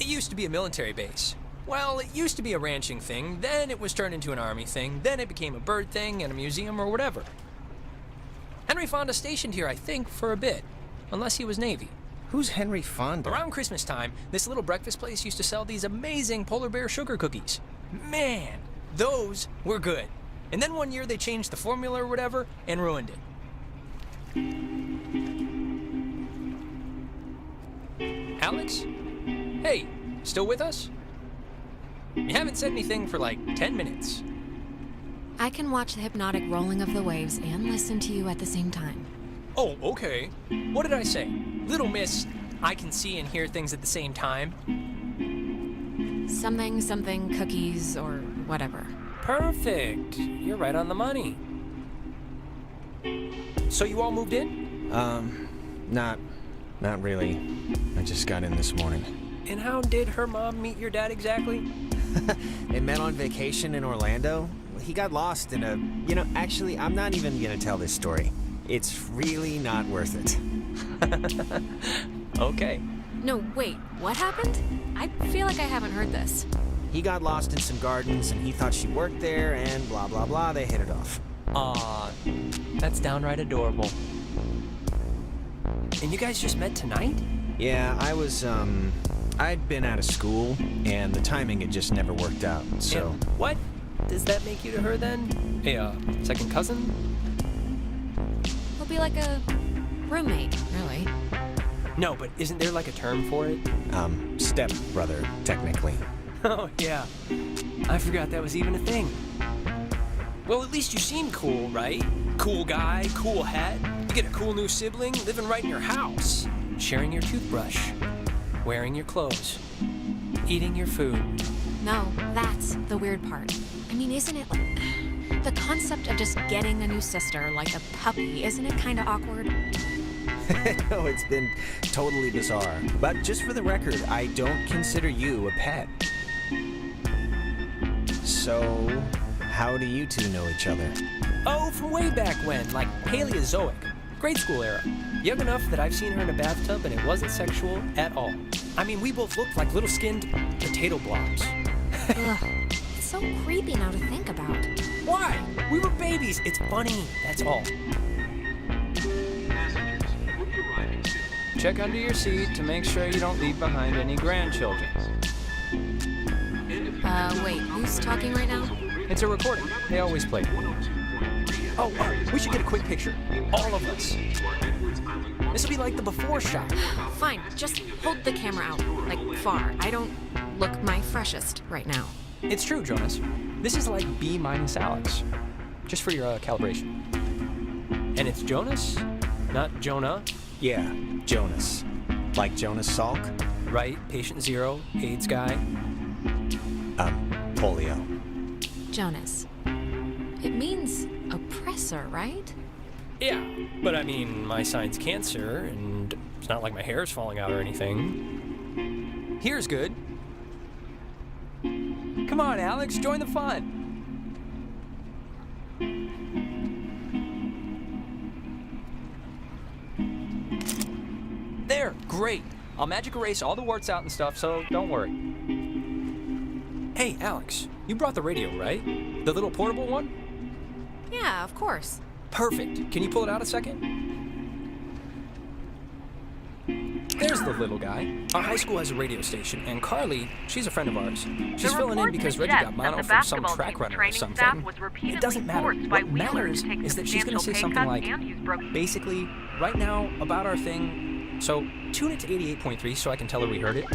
used to be a military base. Well, it used to be a ranching thing, then it was turned into an army thing, then it became a bird thing and a museum or whatever. Henry Fonda stationed here, I think, for a bit. Unless he was Navy. Who's Henry Fonda? Around Christmas time, this little breakfast place used to sell these amazing polar bear sugar cookies. Man, those were good. And then one year they changed the formula or whatever and ruined it. Alex? Hey, still with us? You haven't said anything for like 10 minutes. I can watch the hypnotic rolling of the waves and listen to you at the same time. Oh, okay. What did I say? Little miss, I can see and hear things at the same time. Something, cookies, or whatever. Perfect. You're right on the money. So you all moved in? Not really. I just got in this morning. And how did her mom meet your dad exactly? They met on vacation in Orlando. He got lost in a... actually, I'm not even gonna tell this story. It's really not worth it. Okay. No, wait, what happened? I feel like I haven't heard this. He got lost in some gardens, and he thought she worked there, and blah, blah, blah. They hit it off. Aw, that's downright adorable. And you guys just met tonight? Yeah, I'd been out of school, and the timing had just never worked out, so... And what does that make you to her, then? A, second cousin? He'll be like a roommate, really. No, but isn't there like a term for it? Step-brother, technically. Oh, yeah. I forgot that was even a thing. Well, at least you seem cool, right? Cool guy, cool hat. You get a cool new sibling living right in your house. Sharing your toothbrush. Wearing your clothes. Eating your food. No, that's the weird part. I mean, isn't it like... the concept of just getting a new sister, like a puppy, isn't it kind of awkward? No, it's been totally bizarre. But just for the record, I don't consider you a pet. So, how do you two know each other? Oh, from way back when, like Paleozoic. Grade school era. Young enough that I've seen her in a bathtub and it wasn't sexual at all. I mean, we both looked like little skinned potato blobs. Ugh, it's so creepy now to think about. Why? We were babies. It's funny, that's all. Check under your seat to make sure you don't leave behind any grandchildren. Wait, who's talking right now? It's a recording. They always play. Oh, we should get a quick picture. All of us. This will be like the before shot. Fine, just hold the camera out, like far. I don't look my freshest right now. It's true, Jonas. This is like B minus Alex. Just for your calibration. And it's Jonas, not Jonah. Yeah, Jonas. Like Jonas Salk? Right, patient zero, AIDS guy. Polio. Jonas. It means oppressor, right? Yeah, but I mean, my sign's cancer, and it's not like my hair's falling out or anything. Here's good. Come on, Alex, join the fun. There, great. I'll magic erase all the warts out and stuff, so don't worry. Hey, Alex, you brought the radio, right? The little portable one? Yeah, of course. Perfect. Can you pull it out a second? There's the little guy. Our high school has a radio station, and Carly, she's a friend of ours. She's filling in because Reggie got mono from some track runner or something. It doesn't matter. What matters is that she's going to say something like, basically, right now, about our thing. So, tune it to 88.3 so I can tell her we heard it.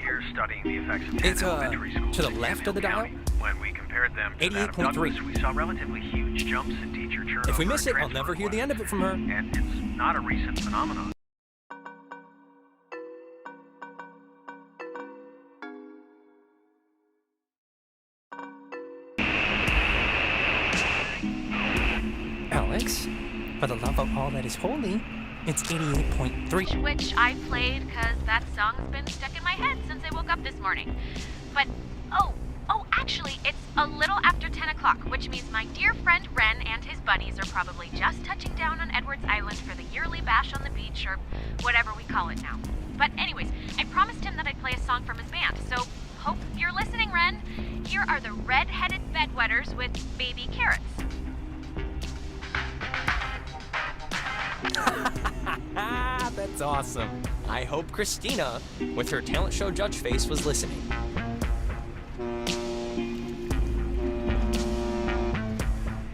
Years studying the effects of It's, elementary schools to the in left of the dial? County. When we compared them to that of 88.3. Douglas, we saw relatively huge jumps in teacher turnover. If we miss it, and I'll never transfer hear the end of it from her. And it's not a recent phenomenon. Alex, for the love of all that is holy, it's 88.3. Which I played because that song's been stuck in my head since I woke up this morning. But, actually, it's a little after 10 o'clock, which means my dear friend Ren and his buddies are probably just touching down on Edwards Island for the yearly bash on the beach, or whatever we call it now. But anyways, I promised him that I'd play a song from his band, so hope you're listening, Ren. Here are the Red-Headed Bedwetters with Baby Carrots. That's awesome. I hope Christina, with her talent show judge face, was listening.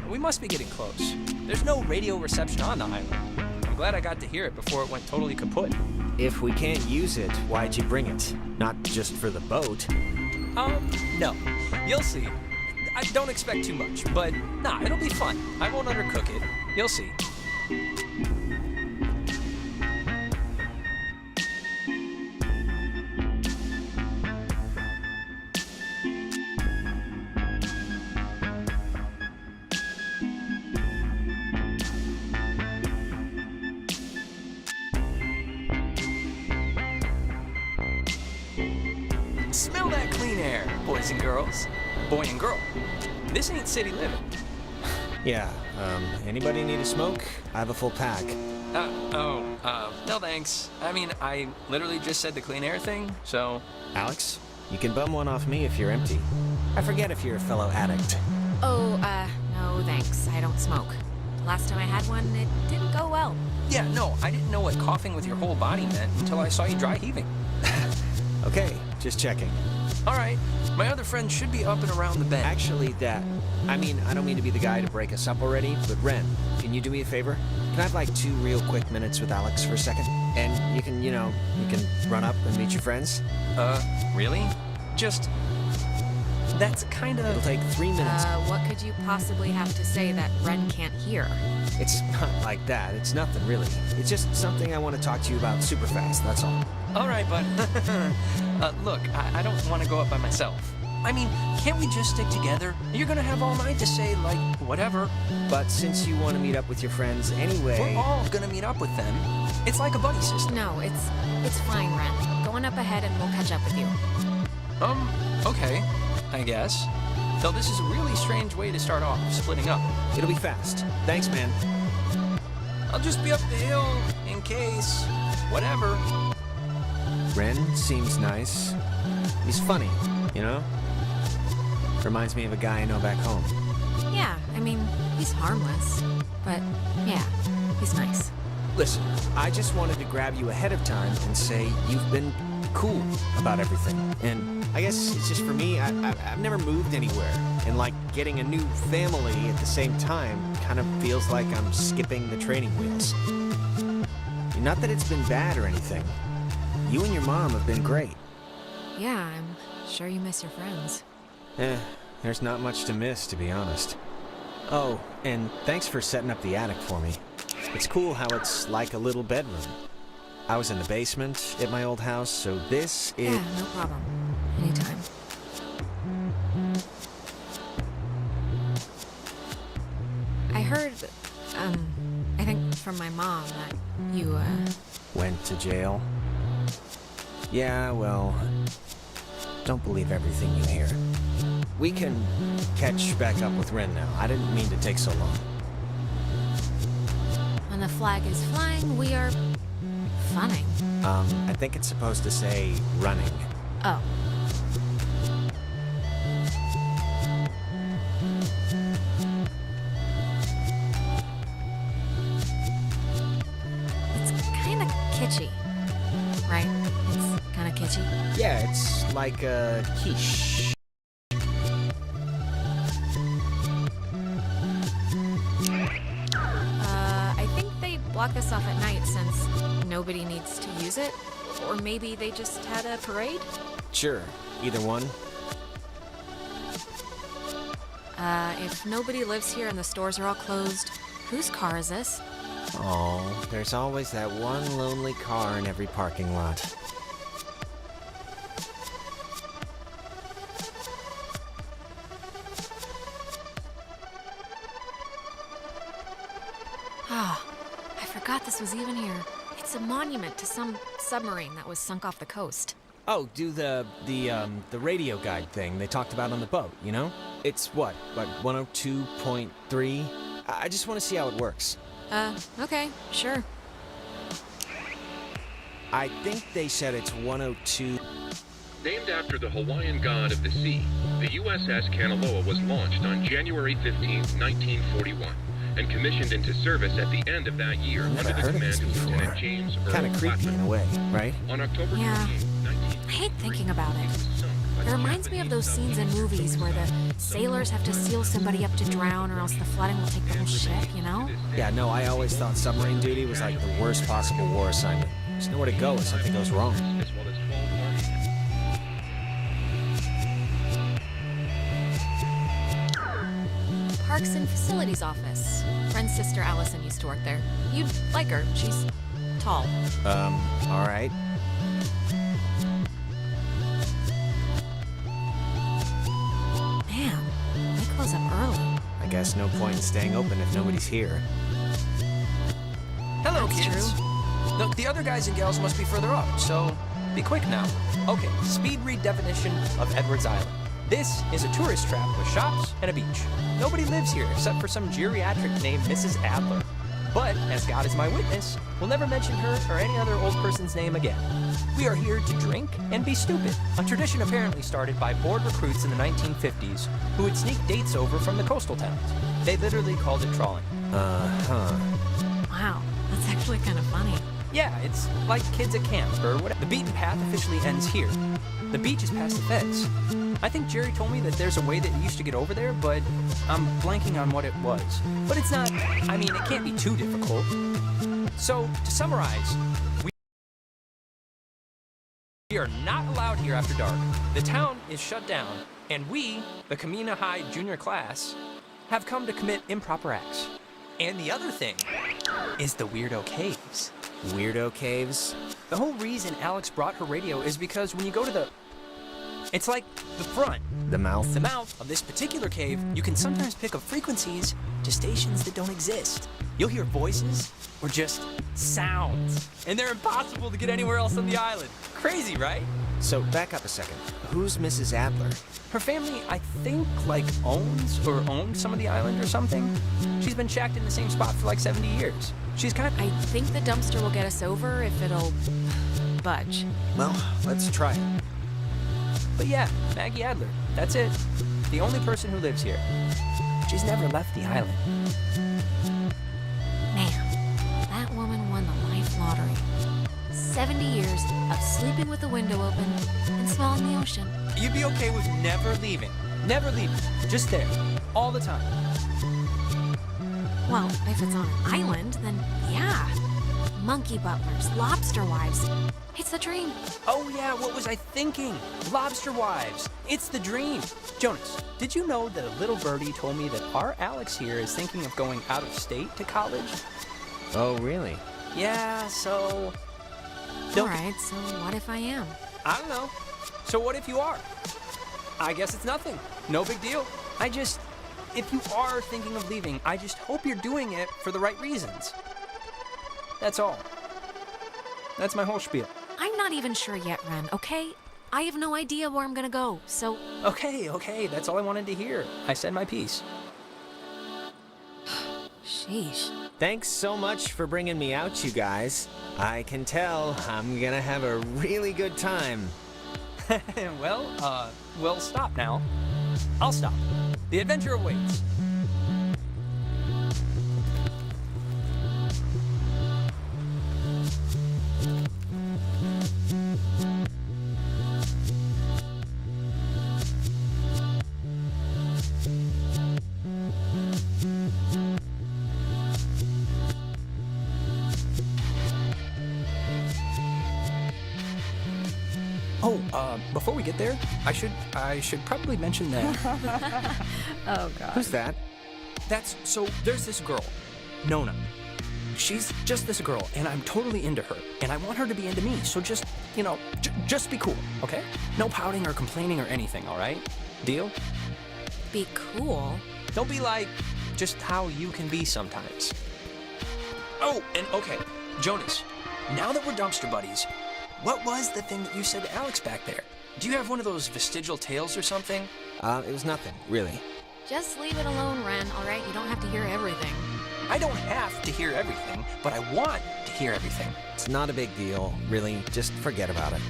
We must be getting close. There's no radio reception on the island. I'm glad I got to hear it before it went totally kaput. If we can't use it, why'd you bring it? Not just for the boat. No. You'll see. I don't expect too much, but nah, it'll be fun. I won't undercook it. You'll see. Smell that clean air, boys and girls. Boy and girl. This ain't city living. Yeah, anybody need a smoke? I have a full pack. No thanks. I mean, I literally just said the clean air thing, so... Alex, you can bum one off me if you're empty. I forget if you're a fellow addict. Oh, no thanks. I don't smoke. Last time I had one, it didn't go well. Yeah, no, I didn't know what coughing with your whole body meant until I saw you dry heaving. Okay, just checking. All right, my other friend should be up and around the bend. Actually, I don't mean to be the guy to break us up already, but Ren, can you do me a favor? Can I have like 2 real quick minutes with Alex for a second? And you can run up and meet your friends? Really? That's kind of... It'll take 3 minutes. What could you possibly have to say that Ren can't hear? It's not like that. It's nothing, really. It's just something I want to talk to you about super fast, that's all. All right, bud. Look, I don't want to go up by myself. I mean, can't we just stick together? You're gonna have all night to say, like, whatever. But since you want to meet up with your friends anyway... We're all gonna meet up with them. It's like a buddy system. No, it's fine, Ren. Go on up ahead and we'll catch up with you. Okay, I guess. Though this is a really strange way to start off, splitting up. It'll be fast. Thanks, man. I'll just be up the hill, in case. Whatever. Ren seems nice. He's funny, you know? Reminds me of a guy I know back home. Yeah, I mean, he's harmless. But, yeah, he's nice. Listen, I just wanted to grab you ahead of time and say you've been cool about everything. And I guess it's just for me, I've never moved anywhere. And like getting a new family at the same time kind of feels like I'm skipping the training wheels. Not that it's been bad or anything. You and your mom have been great. Yeah, I'm sure you miss your friends. There's not much to miss, to be honest. Oh, and thanks for setting up the attic for me. It's cool how it's like a little bedroom. I was in the basement at my old house, so this is... Yeah, no problem. Anytime. I heard, I think from my mom that you, Went to jail? Yeah, well, don't believe everything you hear. We can catch back up with Ren now. I didn't mean to take so long. When the flag is flying, we are... funning. I think it's supposed to say running. Oh. It's kinda kitschy, right? It's kinda kitschy. Yeah, it's like a quiche. I think they block this off at night since nobody needs to use it. Or maybe they just had a parade? Sure, either one. If nobody lives here and the stores are all closed, whose car is this? Oh, there's always that one lonely car in every parking lot. Ah, I forgot this was even here. It's a monument to some submarine that was sunk off the coast. Oh, do the radio guide thing they talked about on the boat, you know? It's what, like 102.3? I just want to see how it works. Okay, sure. I think they said it's 102. Named after the Hawaiian god of the sea, the USS Kanaloa was launched on January 15, 1941, and commissioned into service at the end of that year under the command of Lieutenant James Earl Kind of creepy in a way, right? On October Yeah. 28, I hate thinking about it. It reminds me of those scenes in movies where the sailors have to seal somebody up to drown or else the flooding will take the whole ship, you know? Yeah, no, I always thought submarine duty was like the worst possible war assignment. There's nowhere to go if something goes wrong. as well as 12 Army. Parks and Facilities Office. Friend's sister Allison used to work there. You'd like her. She's tall. All right. Man, they close up early. I guess no point in staying open if nobody's here. Hello, That's kids. The other guys and gals must be further up, so be quick now. Okay, speed read definition of Edwards Island. This is a tourist trap with shops and a beach. Nobody lives here except for some geriatric named Mrs. Adler. But, as God is my witness, we'll never mention her or any other old person's name again. We are here to drink and be stupid, a tradition apparently started by bored recruits in the 1950s who would sneak dates over from the coastal towns. They literally called it trawling. Wow, that's actually kind of funny. Yeah, it's like kids at camp or whatever. The beaten path officially ends here. The beach is past the fence. I think Jerry told me that there's a way that you used to get over there, but I'm blanking on what it was. But it's not, I mean, it can't be too difficult. So, to summarize, we are not allowed here after dark. The town is shut down, and we, the Kamina High junior class, have come to commit improper acts. And the other thing is the Weirdo Caves. Weirdo caves? The whole reason Alex brought her radio is because when you go to the... It's like the front. The mouth? The mouth of this particular cave, you can sometimes pick up frequencies to stations that don't exist. You'll hear voices or just sounds, and they're impossible to get anywhere else on the island. Crazy, right? So, back up a second. Who's Mrs. Adler? Her family, I think, like, owns or owned some of the island or something. She's been shacked in the same spot for like 70 years. She's kind of... I think the dumpster will get us over if it'll budge. Well, let's try it. But yeah, Maggie Adler. That's it. The only person who lives here. She's never left the island. Man, that woman won the life lottery. 70 years of sleeping with the window open and smelling the ocean. You'd be okay with never leaving. Never leaving. Just there. All the time. Well, if it's on an island, then yeah. Monkey butlers, lobster wives. It's the dream. Oh yeah, what was I thinking? Lobster wives. It's the dream. Jonas, did you know that a little birdie told me that our Alex here is thinking of going out of state to college? Oh, really? Yeah, so... All right, so what if I am? I don't know. So what if you are? I guess it's nothing. No big deal. If you are thinking of leaving, I just hope you're doing it for the right reasons. That's all. That's my whole spiel. I'm not even sure yet, Ren, okay? I have no idea where I'm gonna go, so... Okay, that's all I wanted to hear. I said my piece. Sheesh. Thanks so much for bringing me out, you guys. I can tell I'm gonna have a really good time. Well, stop now. I'll stop. The adventure awaits. Before we get there, I should probably mention that. Oh, God. Who's that? There's this girl, Nona. She's just this girl, and I'm totally into her, and I want her to be into me, so just, just be cool, okay? No pouting or complaining or anything, all right? Deal? Be cool? Don't be like just how you can be sometimes. Oh, and okay, Jonas, now that we're dumpster buddies, what was the thing that you said to Alex back there? Do you have one of those vestigial tales or something? It was nothing, really. Just leave it alone, Ren, all right? You don't have to hear everything. I don't have to hear everything, but I want to hear everything. It's not a big deal, really. Just forget about it.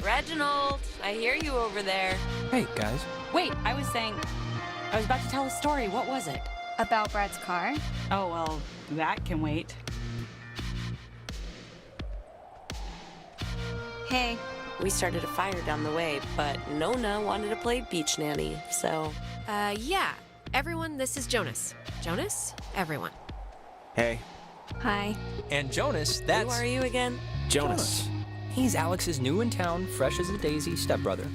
Reginald, I hear you over there. Hey, guys. Wait, I was about to tell a story. What was it? About Brad's car? Oh, well, that can wait. Hey. We started a fire down the way, but Nona wanted to play beach nanny, so... Yeah. Everyone, this is Jonas. Jonas? Everyone. Hey, Hi. And Jonas, that's... Who are you again? Jonas. He's Alex's new in town, fresh as a daisy stepbrother.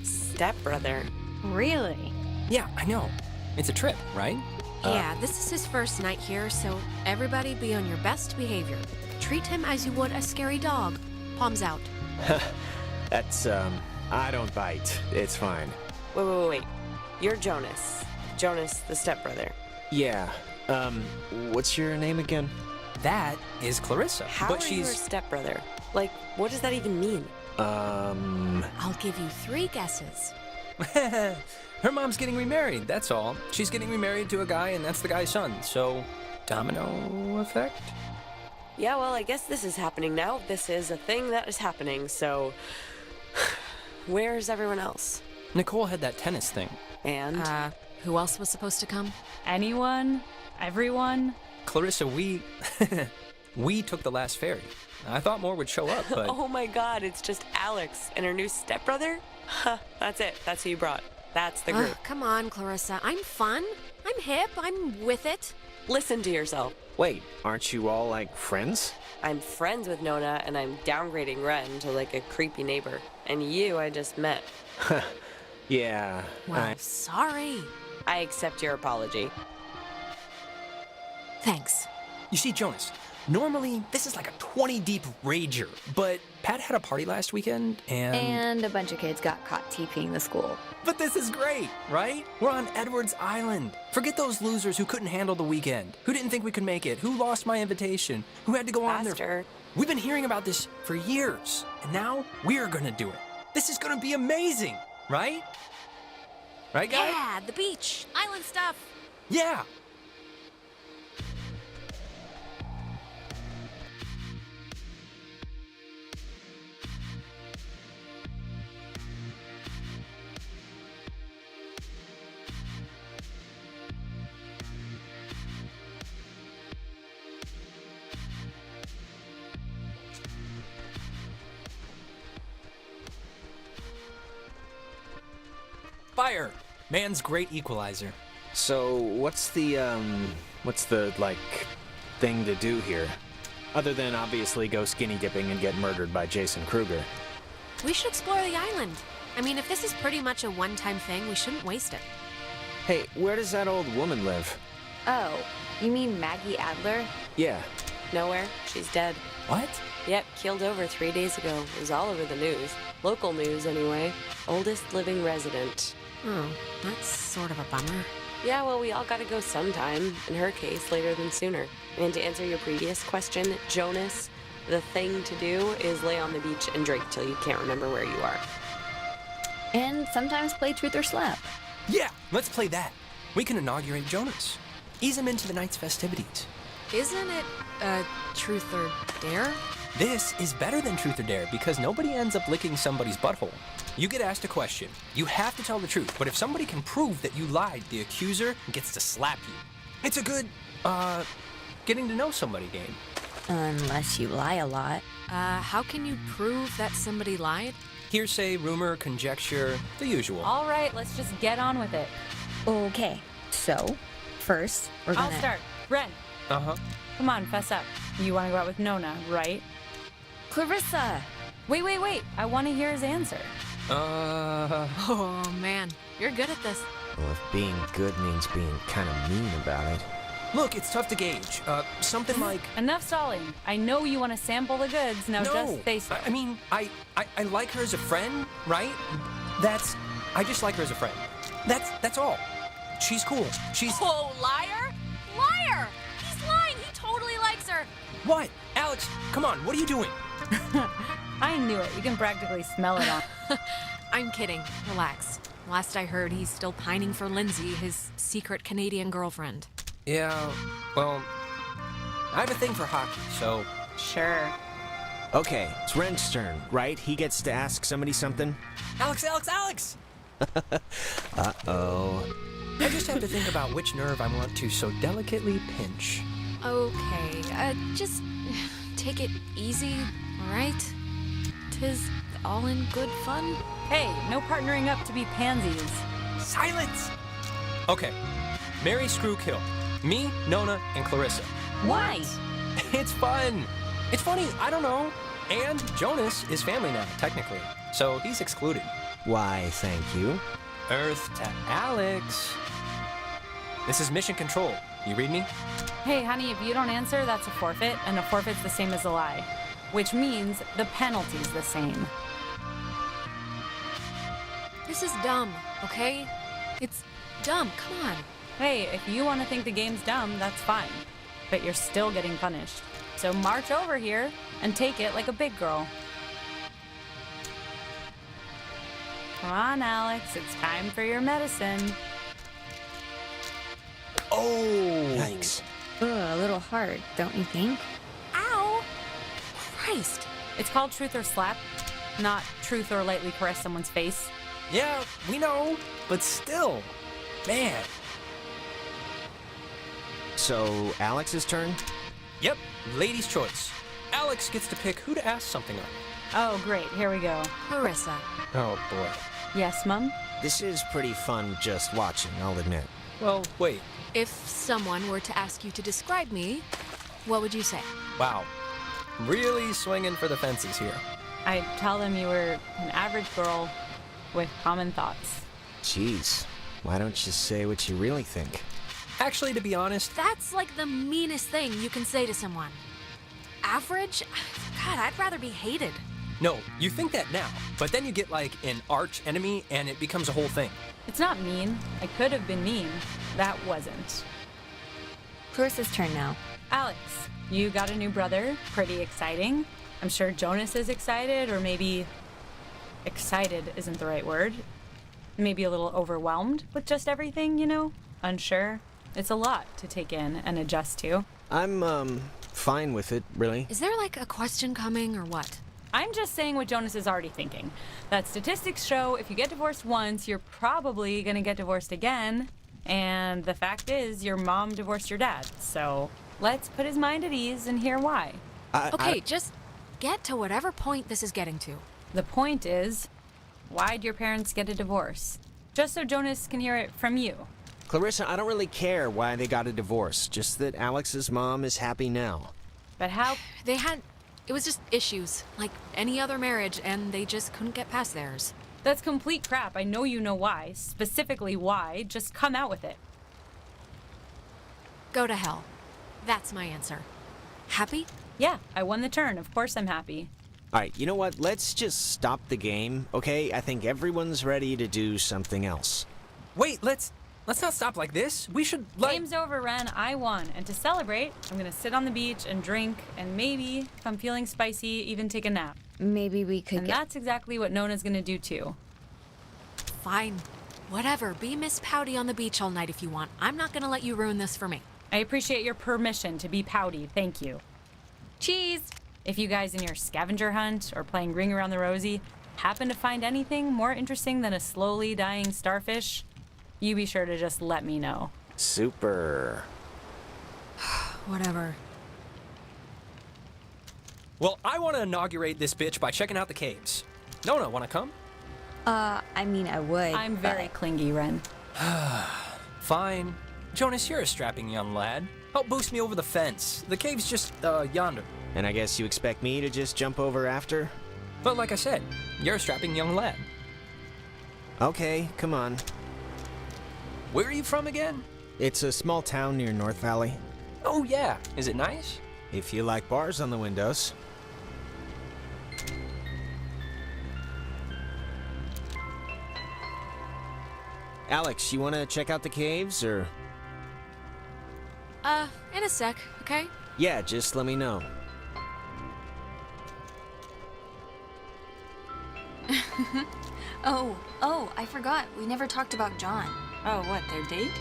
Stepbrother. Really? Yeah, I know. It's a trip, right? Yeah, this is his first night here, so everybody be on your best behavior. Treat him as you would a scary dog. Palms out. That's, I don't bite. It's fine. Wait. You're Jonas. Jonas, the stepbrother. Yeah, what's your name again? That is Clarissa. How but are she's... you her stepbrother? Like, what does that even mean? I'll give you 3 guesses. Her mom's getting remarried, that's all. She's getting remarried to a guy, and that's the guy's son. So, domino effect? Yeah, well, I guess this is happening now. This is a thing that is happening, so... Where's everyone else? Nicole had that tennis thing. And? Who else was supposed to come? Anyone? Everyone? Clarissa, we took the last ferry. I thought more would show up, but... Oh my god, it's just Alex and her new stepbrother? Huh, that's it. That's who you brought. That's the group. Come on, Clarissa. I'm fun. I'm hip. I'm with it. Listen to yourself. Wait, aren't you all, like, friends? I'm friends with Nona, and I'm downgrading Ren to, like, a creepy neighbor. And you, I just met. Yeah, Well, sorry. I accept your apology. Thanks. You see, Jonas, normally this is like a 20-deep rager, but Pat had a party last weekend, And a bunch of kids got caught TPing the school. But this is great, right? We're on Edwards Island. Forget those losers who couldn't handle the weekend, who didn't think we could make it, who lost my invitation, who had to go on their... Faster. We've been hearing about this for years, and now we're gonna do it. This is gonna be amazing, right? Right, guys? Yeah, the beach. Island stuff. Yeah. Fire! Man's great equalizer. So, what's the, like, thing to do here? Other than obviously go skinny dipping and get murdered by Jason Kruger. We should explore the island. I mean, if this is pretty much a one-time thing, we shouldn't waste it. Hey, where does that old woman live? Oh, you mean Maggie Adler? Yeah. Nowhere. She's dead. What? Yep, keeled over 3 days ago. It was all over the news. Local news, anyway. Oldest living resident. Oh, that's sort of a bummer. Yeah, well, we all gotta go sometime. In her case, later than sooner. And to answer your previous question, Jonas, the thing to do is lay on the beach and drink till you can't remember where you are. And sometimes play Truth or Slap. Yeah, let's play that. We can inaugurate Jonas. Ease him into the night's festivities. Isn't it, truth or dare? This is better than Truth or Dare because nobody ends up licking somebody's butthole. You get asked a question. You have to tell the truth, but if somebody can prove that you lied, the accuser gets to slap you. It's a good, getting to know somebody game. Unless you lie a lot. How can you prove that somebody lied? Hearsay, rumor, conjecture, the usual. All right, let's just get on with it. Okay, so, first, we're gonna... I'll start. Ren, Uh-huh. come on, fess up. You want to go out with Nona, right? Clarissa! Wait. I want to hear his answer. Oh, man. You're good at this. Well, if being good means being kind of mean about it. Look, it's tough to gauge. Something like... Enough stalling. I know you want to sample the goods. Now No, just face it. I mean, I like her as a friend, right? I just like her as a friend. That's all. She's cool. She's... Oh, liar! Liar! He's lying! He totally likes her! What? Alex, come on, what are you doing? I knew it. You can practically smell it on. I'm kidding. Relax. Last I heard, he's still pining for Lindsay, his secret Canadian girlfriend. Yeah, well, I have a thing for hockey, so... Sure. Okay, it's Ren's turn, right? He gets to ask somebody something? Alex! Uh-oh. I just have to think about which nerve I want to so delicately pinch. Okay, just take it easy, alright? 'Tis all in good fun. Hey, no partnering up to be pansies. Silence! Okay, Mary Screw Kill. Me, Nona, and Clarissa. Why? It's fun. It's funny, I don't know. And Jonas is family now, technically. So he's excluded. Why, thank you. Earth to Alex. This is mission control. You read me? Hey, honey, if you don't answer, that's a forfeit, and a forfeit's the same as a lie. Which means the penalty's the same. This is dumb, okay? It's dumb, come on. Hey, if you want to think the game's dumb, that's fine. But you're still getting punished. So march over here and take it like a big girl. Come on, Alex, it's time for your medicine. Oh! Yikes. Ugh, a little hard, don't you think? Ow! Christ. It's called truth or slap, not truth or lightly caress someone's face. Yeah, we know, but still. Man. So, Alex's turn? Yep, lady's choice. Alex gets to pick who to ask something of. Oh, great, here we go. Clarissa. Oh, boy. Yes, Mum? This is pretty fun just watching, I'll admit. Well, wait. If someone were to ask you to describe me, what would you say? Wow. Really swinging for the fences here. I'd tell them you were an average girl with common thoughts. Jeez, why don't you say what you really think? Actually, to be honest, That's like the meanest thing you can say to someone. Average? God, I'd rather be hated. no, you think that now, but then you get like an arch enemy and it becomes a whole thing. It's not mean. I could have been mean. That wasn't. Clarissa's turn now. Alex, you got a new brother. Pretty exciting. I'm sure Jonas is excited, or maybe excited isn't the right word. Maybe a little overwhelmed with just everything, you know? Unsure. It's a lot to take in and adjust to. I'm, fine with it, really. Is there like a question coming or what? I'm just saying what Jonas is already thinking. That statistics show if you get divorced once, you're probably gonna get divorced again. And the fact is, your mom divorced your dad. So let's put his mind at ease and hear why. Okay, just get to whatever point this is getting to. The point is, why'd your parents get a divorce? Just so Jonas can hear it from you. Clarissa, I don't really care why they got a divorce, just that Alex's mom is happy now. But how? It was just issues, like any other marriage, and they just couldn't get past theirs. That's complete crap. I know you know why. Specifically why. Just come out with it. Go to hell. That's my answer. Happy? Yeah, I won the turn. Of course I'm happy. Alright, you know what? Let's just stop the game, okay? I think everyone's ready to do something else. Wait, let's not stop like this. We should Game's over, Ren. I won. And to celebrate, I'm gonna sit on the beach and drink, and maybe, if I'm feeling spicy, even take a nap. Maybe we could And that's exactly what Nona's gonna do too. Fine. Whatever. Be Miss Pouty on the beach all night if you want. I'm not gonna let you ruin this for me. I appreciate your permission to be pouty. Thank you. Cheese! If you guys in your scavenger hunt or playing Ring Around the Rosie happen to find anything more interesting than a slowly dying starfish, you be sure to just let me know. Super. Whatever. Well, I want to inaugurate this bitch by checking out the caves. Nona, want to come? I mean, I would. I'm very clingy, Ren. Fine. Jonas, you're a strapping young lad. Help boost me over the fence. The cave's just, yonder. And I guess you expect me to just jump over after? But like I said, you're a strapping young lad. Okay, come on. Where are you from again? It's a small town near North Valley. Oh yeah, is it nice? If you like bars on the windows. Alex, you want to check out the caves, or? In a sec, okay? Yeah, just let me know. Oh, I forgot. We never talked about John. Oh, what, their date?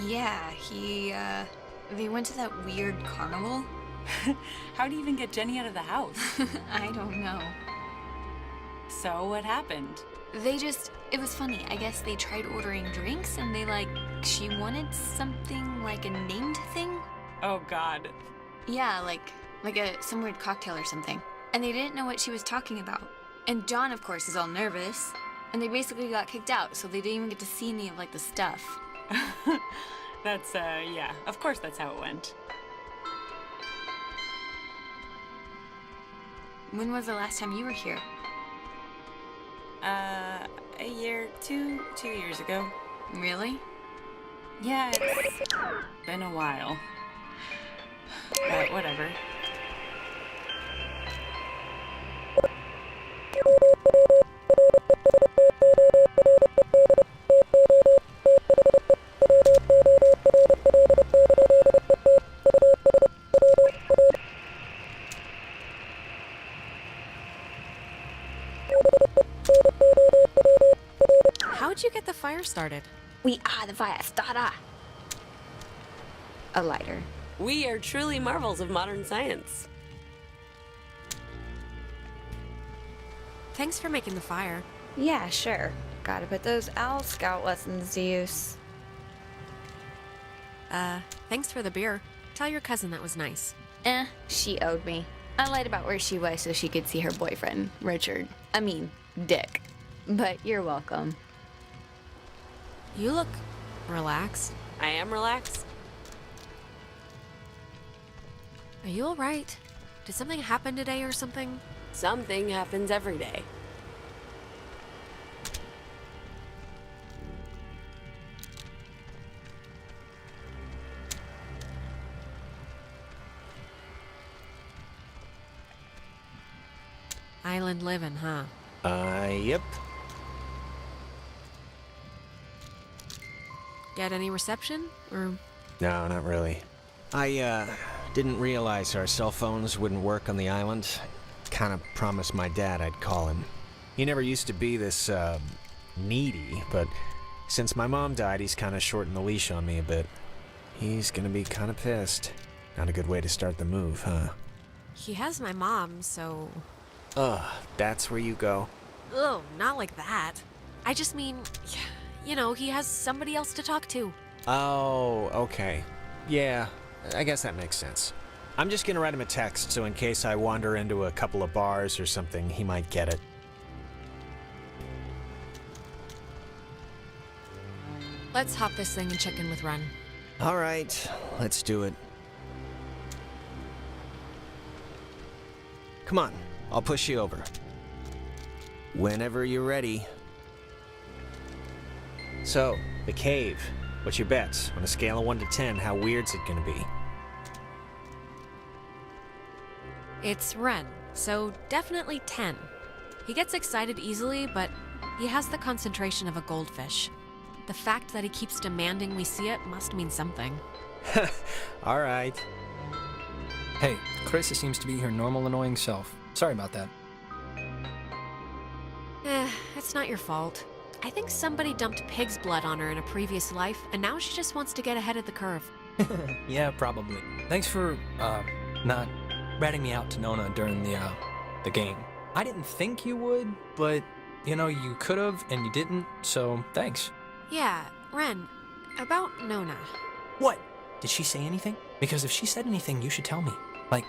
Yeah, they went to that weird carnival. How do you even get Jenny out of the house? I don't know. So what happened? It was funny. I guess they tried ordering drinks and she wanted something like a named thing. Oh, God. Yeah, some weird cocktail or something. And they didn't know what she was talking about. And John, of course, is all nervous. And they basically got kicked out, so they didn't even get to see any of, the stuff. That's, yeah. Of course that's how it went. When was the last time you were here? A year, two years ago. Really? Yeah, it's been a while. But whatever. How'd you get the fire started? The fire starter. A lighter. We are truly marvels of modern science. Thanks for making the fire. Yeah, sure. Gotta put those Owl Scout lessons to use. Thanks for the beer. Tell your cousin that was nice. She owed me. I lied about where she was so she could see her boyfriend, Richard. I mean, Dick. But you're welcome. You look relaxed. I am relaxed. Are you alright? Did something happen today or something? Something happens every day. Island living, huh? Yep. Get any reception? Or... No, not really. I, didn't realize our cell phones wouldn't work on the island. Kinda promised my dad I'd call him. He never used to be this, needy, but since my mom died, he's kinda shortened the leash on me a bit. He's gonna be kinda pissed. Not a good way to start the move, huh? He has my mom, so... Ugh, that's where you go. Ugh, not like that. I just mean, you know, he has somebody else to talk to. Oh, okay. Yeah, I guess that makes sense. I'm just gonna write him a text, so in case I wander into a couple of bars or something, he might get it. Let's hop this thing and check in with Ren. Alright, let's do it. Come on, I'll push you over. Whenever you're ready. So, the cave. What's your bets? On a scale of 1 to 10, how weird's it gonna be? It's Ren, so definitely 10. He gets excited easily, but he has the concentration of a goldfish. The fact that he keeps demanding we see it must mean something. Alright. Hey, Carissa seems to be her normal annoying self. Sorry about that. It's not your fault. I think somebody dumped pig's blood on her in a previous life, and now she just wants to get ahead of the curve. Yeah, probably. Thanks for, not ratting me out to Nona during the game. I didn't think you would, but, you know, you could've and you didn't, so thanks. Yeah, Ren, about Nona. What? Did she say anything? Because if she said anything, you should tell me. Like,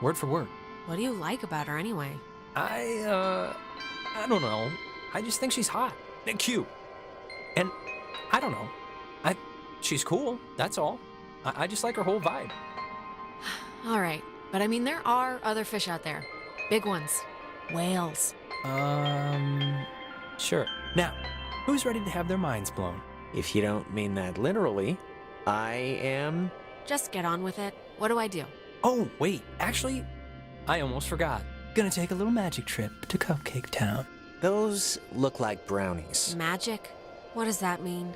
word for word. What do you like about her anyway? I don't know. I just think she's hot and cute. And I don't know. She's cool, that's all. I just like her whole vibe. All right, but I mean, there are other fish out there. Big ones. Whales. Sure. Now, who's ready to have their minds blown? If you don't mean that literally, I am... Just get on with it. What do I do? Oh, wait, actually, I almost forgot. Gonna take a little magic trip to Cupcake Town. Those look like brownies. Magic? What does that mean?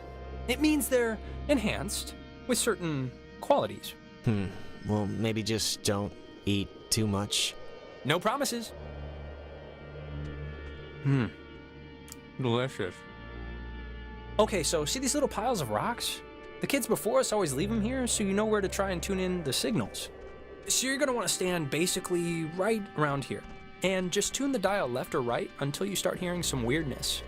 It means they're enhanced with certain qualities. Well, maybe just don't eat too much. No promises. Delicious. Okay, so see these little piles of rocks? The kids before us always leave them here so you know where to try and tune in the signals. So you're gonna wanna stand basically right around here. And just tune the dial left or right until you start hearing some weirdness.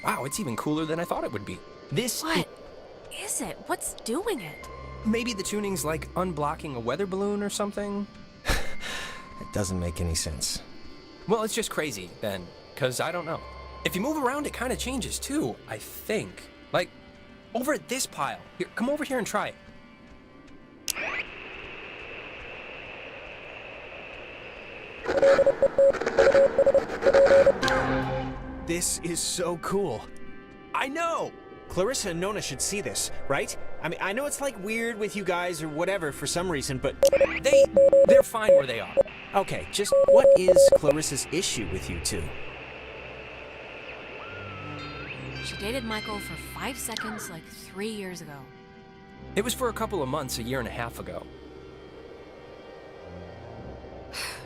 Wow, it's even cooler than I thought it would be. What is it? What's doing it? Maybe the tuning's like unblocking a weather balloon or something? It doesn't make any sense. Well, it's just crazy then, because I don't know. If you move around, it kind of changes too, I think. Like, over at this pile. Here, come over here and try it. This is so cool. I know! Clarissa and Nona should see this, right? I mean, I know it's like weird with you guys or whatever for some reason, but they're fine where they are. Okay, just what is Clarissa's issue with you two? She dated Michael for 5 seconds like 3 years ago. It was for a couple of months, a year and a half ago.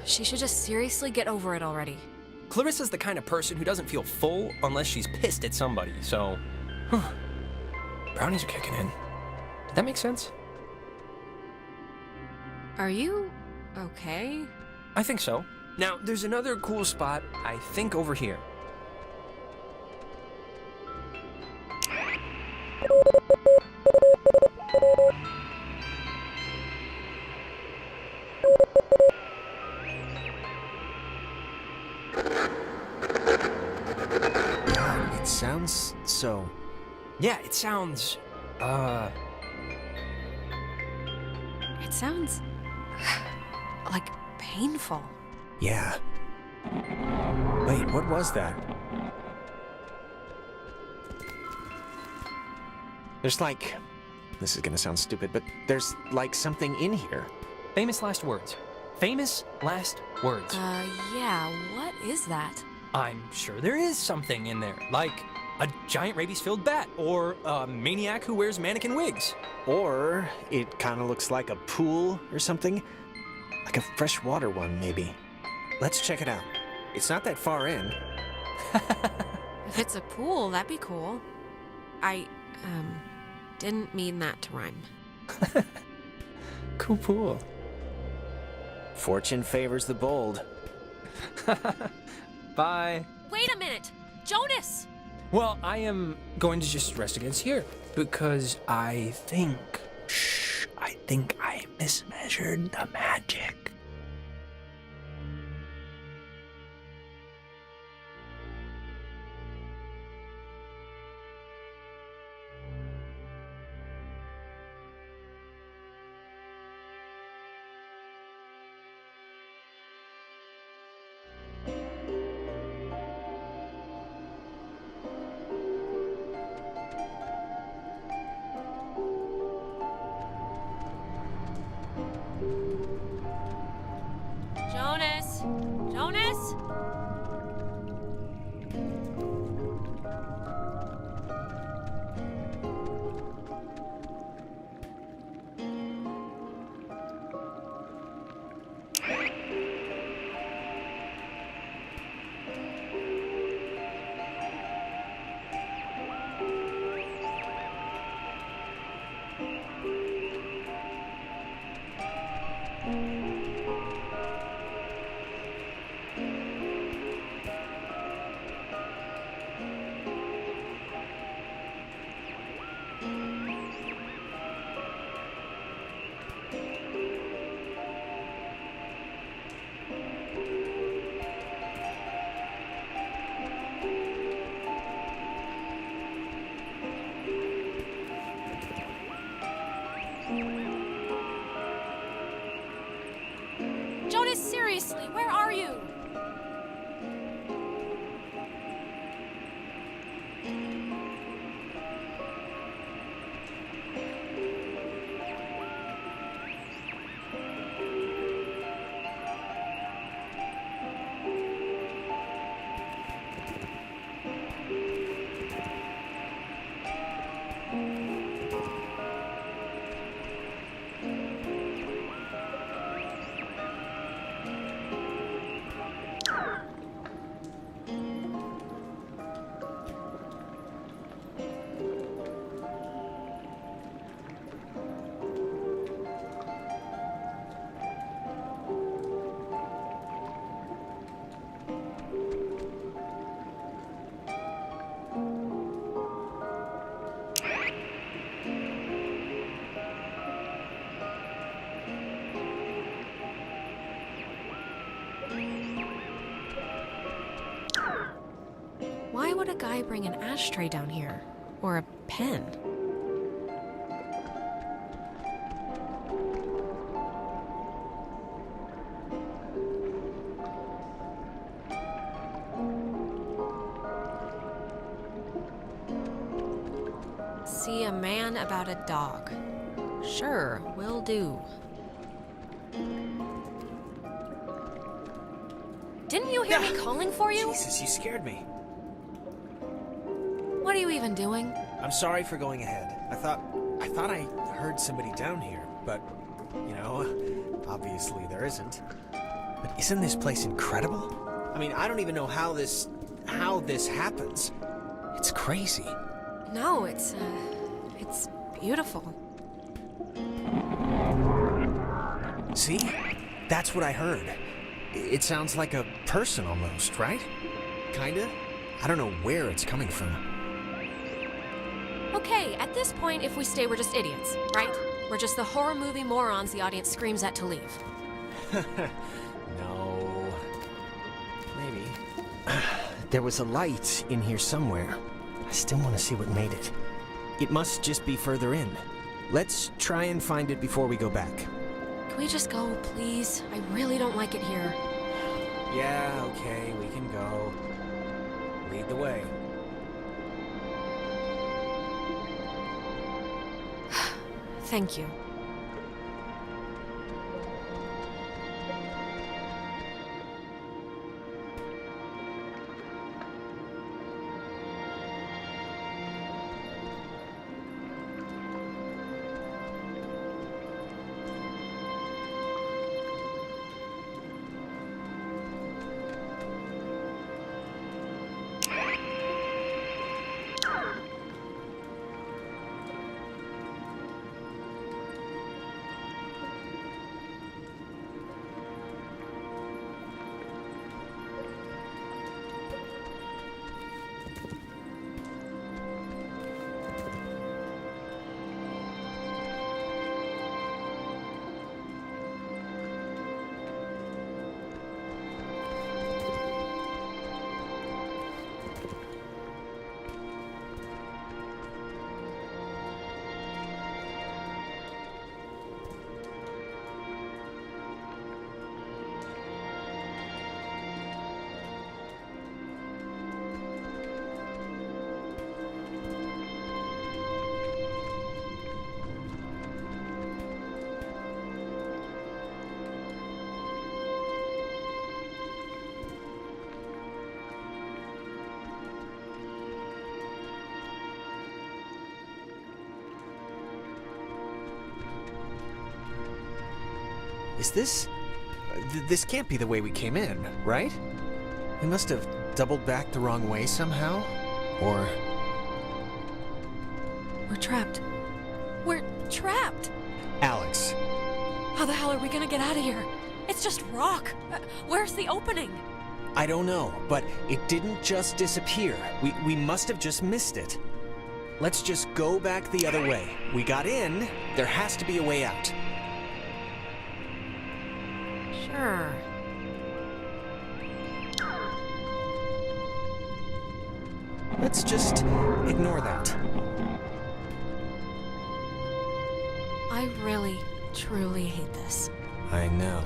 She should just seriously get over it already. Clarissa's the kind of person who doesn't feel full unless she's pissed at somebody, so... Brownies are kicking in. Did that make sense? Are you okay? I think so. Now, there's another cool spot, I think over here. It sounds so... Yeah, it sounds... It sounds... like painful. Yeah. Wait, what was that? There's like... This is gonna sound stupid, but there's like something in here. Famous last words. Famous last words. Yeah, what is that? I'm sure there is something in there, like a giant rabies-filled bat, or a maniac who wears mannequin wigs. Or it kind of looks like a pool or something. Like a freshwater one, maybe. Let's check it out. It's not that far in. If it's a pool, that'd be cool. I, didn't mean that to rhyme. Cool pool. Fortune favors the bold. Bye. Wait a minute! Jonas! Well, I am going to just rest against here, because I think I mismeasured the magic. Jonas! Jonas? Jonas, seriously, where are you? Why would a guy bring an ashtray down here? Or a pen? See a man about a dog. Sure, will do. Didn't you hear me calling for you? Jesus, you scared me. What are you even doing? I'm sorry for going ahead. I thought I heard somebody down here, but, you know, obviously there isn't. But isn't this place incredible? I mean, I don't even know how this happens. It's crazy. No, it's beautiful. See? That's what I heard. It sounds like a person almost, right? Kinda? I don't know where it's coming from. Okay, at this point, if we stay, we're just idiots, right? We're just the horror movie morons the audience screams at to leave. No. Maybe. There was a light in here somewhere. I still want to see what made it. It must just be further in. Let's try and find it before we go back. Can we just go, please? I really don't like it here. Yeah, okay, we can go. Lead the way. Thank you. Is this... This can't be the way we came in, right? We must have doubled back the wrong way somehow? Or... We're trapped. We're trapped! Alex. How the hell are we gonna get out of here? It's just rock. Where's the opening? I don't know, but it didn't just disappear. We must have just missed it. Let's just go back the other way. We got in, there has to be a way out. Sure. Let's just ignore that. I really, truly hate this. I know.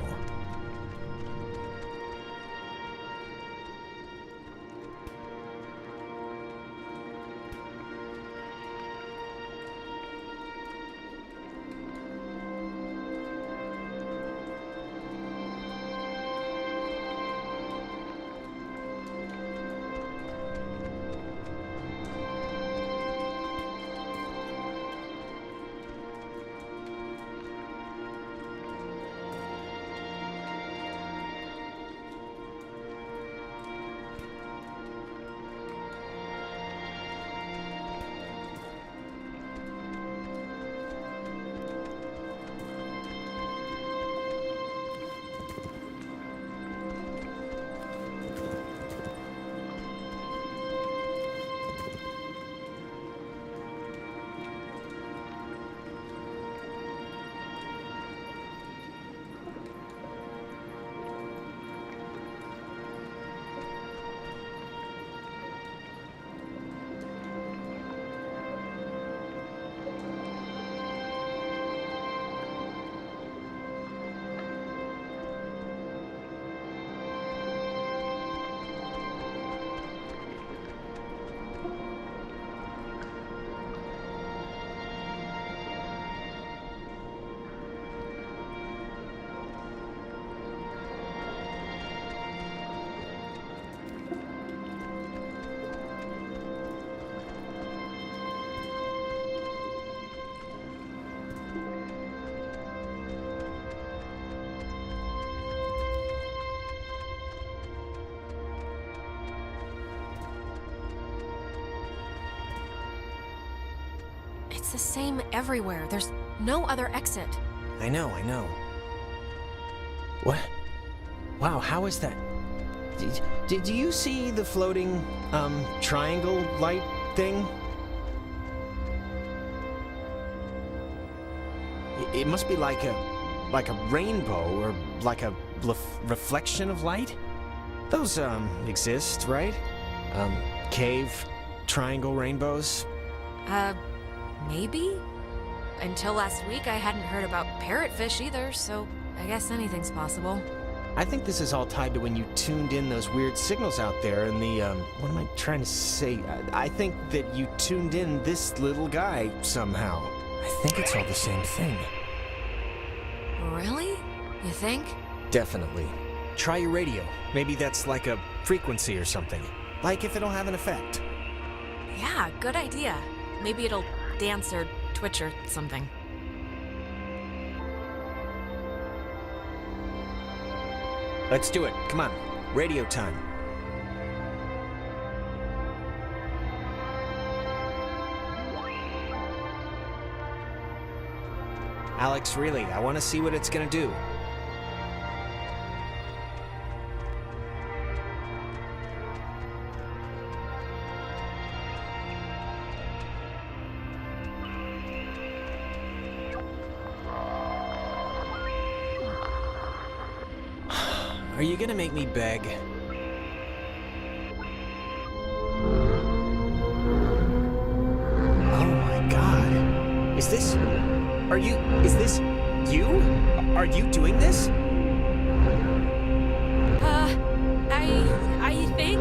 It's the same everywhere. There's no other exit. I know. What? Wow, how is that? Did you see the floating, triangle light thing? It must be like a rainbow or like a reflection of light? Those, exist, right? Cave, triangle rainbows? Maybe? Until last week, I hadn't heard about parrotfish either, so I guess anything's possible. I think this is all tied to when you tuned in those weird signals out there and the, what am I trying to say? I think that you tuned in this little guy somehow. I think it's all the same thing. Really? You think? Definitely. Try your radio. Maybe that's like a frequency or something. Like if it'll have an effect. Yeah, good idea. Maybe it'll dance or twitch or something. Let's do it. Come on. Radio time. Alex, really, I want to see what it's gonna do. Are you gonna make me beg? Oh my god. Is this you? Are you doing this? I think...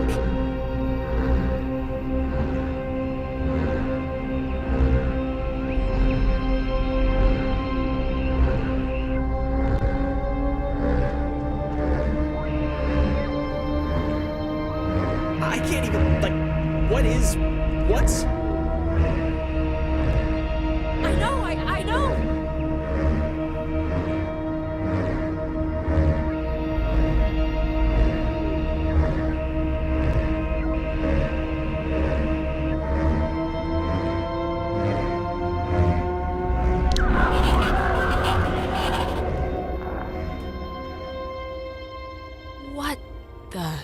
I can't even, like, what's... I know! What the...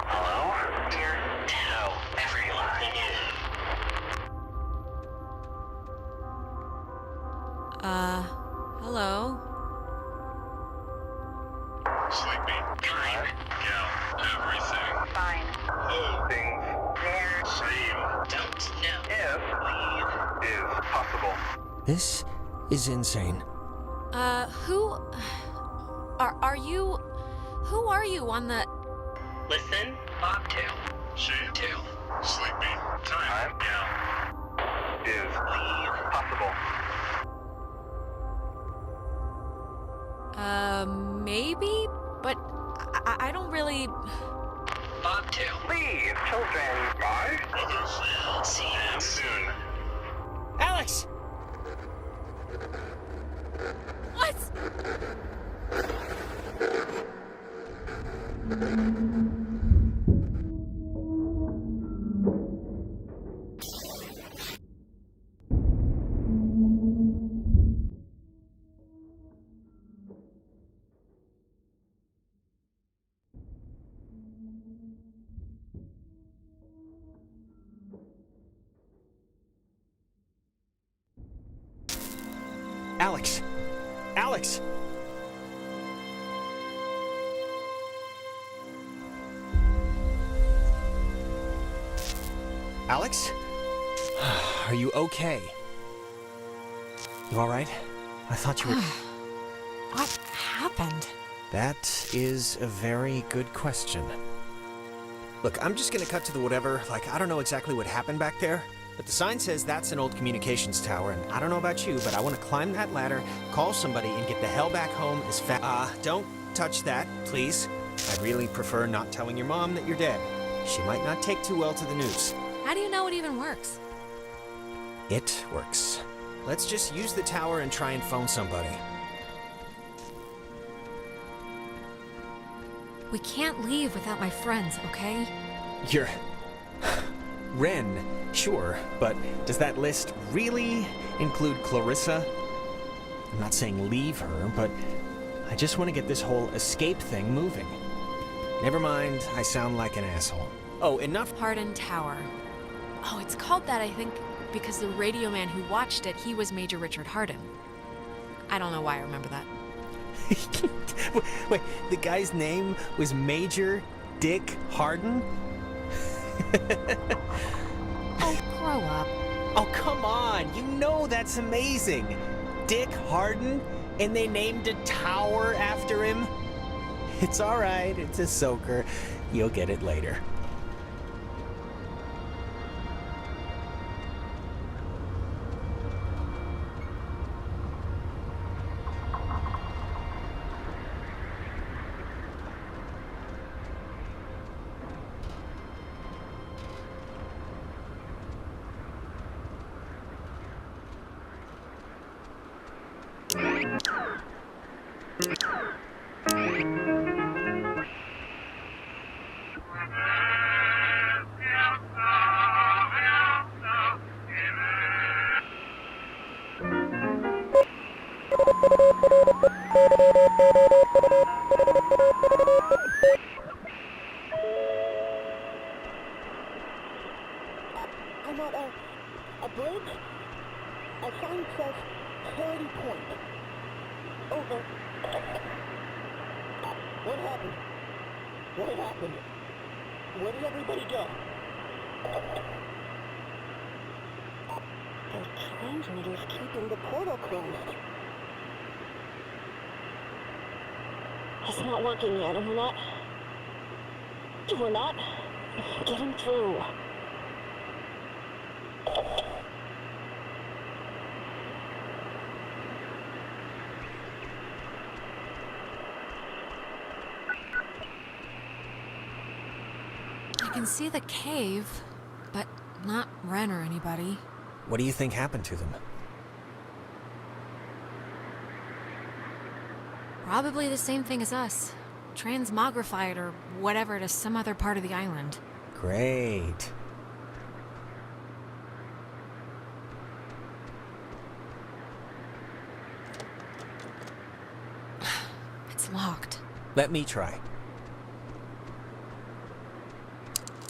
Hello? Dear Ditto, everyone. Hello? Sleepy. Time. Gal. Everything. Fine. Who? Things. They're same. Don't know. If leave is possible. This is insane. Who... Who are you on the... Listen. Bobtail. Shavetail. Sleepy. Time. Gal. Is leave possible. Maybe? But I don't really... Bobtail. Leave, children. Bye. Others will see you soon. Alex! What? Alex! Alex! Alex? Are you okay? You alright? I thought you were... What happened? That is a very good question. Look, I'm just gonna cut to the whatever. Like, I don't know exactly what happened back there, but the sign says that's an old communications tower, and I don't know about you, but I want to climb that ladder, call somebody, and get the hell back home as fast... don't touch that, please. I'd really prefer not telling your mom that you're dead. She might not take too well to the news. How do you know it even works? It works. Let's just use the tower and try and phone somebody. We can't leave without my friends, okay? You're... Ren, Sure, but does that list really include Clarissa? I'm not saying leave her, but I just want to get this whole escape thing moving. Never mind, I sound like an asshole. Oh, enough. Hardin Tower. Oh, it's called that, I think, because the radio man who watched it, he was Major Richard Hardin. I don't know why I remember that. Wait, the guy's name was Major Dick Hardin? Oh, grow up. Oh, come on. You know that's amazing. Dick Hardin, and they named a tower after him? It's all right. It's a soaker. You'll get it later. I'm at a bridge. A sign says 30 point. Over. What happened? What happened? Where did everybody go? The transmitter's keeping the portal closed. It's not working yet, and we're not getting through. I can see the cave, but not Ren or anybody. What do you think happened to them? Probably the same thing as us. Transmogrified or whatever to some other part of the island. Great. It's locked. Let me try.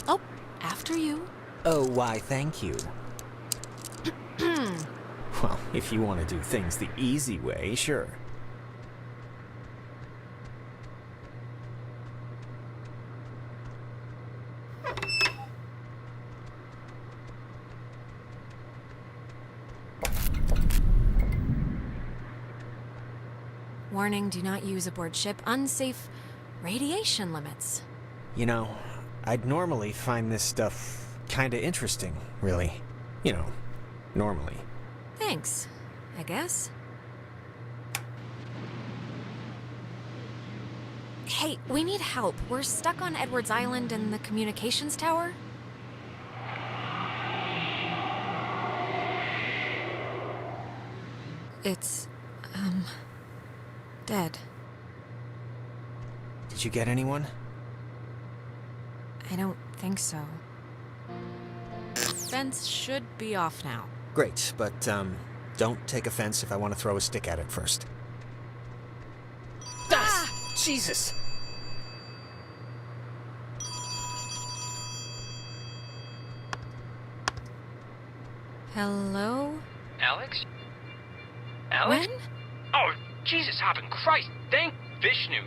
Oh, after you. Oh, why, thank you. Well, if you want to do things the easy way, sure. Warning, do not use aboard ship. Unsafe radiation limits. You know, I'd normally find this stuff kinda interesting, really. You know, normally. Thanks, I guess. Hey, we need help. We're stuck on Edwards Island and the communications tower. It's, dead. Did you get anyone? I don't think so. Fence should be off now. Great, but, don't take offense if I want to throw a stick at it first. Ah! Jesus! Hello? Alex? Alex? When? Oh, Jesus hopping Christ! Thank Vishnu.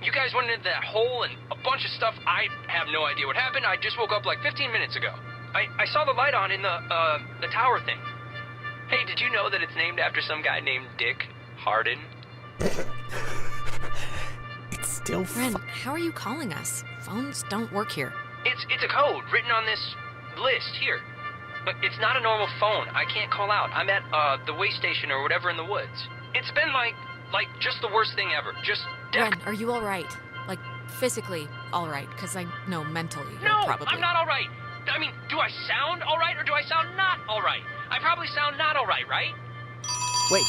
You guys went into that hole and a bunch of stuff. I have no idea what happened. I just woke up like 15 minutes ago. I saw the light on in the tower thing. Hey, did you know that it's named after some guy named Dick Hardin? It's still Ren, how are you calling us? Phones don't work here. It's a code written on this list here. But it's not a normal phone. I can't call out. I'm at the way station or whatever in the woods. It's been like just the worst thing ever. Just Ren, are you all right? Like physically all right? Because I know mentally you're No, probably. I'm not all right. I mean, do I sound all right or do I sound not all right? I probably sound not all right, right? Wait,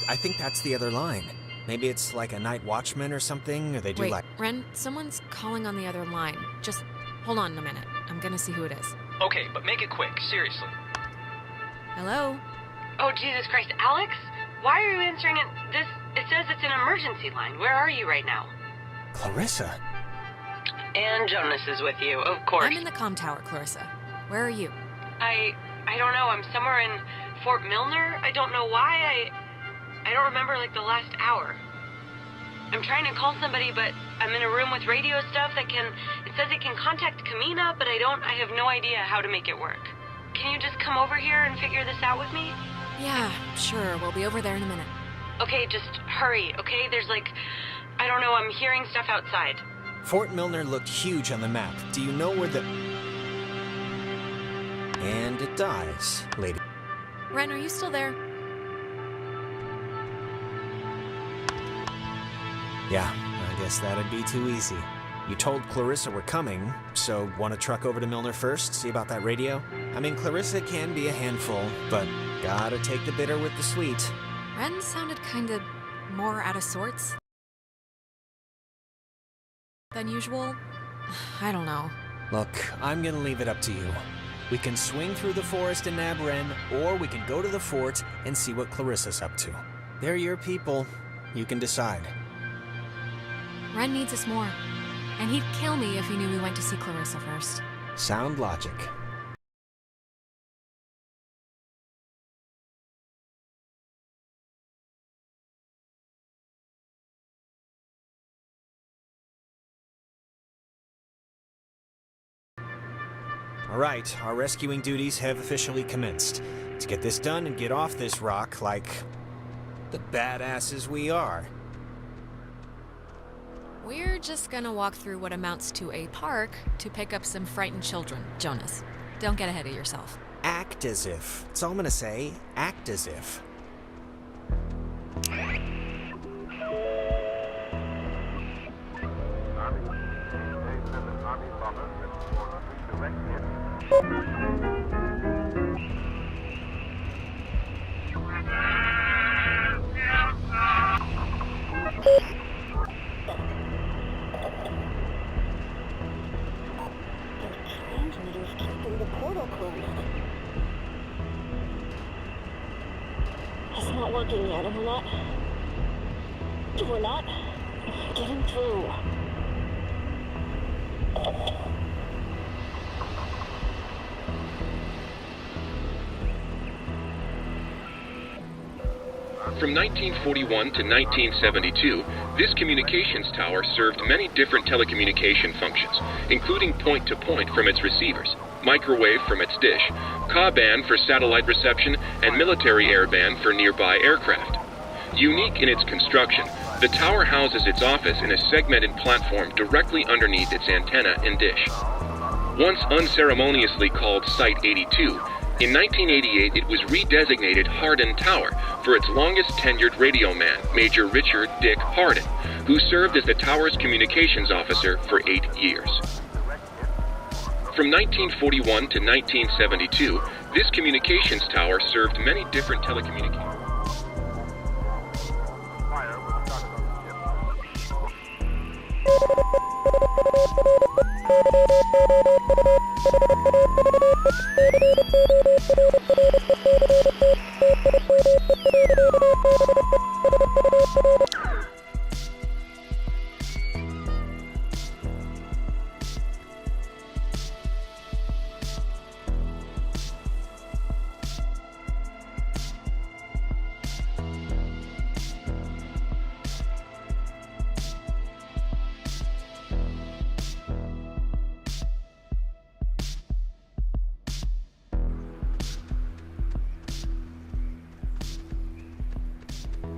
I think that's the other line. Maybe it's like a night watchman or something, or they do Wait, like... Ren, someone's calling on the other line. Just hold on a minute. I'm gonna see who it is. Okay, but make it quick, seriously. Hello? Oh, Jesus Christ, Alex? Why are you answering it? It says it's an emergency line. Where are you right now? Clarissa. And Jonas is with you, of course. I'm in the comm tower, Clarissa. Where are you? I don't know. I'm somewhere in Fort Milner. I don't know why. I don't remember, like, the last hour. I'm trying to call somebody, but I'm in a room with radio stuff it says it can contact Kamina, but I have no idea how to make it work. Can you just come over here and figure this out with me? Yeah, sure. We'll be over there in a minute. Okay, just hurry, okay? There's I don't know, I'm hearing stuff outside. Fort Milner looked huge on the map. Do you know where the... And it dies, lady. Ren, are you still there? Yeah, I guess that'd be too easy. You told Clarissa we're coming, so want to truck over to Milner first, see about that radio? I mean, Clarissa can be a handful, but gotta take the bitter with the sweet. Ren sounded kinda more out of sorts than usual. I don't know. Look, I'm gonna leave it up to you. We can swing through the forest and nab Ren, or we can go to the fort and see what Clarissa's up to. They're your people. You can decide. Ren needs us more. And he'd kill me if he knew we went to see Clarissa first. Sound logic. All right, our rescuing duties have officially commenced. Let's get this done and get off this rock like the badasses we are. We're just gonna walk through what amounts to a park to pick up some frightened children, Jonas. Don't get ahead of yourself. Act as if. That's all I'm gonna say. Act as if. It's not working yet, and we're not getting through. From 1941 to 1972, this communications tower served many different telecommunication functions, including point-to-point from its receivers, microwave from its dish, Ka-band for satellite reception, and military airband for nearby aircraft. Unique in its construction, the tower houses its office in a segmented platform directly underneath its antenna and dish. Once unceremoniously called Site 82, in 1988 it was redesignated Hardin Tower for its longest tenured radio man, Major Richard Dick Hardin, who served as the tower's communications officer for 8 years. From 1941 to 1972, this communications tower served many different telecommunications.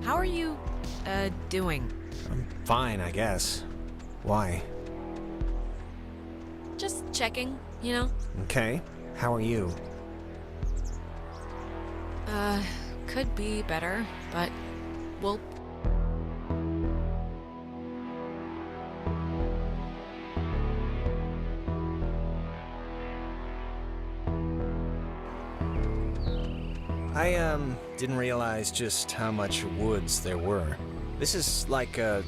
How are you, doing? I'm fine, I guess. Why? Just checking, you know? Okay. How are you? Could be better, but we'll... I, didn't realize just how much woods there were. This is like a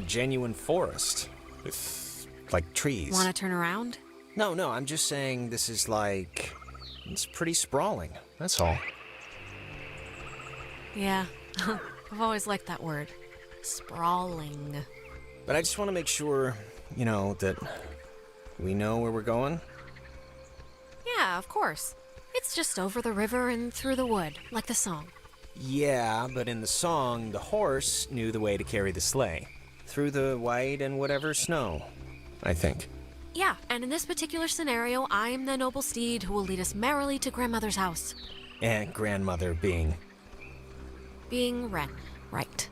genuine forest with, like, trees. Wanna turn around? No, I'm just saying this is like... It's pretty sprawling, that's all. Yeah, I've always liked that word. Sprawling. But I just want to make sure, that we know where we're going. Yeah, of course. It's just over the river and through the wood, like the song. Yeah, but in the song, the horse knew the way to carry the sleigh. Through the white and whatever snow, I think. Yeah, and in this particular scenario, I am the noble steed who will lead us merrily to grandmother's house. And grandmother being... Being Ren, right.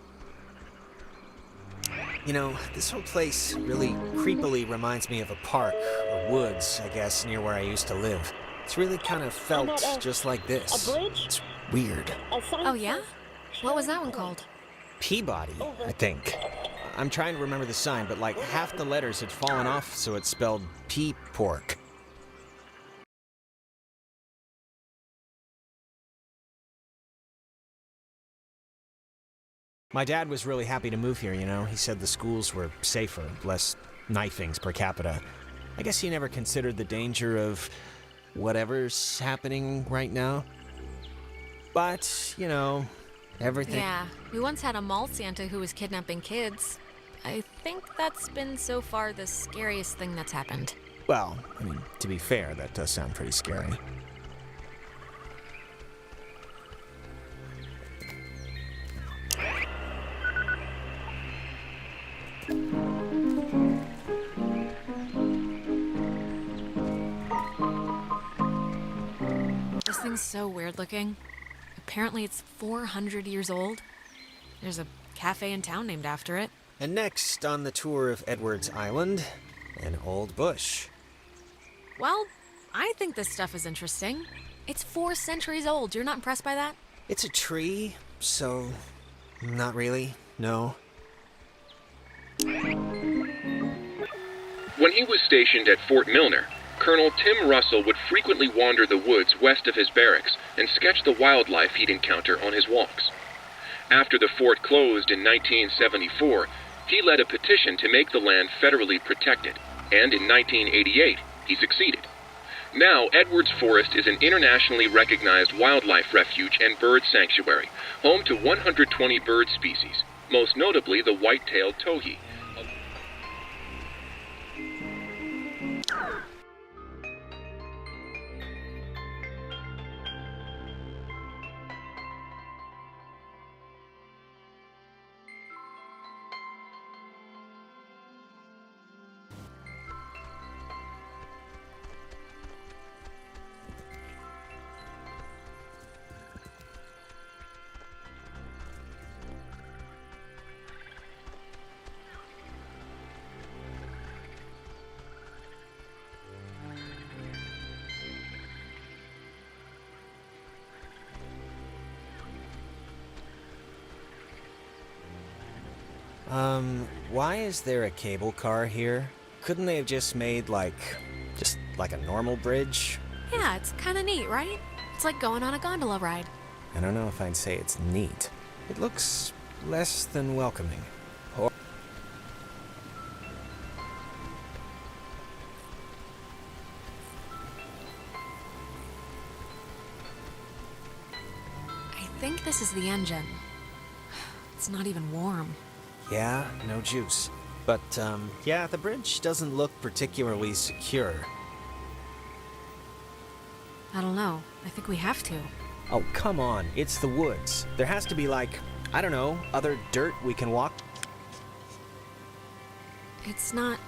This whole place really creepily reminds me of a park, or woods, I guess, near where I used to live. It's really kind of felt just like this. A bridge? It's weird. Oh, yeah? What was that one called? Peabody, I think. I'm trying to remember the sign, but like half the letters had fallen off, so it spelled pea pork. My dad was really happy to move here, He said the schools were safer, less knifings per capita. I guess he never considered the danger of whatever's happening right now. But, everything... Yeah, we once had a mall Santa who was kidnapping kids. I think that's been so far the scariest thing that's happened. Well, to be fair, that does sound pretty scary. This thing's so weird looking. Apparently it's 400 years old. There's a cafe in town named after it. And next on the tour of Edwards Island, an old bush. Well, I think this stuff is interesting. It's 4 centuries old. You're not impressed by that? It's a tree, so... not really, no. When he was stationed at Fort Milner, Colonel Tim Russell would frequently wander the woods west of his barracks and sketch the wildlife he'd encounter on his walks. After the fort closed in 1974, he led a petition to make the land federally protected, and in 1988, he succeeded. Now, Edwards Forest is an internationally recognized wildlife refuge and bird sanctuary, home to 120 bird species, most notably the white-tailed towhee. Why is there a cable car here? Couldn't they have just made, just like a normal bridge? Yeah, it's kind of neat, right? It's like going on a gondola ride. I don't know if I'd say it's neat. It looks less than welcoming. Or... I think this is the engine. It's not even warm. Yeah, no juice. But, yeah, the bridge doesn't look particularly secure. I don't know. I think we have to. Oh, come on. It's the woods. There has to be, I don't know, other dirt we can walk. It's not...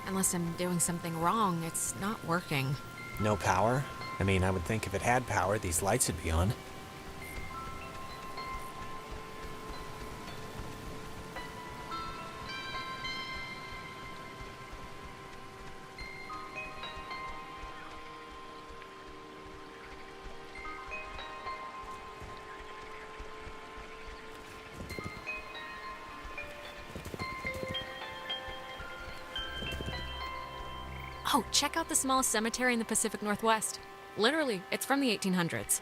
Unless I'm doing something wrong, it's not working. No power? I would think if it had power, these lights would be on. Oh, check out the smallest cemetery in the Pacific Northwest. Literally, it's from the 1800s.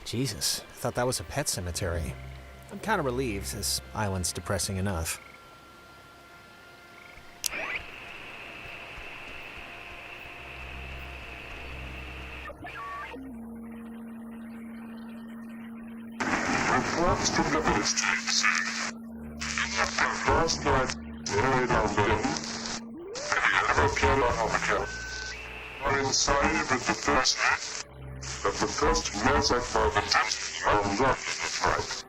Jesus, I thought that was a pet cemetery. I'm kind of relieved, this island's depressing enough. reflects the statistics. The first night buried on them. Have you ever played a helicopter? Are inside with the first night. But the first mess I found the test on that night.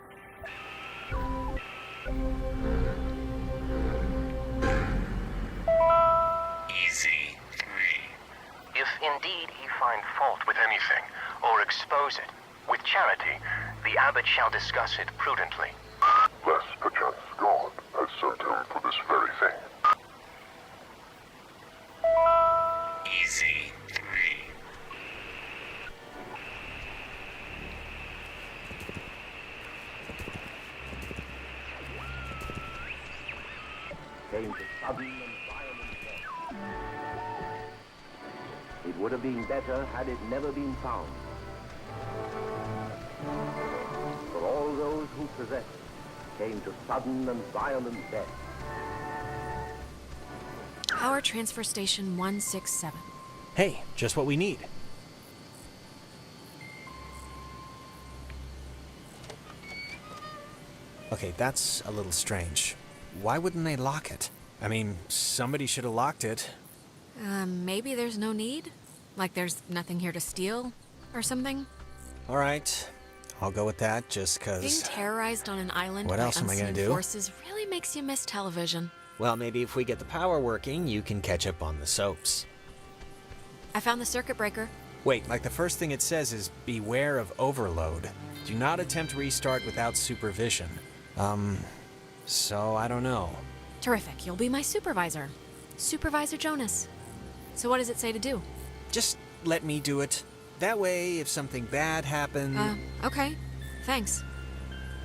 Easy 3. If indeed he find fault with anything, or expose it, with charity, the abbot shall discuss it prudently. Lest perchance God has sent him for this very thing. Easy 3. Came to sudden and violent death. It would have been better had it never been found. For all those who possess it came to sudden and violent death. Power Transfer Station 167. Hey, just what we need. Okay, that's a little strange. Why wouldn't they lock it? I mean, somebody should have locked it. Maybe there's no need? Like there's nothing here to steal? Or something? Alright, I'll go with that just Being cause... terrorized on an island What by else am I gonna unseen do? forces really makes you miss television. Well, maybe if we get the power working, you can catch up on the soaps. I found the circuit breaker. Wait, like the first thing it says is beware of overload. Do not attempt restart without supervision. So I don't know. Terrific, you'll be my supervisor. Supervisor Jonas. So what does it say to do? Just let me do it. That way, if something bad happens... Okay. Thanks.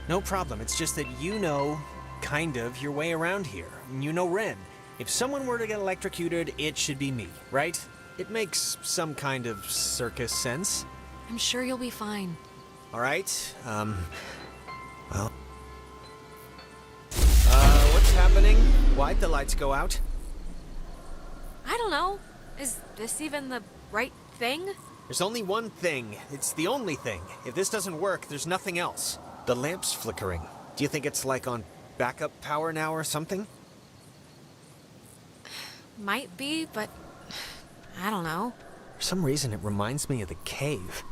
No problem, it's just that you know, kind of, your way around here. You know Ren. If someone were to get electrocuted, it should be me, right? It makes some kind of circus sense. I'm sure you'll be fine. Alright, well... what's happening? Why'd the lights go out? I don't know. Is this even the right thing? There's only one thing. It's the only thing. If this doesn't work, there's nothing else. The lamp's flickering. Do you think it's like on backup power now or something? Might be, but I don't know. For some reason, it reminds me of the cave.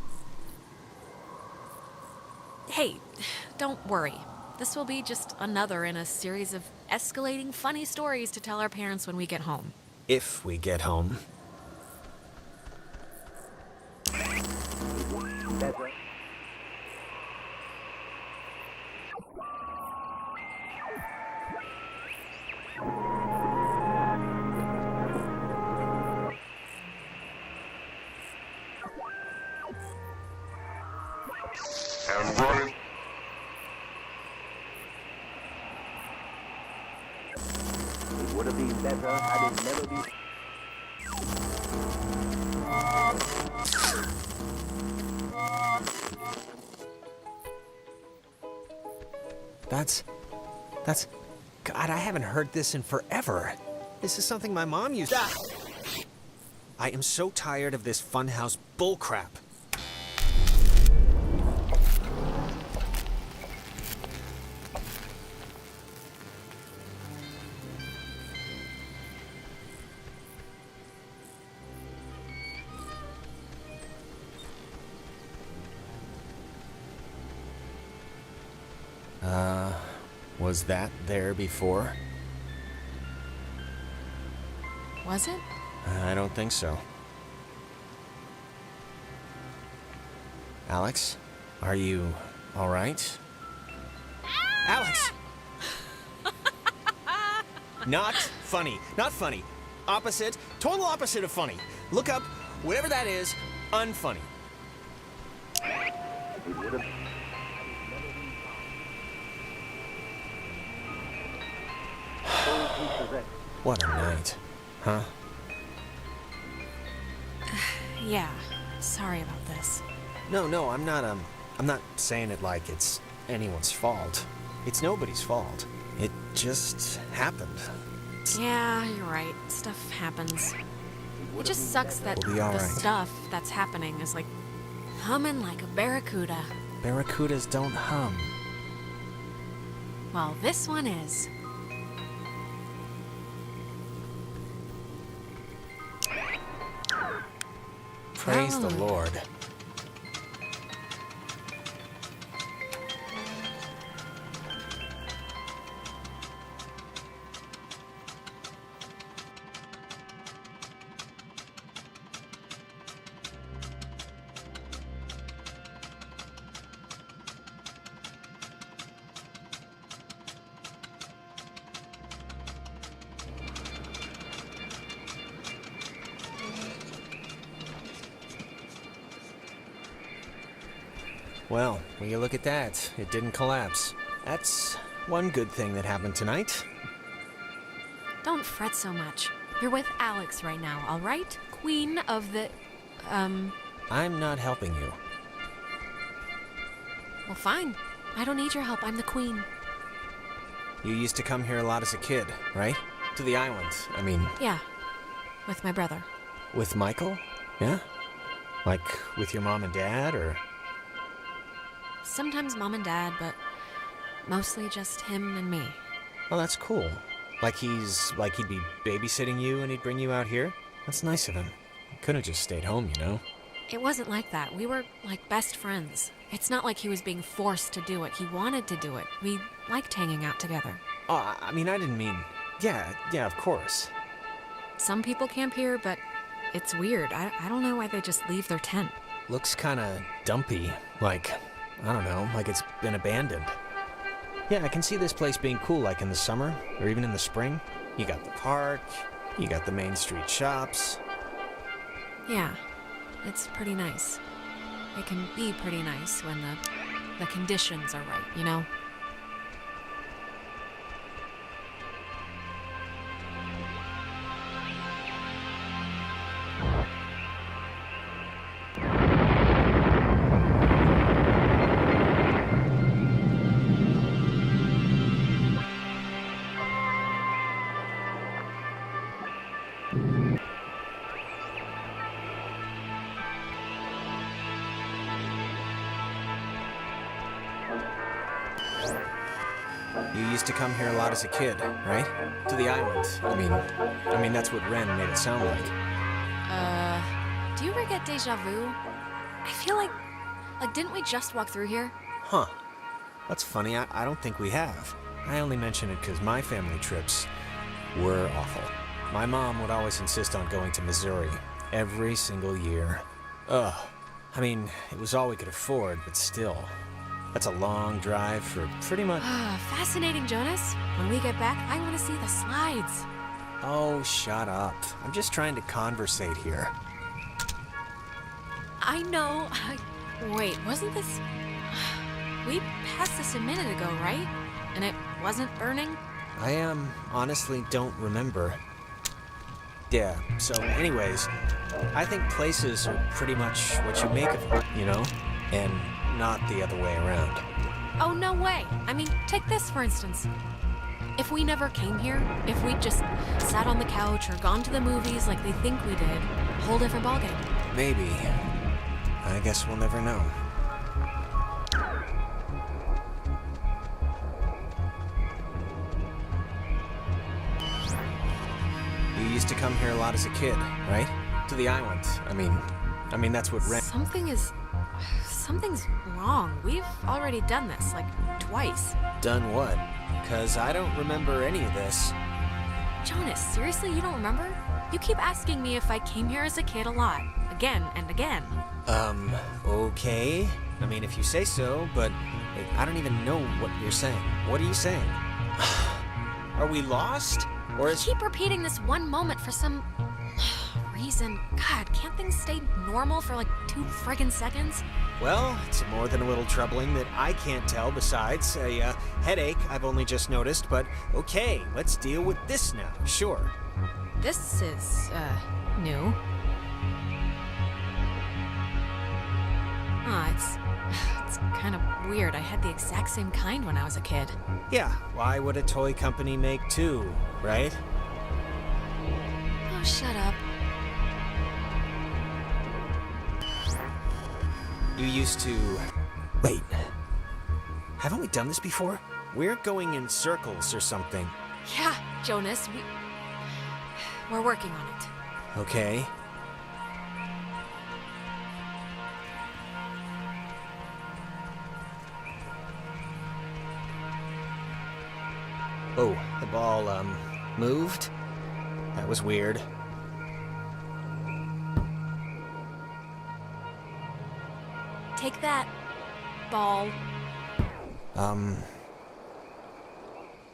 Hey, don't worry. This will be just another in a series of escalating funny stories to tell our parents when we get home. If we get home. Better. And running. It would have been better had it never been... That's... God, I haven't heard this in forever. This is something my mom used to... I am so tired of this funhouse bullcrap. Was that there before? Was it? I don't think so. Alex, are you all right? Alex! Not funny. Not funny. Opposite. Total opposite of funny. Look up. Whatever that is, unfunny. It would have... What a night. Huh? Yeah. Sorry about this. No, I'm not saying it like it's anyone's fault. It's nobody's fault. It just happened. Yeah, you're right. Stuff happens. It just sucks that We'll be all the right. stuff that's happening is like humming like a barracuda. Barracudas don't hum. Well, this one is. Praise the Hallelujah. Lord. Well, when you look at that, it didn't collapse. That's one good thing that happened tonight. Don't fret so much. You're with Alex right now, all right? Queen of the... I'm not helping you. Well, fine. I don't need your help. I'm the queen. You used to come here a lot as a kid, right? To the island, I mean... Yeah. With my brother. With Michael? Yeah? Like, with your mom and dad, or...? Sometimes mom and dad, but mostly just him and me. Oh, that's cool. Like he'd be babysitting you and he'd bring you out here? That's nice of him. He could have just stayed home, you know? It wasn't like that. We were like best friends. It's not like he was being forced to do it. He wanted to do it. We liked hanging out together. Oh, I mean, I didn't mean... Yeah, of course. Some people camp here, but it's weird. I don't know why they just leave their tent. Looks kinda dumpy. Like, I don't know, like it's been abandoned. Yeah, I can see this place being cool, like in the summer, or even in the spring. You got the park, you got the main street shops. Yeah, it's pretty nice. It can be pretty nice when the conditions are right, you know? You used to come here a lot as a kid, right? To the island. I mean that's what Ren made it sound like. Do you ever get deja vu? I feel like didn't we just walk through here? Huh. That's funny, I don't think we have. I only mention it because my family trips were awful. My mom would always insist on going to Missouri every single year. Ugh. I mean, it was all we could afford, but still. That's a long drive for pretty much... Fascinating, Jonas. When we get back, I want to see the slides. Oh, shut up. I'm just trying to conversate here. I know. Wait, wasn't this... We passed this a minute ago, right? And it wasn't burning? I honestly don't remember. Yeah, so anyways, I think places are pretty much what you make of them, you know? And not the other way around. Oh, no way. I mean, take this, for instance. If we never came here, if we just sat on the couch or gone to the movies like they think we did, whole different ballgame. Maybe. I guess we'll never know. You used to come here a lot as a kid, right? To the island. I mean that's what Ren... Something's wrong. We've already done this, like, twice. Done what? 'Cause I don't remember any of this. Jonas, seriously, you don't remember? You keep asking me if I came here as a kid a lot. Again and again. Okay. I mean, if you say so, but I don't even know what you're saying. What are you saying? Are we lost? Or is... You keep repeating this one moment for some... reason. God, can't things stay normal for like 2 friggin' seconds? Well, it's more than a little troubling that I can't tell besides a headache I've only just noticed, but okay, let's deal with this now, sure. This is, new. It's kind of weird. I had the exact same kind when I was a kid. Yeah, why would a toy company make 2, right? Oh, shut up. You used to... Wait. Haven't we done this before? We're going in circles or something. Yeah, Jonas, we're working on it. Okay. Oh, the ball, moved? That was weird. Take that, ball.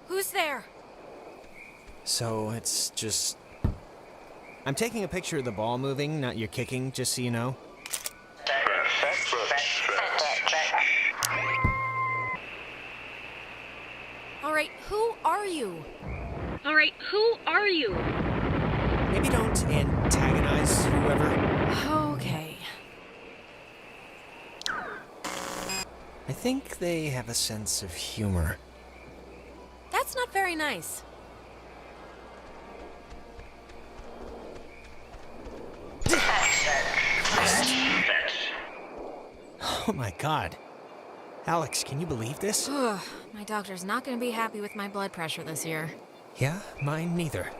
Who's there? So it's just... I'm taking a picture of the ball moving, not your kicking, just so you know. All right, who are you? Maybe don't antagonize whoever. Okay. I think they have a sense of humor. That's not very nice. Oh my god. Alex, can you believe this? My doctor's not going to be happy with my blood pressure this year. Yeah, mine neither.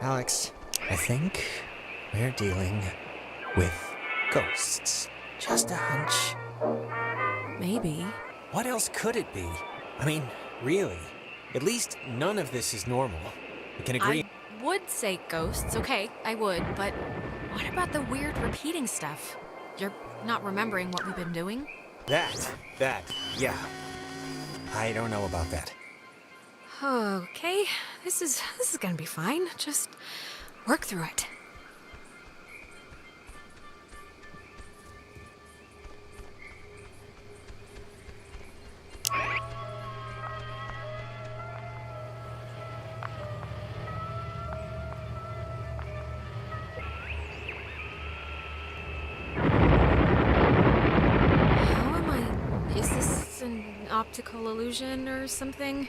Alex, I think we're dealing with ghosts. Just a hunch. Maybe. What else could it be? I mean, really. At least none of this is normal. We can agree. I would say ghosts, okay, I would, but what about the weird repeating stuff? You're not remembering what we've been doing? That, yeah. I don't know about that. Okay, this is gonna be fine. Just work through it. Optical illusion or something?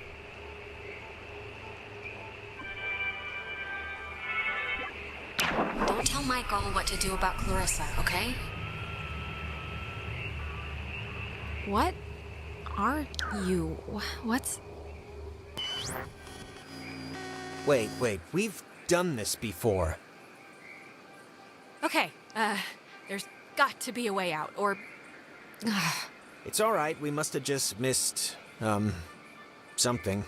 Don't tell Michael what to do about Clarissa, okay? What are you? What's... Wait, we've done this before. Okay, there's got to be a way out, or... It's all right. We must have just missed, something.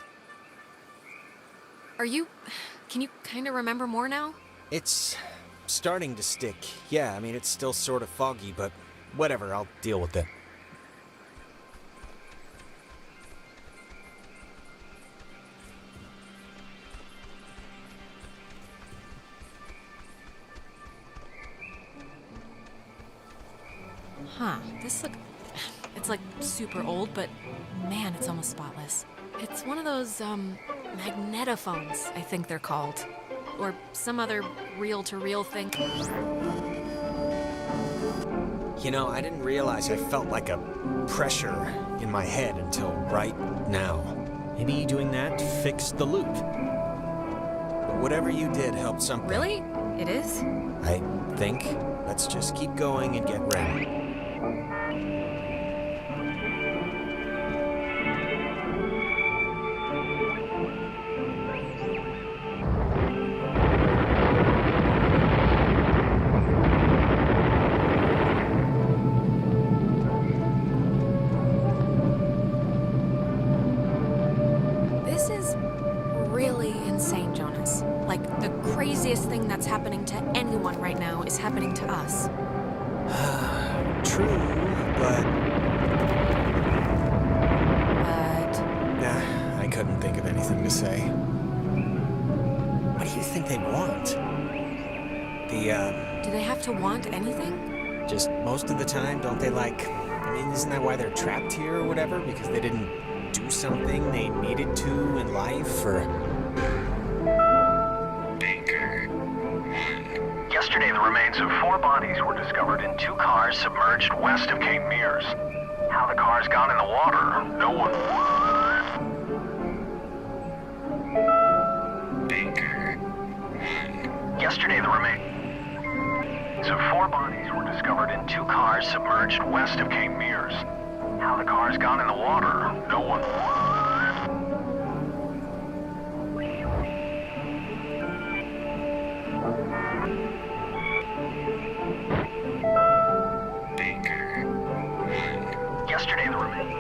Can you kind of remember more now? It's starting to stick. Yeah, I mean, it's still sort of foggy, but whatever, I'll deal with it. Huh, it's like super old, but man, it's almost spotless. It's one of those, magnetophones, I think they're called. Or some other reel-to-reel thing. You know, I didn't realize I felt like a pressure in my head until right now. Maybe doing that fixed the loop. But whatever you did helped something. Really? It is? I think. Let's just keep going and get ready. Happening to anyone right now is happening to us. True, but... Nah, I couldn't think of anything to say. What do you think they want? Do they have to want anything? Just most of the time, don't they I mean, isn't that why they're trapped here or whatever? Because they didn't do something they needed to in life, or... Yesterday, the remains of 4 bodies were discovered in 2 cars submerged west of Cape Mears. How the cars got in the water, no one... Yesterday, the remains of 4 bodies were discovered in 2 cars submerged west of Cape Mears. How the car's gone in the water, no one... Yesterday, the remains...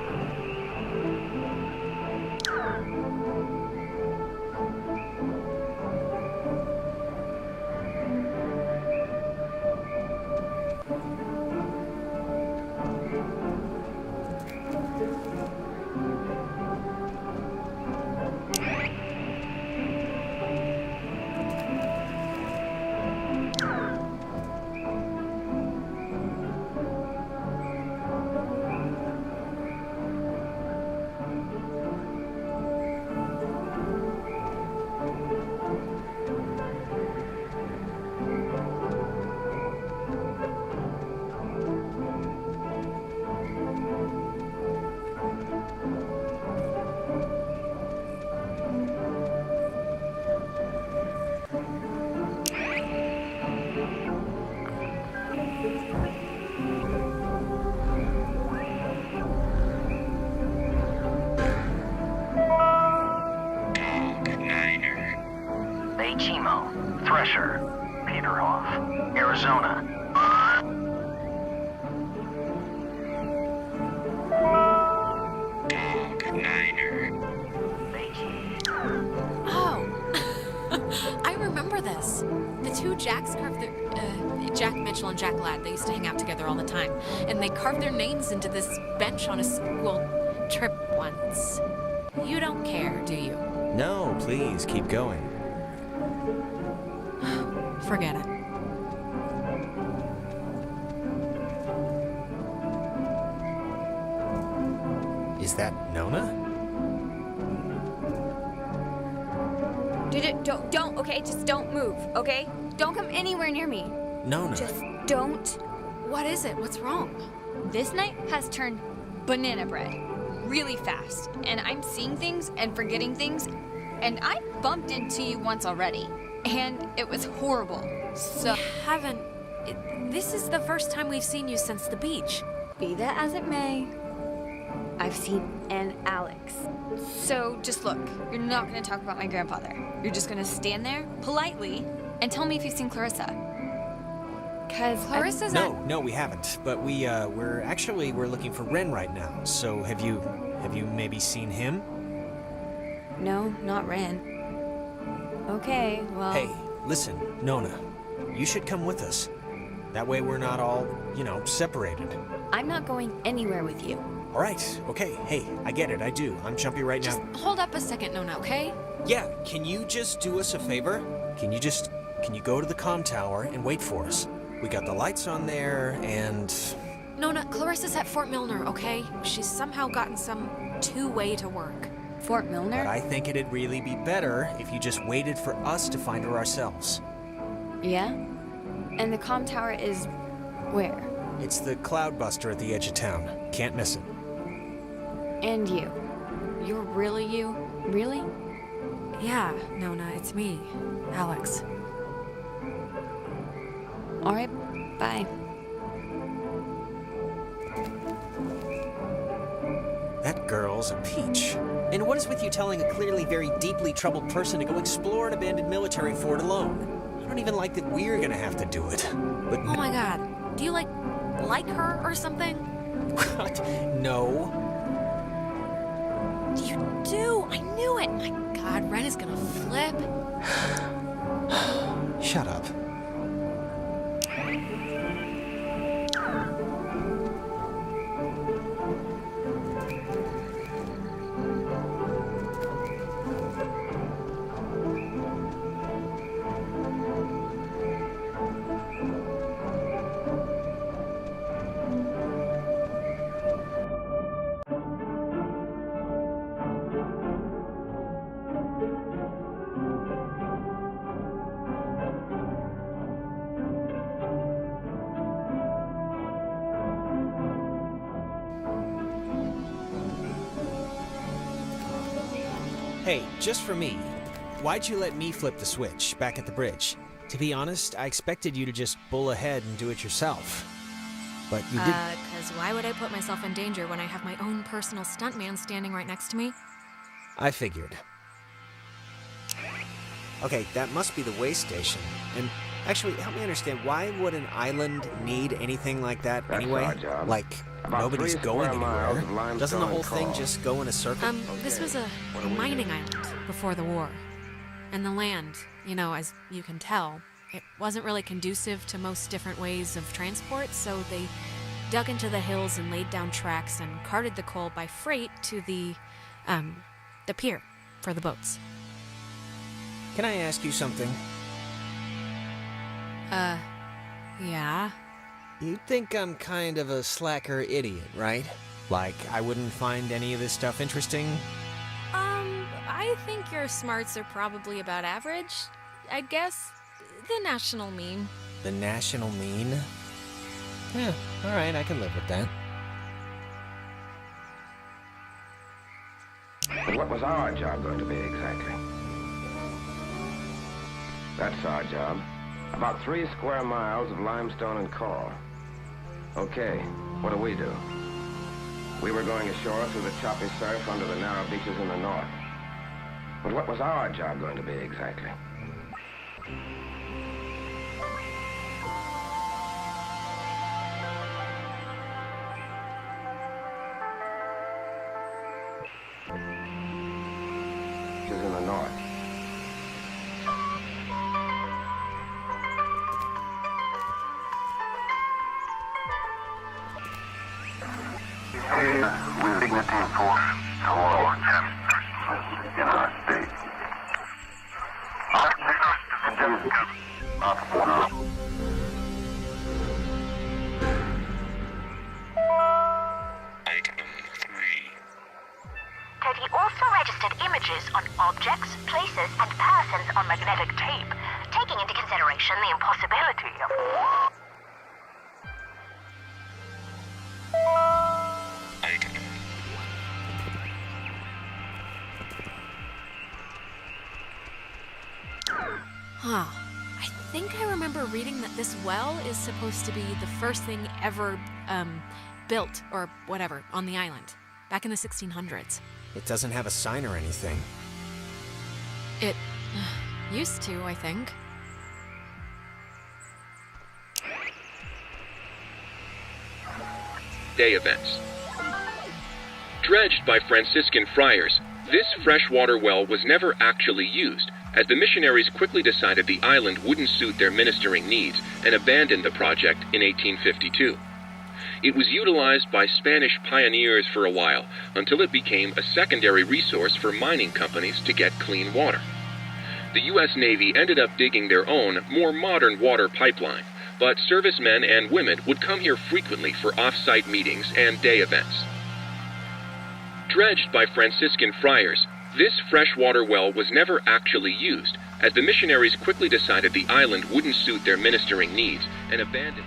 Thresher, Peterhoff, Arizona. Oh, I remember this. The two Jacks carved their... Jack Mitchell and Jack Ladd, they used to hang out together all the time. And they carved their names into this bench on a school trip once. You don't care, do you? No, please, keep going. Forget it. Is that Nona? Dude, don't, okay? Just don't move, okay? Don't come anywhere near me. Nona. Just don't. What is it? What's wrong? This night has turned banana bread really fast, and I'm seeing things and forgetting things, and I bumped into you once already, and it was horrible. So This is the first time we've seen you since the beach. Be that as it may, I've seen an Alex. So just look, you're not gonna talk about my grandfather. You're just gonna stand there politely and tell me if you've seen Clarissa. Cause Clarissa's No, we haven't. But we're looking for Ren right now. So have you maybe seen him? No, not Ren. Okay, well... Hey, listen, Nona. You should come with us. That way we're not all, separated. I'm not going anywhere with you. All right, okay. Hey, I get it, I do. I'm jumpy right now. Just hold up a second, Nona, okay? Yeah, can you just do us a favor? Can you go to the comm tower and wait for us? We got the lights on there, and... Nona, Clarissa's at Fort Milner, okay? She's somehow gotten some two-way to work. Fort Milner? But I think it'd really be better if you just waited for us to find her ourselves. Yeah? And the comm tower is... where? It's the Cloudbuster at the edge of town. Can't miss it. And you. You're really you? Really? Yeah, Nona, it's me, Alex. All right, bye. That girl's a peach. And what is with you telling a clearly very deeply troubled person to go explore an abandoned military fort alone? You don't even like that we're gonna have to do it. But oh my god, do you like her or something? What? No. You do! I knew it! My god, Ren is gonna flip. Shut up. Hey, just for me, why'd you let me flip the switch back at the bridge? To be honest, I expected you to just bull ahead and do it yourself. But you did... Because why would I put myself in danger when I have my own personal stuntman standing right next to me? I figured. Okay, that must be the way station. And actually, help me understand, why would an island need anything like that anyway? Like, nobody's going anywhere. Doesn't the whole thing just go in a circle? This was a mining island before the war. And the land, you know, as you can tell, it wasn't really conducive to most different ways of transport, so they dug into the hills and laid down tracks and carted the coal by freight to the pier for the boats. Can I ask you something? Yeah? You think I'm kind of a slacker idiot, right? Like, I wouldn't find any of this stuff interesting? I think your smarts are probably about average. I guess the national mean. The national mean? Yeah, alright, I can live with that. But what was our job going to be exactly? That's our job. About 3 square miles of limestone and coal. Okay, what do? We were going ashore through the choppy surf under the narrow beaches in the north. But what was our job going to be exactly? Beaches in the north. With dignity for our United States. Teddy also registered images on objects, places, and persons on magnetic tape, taking into consideration the impossibility of... Huh. I think I remember reading that this well is supposed to be the first thing ever, built, or whatever, on the island, back in the 1600s. It doesn't have a sign or anything. It used to, I think. Day events. Dredged by Franciscan friars, this freshwater well was never actually used, as the missionaries quickly decided the island wouldn't suit their ministering needs and abandoned the project in 1852. It was utilized by Spanish pioneers for a while, until it became a secondary resource for mining companies to get clean water. The U.S. Navy ended up digging their own, more modern water pipeline, but servicemen and women would come here frequently for off-site meetings and day events. Dredged by Franciscan friars, this freshwater well was never actually used, as the missionaries quickly decided the island wouldn't suit their ministering needs and abandoned.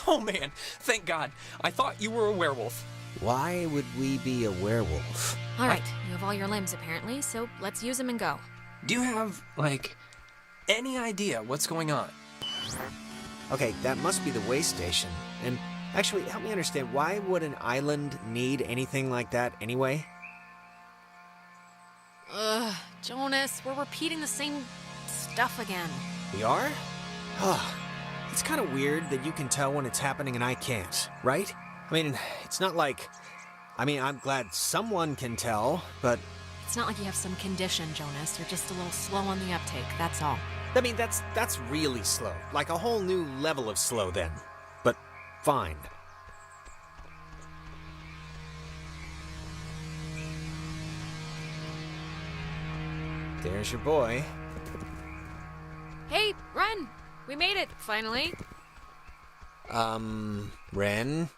Oh man, thank God. I thought you were a werewolf. Why would we be a werewolf? All right, you have all your limbs apparently, so let's use them and go. Do you have, like, any idea what's going on? Okay, that must be the way station. And actually, help me understand, why would an island need anything like that anyway? Ugh, Jonas, we're repeating the same stuff again. We are? Oh, it's kind of weird that you can tell when it's happening and I can't, right? I mean, it's not like... I'm glad someone can tell, but... It's not like you have some condition, Jonas. You're just a little slow on the uptake, that's all. I mean, that's really slow. Like a whole new level of slow then. But fine. There's your boy. Hey, Ren! We made it, finally. Ren?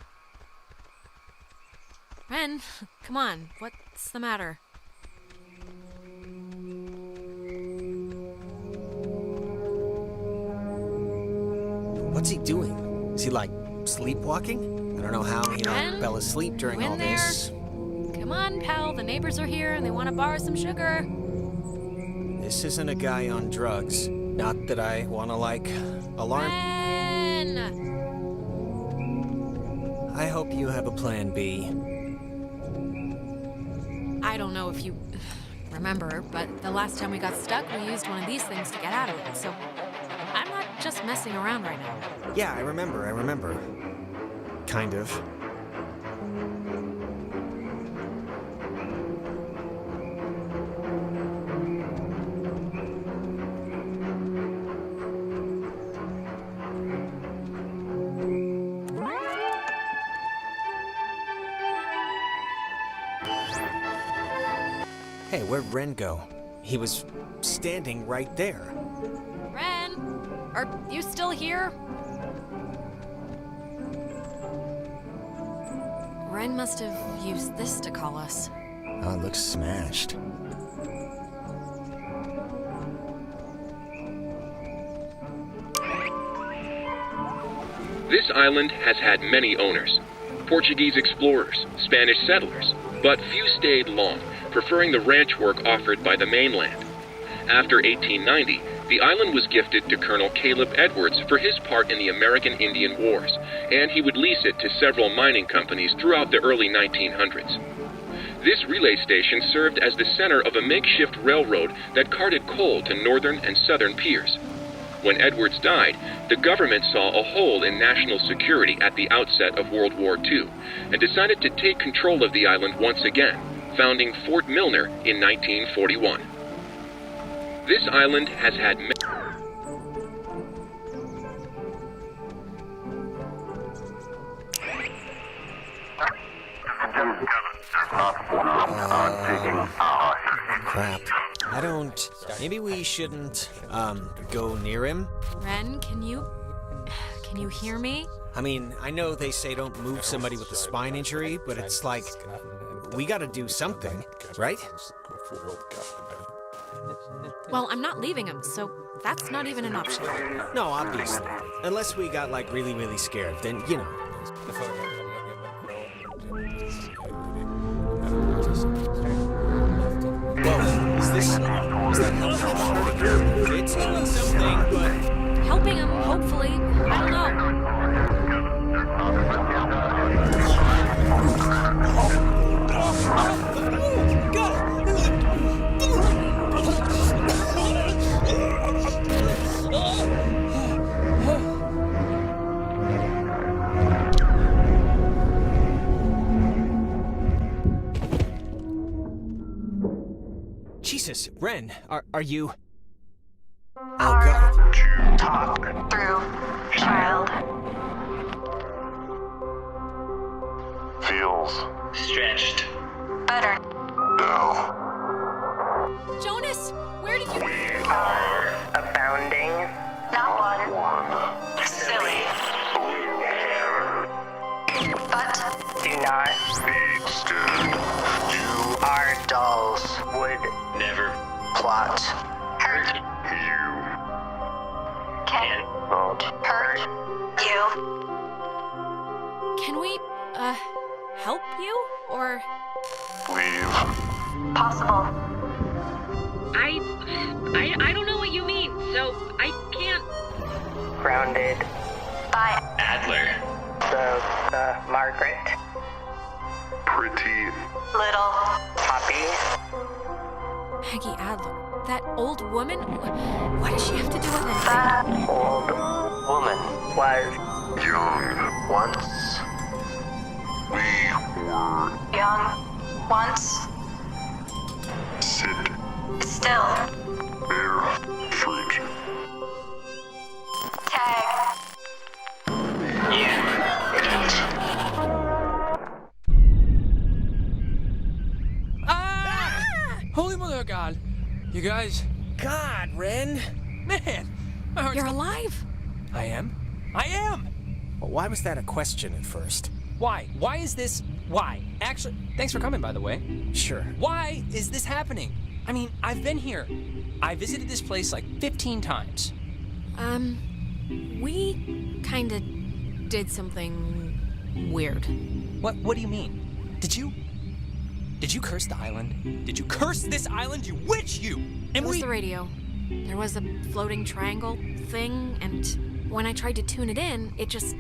Ren, come on. What's the matter? What's he doing? Is he, like, sleepwalking? I don't know how he fell asleep during all this. Come on, pal. The neighbors are here and they want to borrow some sugar. This isn't a guy on drugs. Not that I want to, like, alarm... Ren! I hope you have a plan B. I don't know if you remember, but the last time we got stuck, we used one of these things to get out of it, so I'm not just messing around right now. Yeah, I remember. Kind of. Hey, where'd Ren go? He was standing right there. Ren, are you still here? Ren must have used this to call us. Oh, it looks smashed. This island has had many owners. Portuguese explorers, Spanish settlers, but few stayed long, preferring the ranch work offered by the mainland. After 1890, the island was gifted to Colonel Caleb Edwards for his part in the American Indian Wars, and he would lease it to several mining companies throughout the early 1900s. This relay station served as the center of a makeshift railroad that carted coal to northern and southern piers. When Edwards died, the government saw a hole in national security at the outset of World War II and decided to take control of the island once again, founding Fort Milner in 1941. This island has had Crap. I don't... Maybe we shouldn't, go near him? Ren, can you hear me? I mean, I know they say don't move somebody with a spine injury, but it's like, we gotta do something, right? Well, I'm not leaving him, so that's not even an option. No, obviously. Unless we got, like, really, really scared, then, you know. Whoa, is that helping? It's doing something, but... Helping him, hopefully. I don't know. Jesus, Ren, are you... Hard to talk through, child. Feels Stretched. Better. now. Jonas, where did you... We are abounding. Not one. Silly. But do not Be scared. You our dolls would Never plot. Hurt you can not hurt you. Can we, help you? Or... leave. Possible. I don't know what you mean, so I can't. Grounded by Adler. the Margaret. Pretty. Little Poppy. Peggy Adler. That old woman? What does she have to do with anything? That old woman was Young. once We were. young. Once. Sit. Still. Bear. Fruit. Tag. Holy mother of God! You guys... God, Ren! Man! My heart's... You're alive? I am? I am! Well, why was that a question at first? Why? Why is this... Why? Actually, thanks for coming, by the way. Sure. Why is this happening? I mean, I've been here. I visited this place like 15 times. We kinda did something weird. What do you mean? Did you curse the island? Did you curse this island, you witch, you? It was the radio. There was a floating triangle thing, and when I tried to tune it in, it just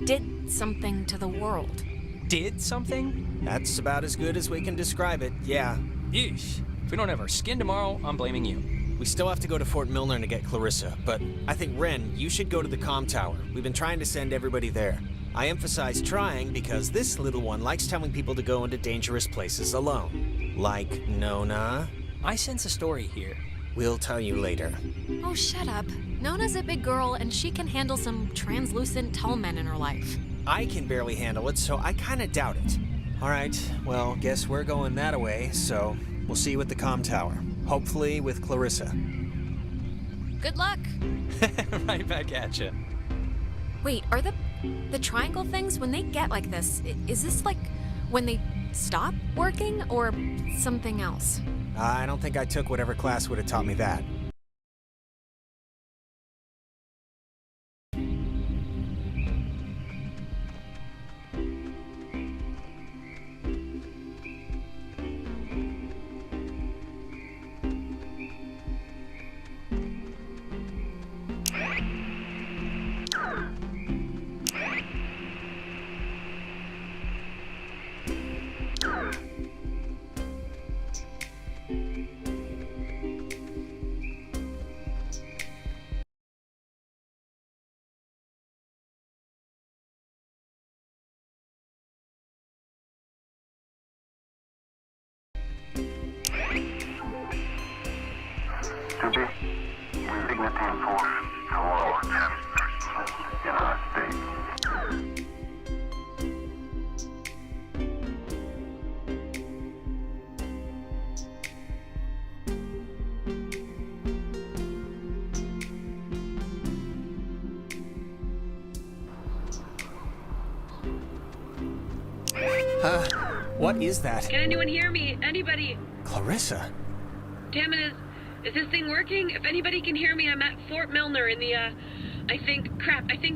did something to the world. Did something? That's about as good as we can describe it, yeah. Yeesh. If we don't have our skin tomorrow, I'm blaming you. We still have to go to Fort Milner to get Clarissa, but I think, Ren, you should go to the comm tower. We've been trying to send everybody there. I emphasize trying because this little one likes telling people to go into dangerous places alone. Like Nona. I sense a story here. We'll tell you later. Oh, shut up. Nona's a big girl, and she can handle some translucent tall men in her life. I can barely handle it, so I kinda doubt it. Alright, well, guess we're going that away, so we'll see you at the comm tower. Hopefully with Clarissa. Good luck. Right back at you. Wait, are the triangle things, when they get like this, is this like when they stop working or something else? I don't think I took whatever class would have taught me that. What is that? Can anyone hear me? Anybody? Clarissa? Damn it, is this thing working? If anybody can hear me, I'm at Fort Milner in the, I think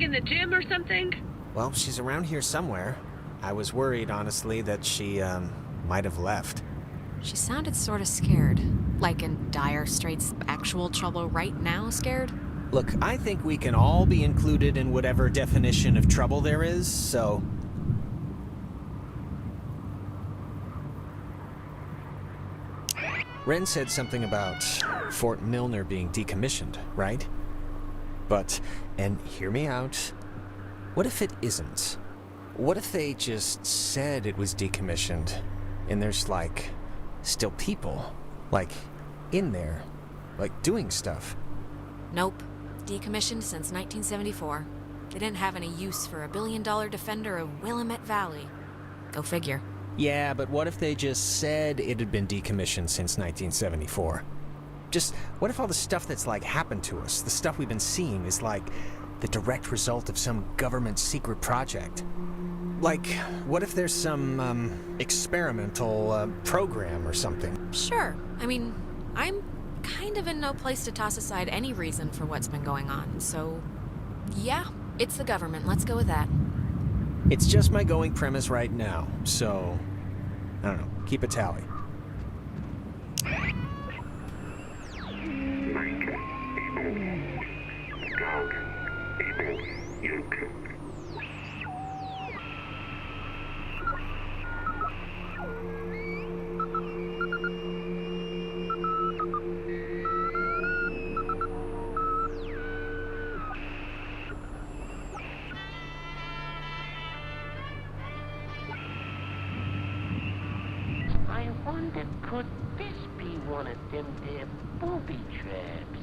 in the gym or something? Well, she's around here somewhere. I was worried, honestly, that she, might have left. She sounded sort of scared. Like in dire straits, actual trouble right now scared? Look, I think we can all be included in whatever definition of trouble there is, so... Ren said something about Fort Milner being decommissioned, right? But, and hear me out, what if it isn't? What if they just said it was decommissioned, and there's, like, still people, like, in there, like, doing stuff? Nope. Decommissioned since 1974. They didn't have any use for a billion-dollar defender of Willamette Valley. Go figure. Yeah, but what if they just said it had been decommissioned since 1974? Just, what if all the stuff that's, like, happened to us, the stuff we've been seeing, is, like, the direct result of some government secret project? Like, what if there's some, experimental, program or something? Sure. I mean, I'm kind of in no place to toss aside any reason for what's been going on, so... yeah, it's the government. Let's go with that. It's just my going premise right now, so... I don't know, keep a tally. I wonder, could this be one of them there booby traps?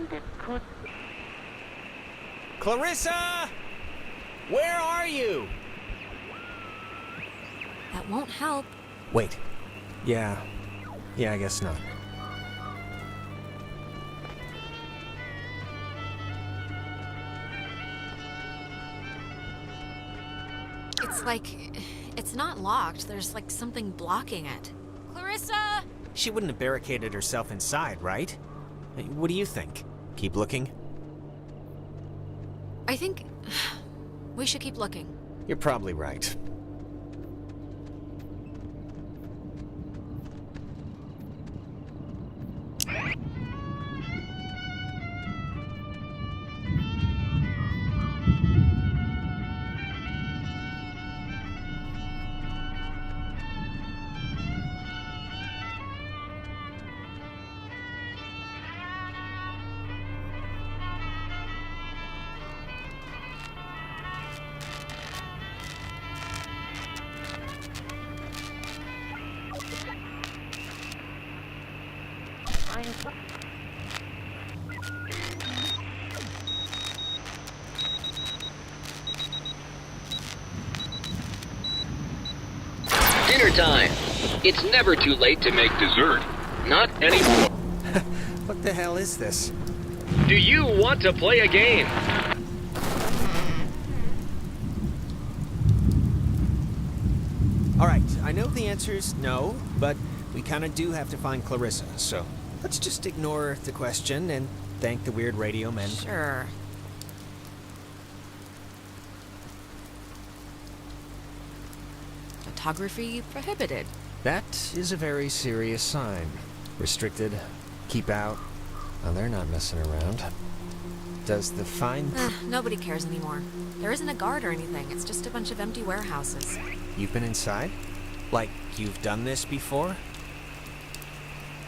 wondered could... Clarissa! Where are you? That won't help. Wait. Yeah, I guess not. It's like... it's not locked. There's like something blocking it. Clarissa! She wouldn't have barricaded herself inside, right? What do you think? Keep looking? I think... we should keep looking. You're probably right. Dinner time. It's never too late to make dessert. Not anymore. What the hell is this? Do you want to play a game? Alright, I know the answer's no, but we kinda do have to find Clarissa, so let's just ignore the question and thank the weird radio men. Sure. Photography prohibited. That is a very serious sign. Restricted, keep out. Oh, they're not messing around. Does the fine... Nobody cares anymore. There isn't a guard or anything. It's just a bunch of empty warehouses. You've been inside? Like, you've done this before?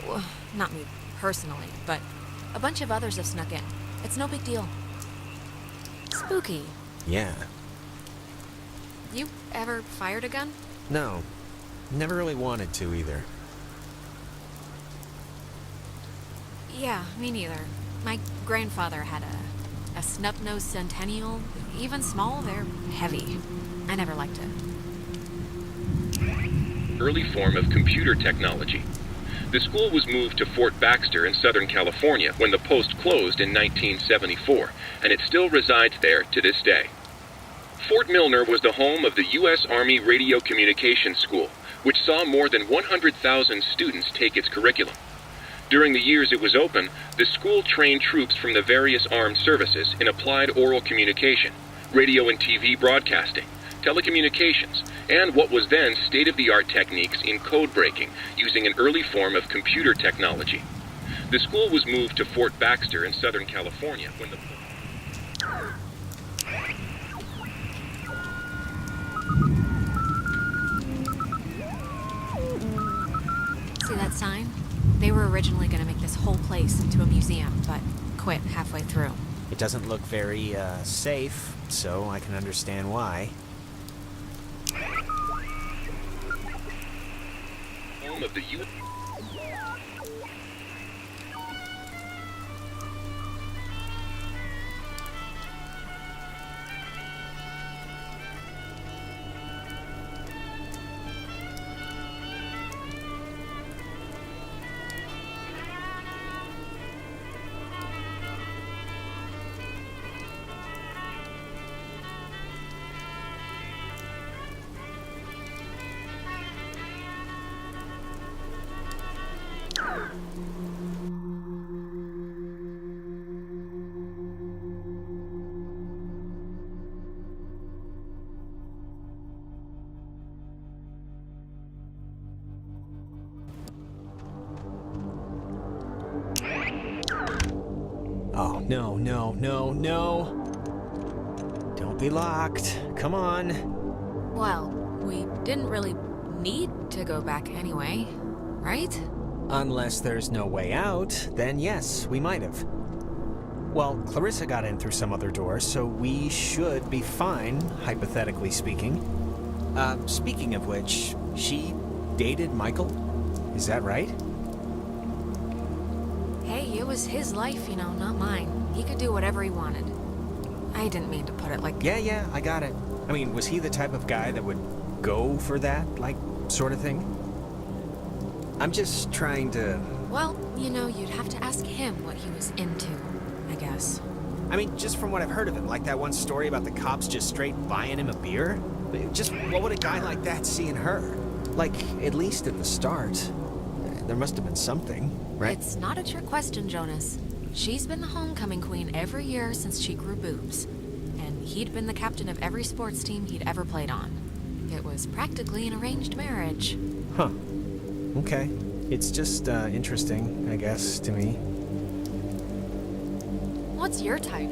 Well, not me personally, but a bunch of others have snuck in. It's no big deal. Spooky. Yeah. You ever fired a gun? No. Never really wanted to either. Yeah, me neither. My grandfather had a snub-nosed Centennial. Even small, they're heavy. I never liked it. Early form of computer technology. The school was moved to Fort Baxter in Southern California when the post closed in 1974, and it still resides there to this day. Fort Milner was the home of the U.S. Army Radio Communications School, which saw more than 100,000 students take its curriculum. During the years it was open, the school trained troops from the various armed services in applied oral communication, radio and TV broadcasting, telecommunications, and what was then state-of-the-art techniques in code breaking using an early form of computer technology. The school was moved to Fort Baxter in Southern California when the... See that sign? They were originally going to make this whole place into a museum, but quit halfway through. It doesn't look very, safe, so I can understand why. Home of the U... Oh, no, no, no, no. Don't be locked. Come on. Well, we didn't really need to go back anyway, right? Unless there's no way out, then yes, we might have. Well, Clarissa got in through some other door, so we should be fine, hypothetically speaking. Speaking of which, she dated Michael? Is that right? Hey, Hey, it was his life, you know, not mine. He could do whatever he wanted. I didn't mean to put it like... Yeah, I got it. I mean, was he the type of guy that would go for that, like, sort of thing? I'm just trying to... Well, you know, you'd have to ask him what he was into, I guess. I mean, just from what I've heard of him, like that one story about the cops just straight buying him a beer? Just what would a guy like that see in her? Like, at least at the start, there must have been something, right? It's not a trick question, Jonas. She's been the homecoming queen every year since she grew boobs. And he'd been the captain of every sports team he'd ever played on. It was practically an arranged marriage. Huh. Okay. It's just interesting, I guess, to me. What's your type?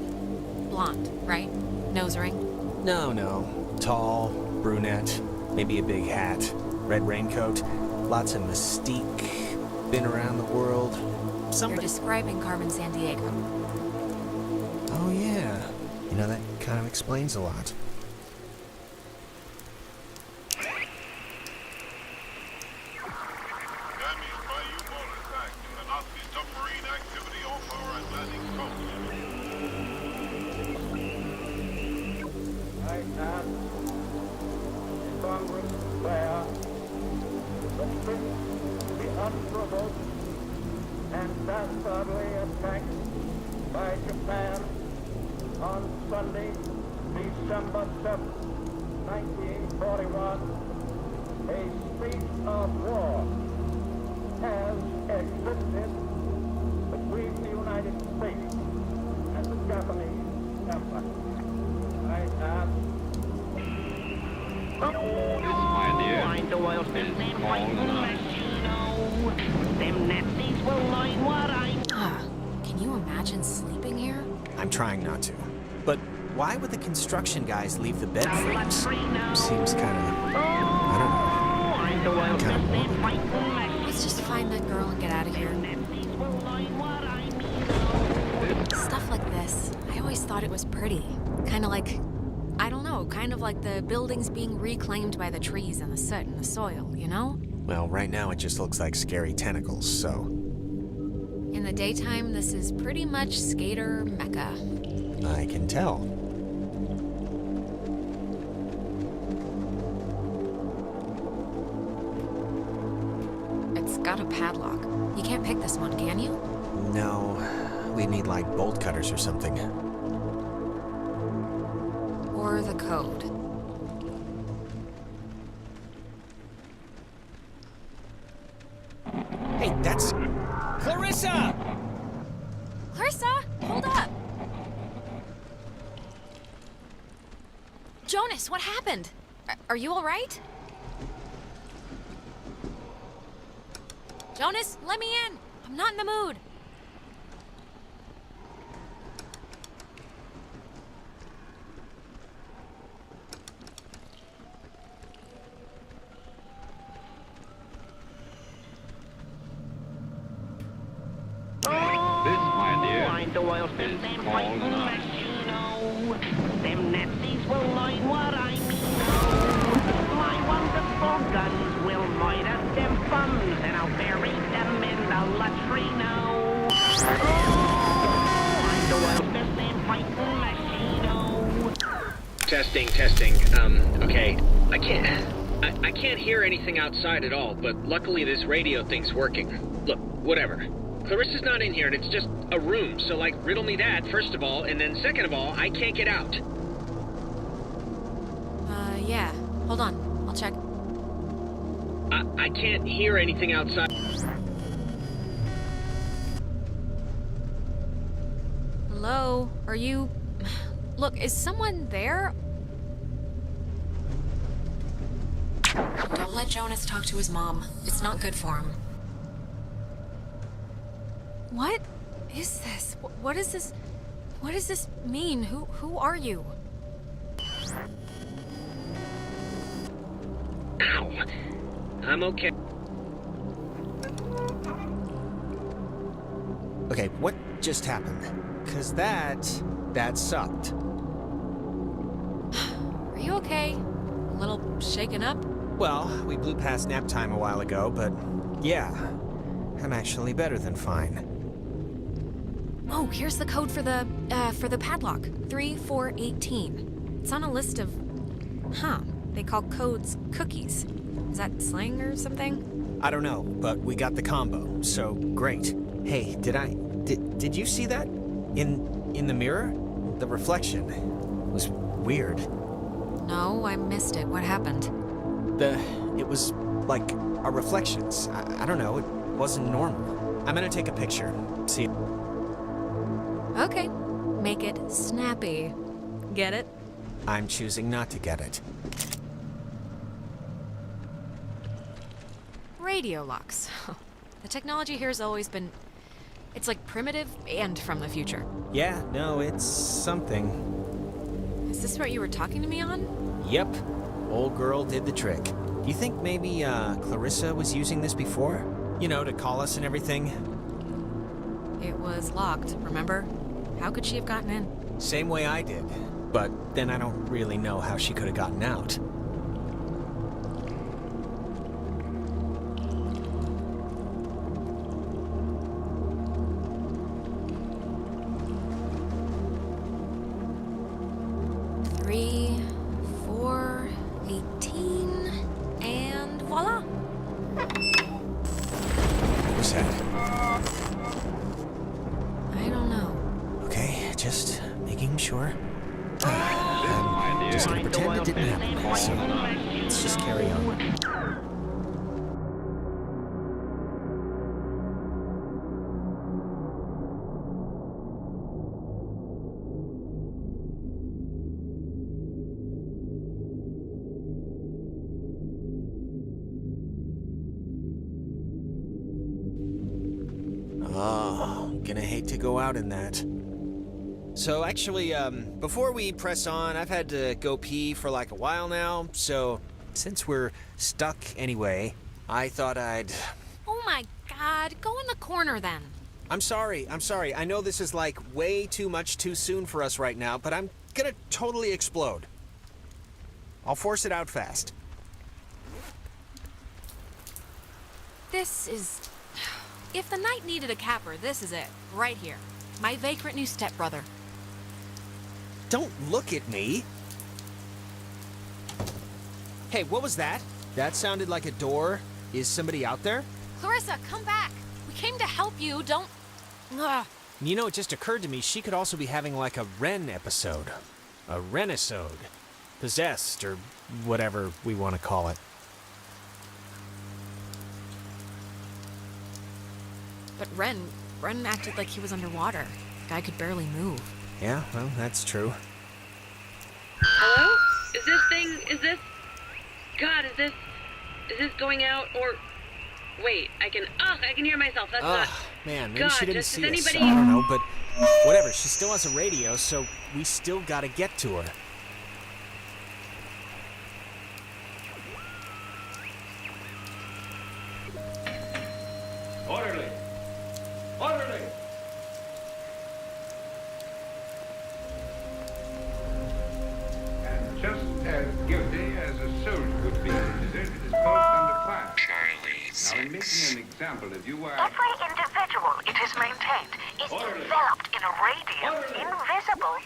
Blonde, right? Nose ring? No. Tall, brunette, maybe a big hat, red raincoat, lots of mystique, been around the world. You're describing Carmen Sandiego. Oh, yeah. You know, that kind of explains a lot. And dastardly attack by Japan on Sunday, December 7, 1941, a state of war has existed between the United States and the Japanese Empire. I ask... Find the oil spills long enough. Them Nazis will learn what I... Can you imagine sleeping here? I'm trying not to. But why would the construction guys leave the bed frames? Seems kind of... I don't know. Kind of morbid. Let's just find that girl and get out of here. Stuff like this, I always thought it was pretty. Kind of like... I don't know, kind of like the buildings being reclaimed by the trees and the soot and the soil, you know? Well, right now it just looks like scary tentacles, so... In the daytime, this is pretty much skater mecca. I can tell. It's got a padlock. You can't pick this one, can you? No. We need, like, bolt cutters or something. Or the code. Hey, that's... Clarissa! Clarissa, hold up! Jonas, what happened? Are you all right? Jonas, let me in! I'm not in the mood! Find the oil spills long enough. Them Nazis will learn what I mean. My wonderful guns will murder them funds, and I'll bury them in the latrino. Find the oil spills, them fighting machino. Testing. Okay. I can't hear anything outside at all, but luckily this radio thing's working. Look, whatever. Clarissa's not in here, and it's just a room, so, like, riddle me that, first of all, and then second of all, I can't get out. Yeah. Hold on. I'll check. I can't hear anything outside. Hello? Are you... Look, is someone there? Don't let Jonas talk to his mom. It's not good for him. What is this? What is this? What does this mean? Who are you? Ow. I'm okay. Okay, what just happened? 'Cause that sucked. Are you okay? A little shaken up? Well, we blew past nap time a while ago, but yeah, I'm actually better than fine. Oh, here's the code for the padlock. 3418. It's on a list of... Huh. They call codes cookies. Is that slang or something? I don't know, but we got the combo, so great. Hey, did you see that? In the mirror? The reflection was weird. No, I missed it. What happened? It was like our reflections. I don't know, it wasn't normal. I'm gonna take a picture. See? Okay. Make it snappy. Get it? I'm choosing not to get it. Radio locks. The technology here has always been... It's like primitive and from the future. Yeah, no, it's something. Is this what you were talking to me on? Yep. Old girl did the trick. Do you think maybe Clarissa was using this before? You know, to call us and everything? It was locked, remember? How could she have gotten in? Same way I did. But then I don't really know how she could have gotten out. Gonna hate to go out in that. So actually, before we press on, I've had to go pee for like a while now, so since we're stuck anyway, I thought I'd... Oh my god, go in the corner then. I'm sorry. I know this is like way too much too soon for us right now, but I'm gonna totally explode. I'll force it out fast. This is... If the night needed a capper, this is it. Right here. My vagrant new stepbrother. Don't look at me! Hey, what was that? That sounded like a door. Is somebody out there? Clarissa, come back! We came to help you, don't... Ugh. You know, it just occurred to me she could also be having like a Ren episode. A Renisode. Possessed, or whatever we want to call it. But Ren acted like he was underwater. The guy could barely move. Yeah, well, that's true. Hello? Is this going out, or... Wait, I can hear myself, that's not... Man, maybe God, she didn't see us. anybody... I don't know, but whatever, she still has a radio, so we still gotta get to her. Orderly! Orderly! And just as guilty as a soldier would be, deserted his post under fire. Now, in making an example of you, Every individual, it is maintained, is enveloped in a radiance invisible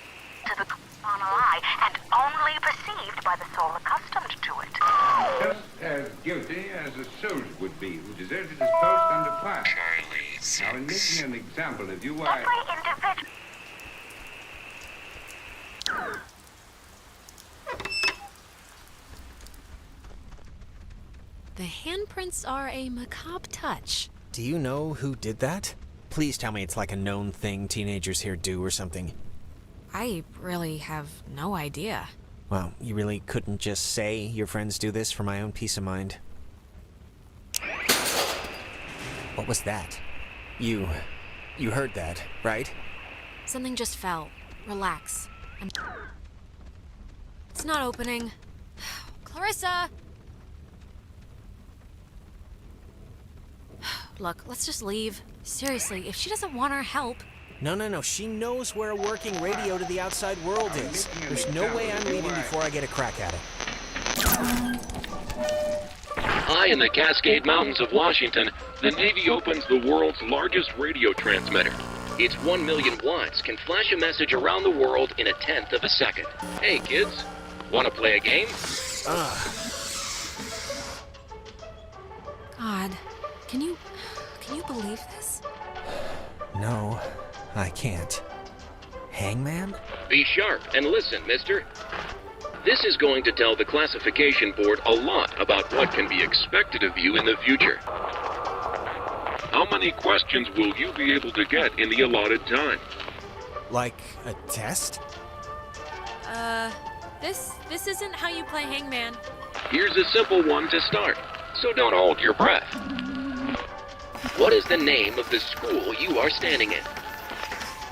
to the carnal eye and only perceived by the soul accustomed to it. just as guilty as a soldier would be who deserted his post under fire. Now, in making an example of you, Every individual... The handprints are a macabre touch. Do you know who did that? Please tell me it's like a known thing teenagers here do or something. I really have no idea. Well, you really couldn't just say your friends do this for my own peace of mind? What was that? You heard that, right? Something just fell. Relax. It's not opening. Clarissa! Look, let's just leave. Seriously, if she doesn't want our help... No. She knows where a working radio to the outside world is. There's no way I'm leaving before I get a crack at it. High in the Cascade Mountains of Washington, the Navy opens the world's largest radio transmitter. It's 1 million watts, can flash a message around the world in 1/10 of a second. Hey, kids, want to play a game? God, can you believe this? No, I can't. Hangman? Be sharp and listen, mister. This is going to tell the classification board a lot about what can be expected of you in the future. How many questions will you be able to get in the allotted time? Like a test? This isn't how you play Hangman. Here's a simple one to start, so don't hold your breath. What is the name of the school you are standing in?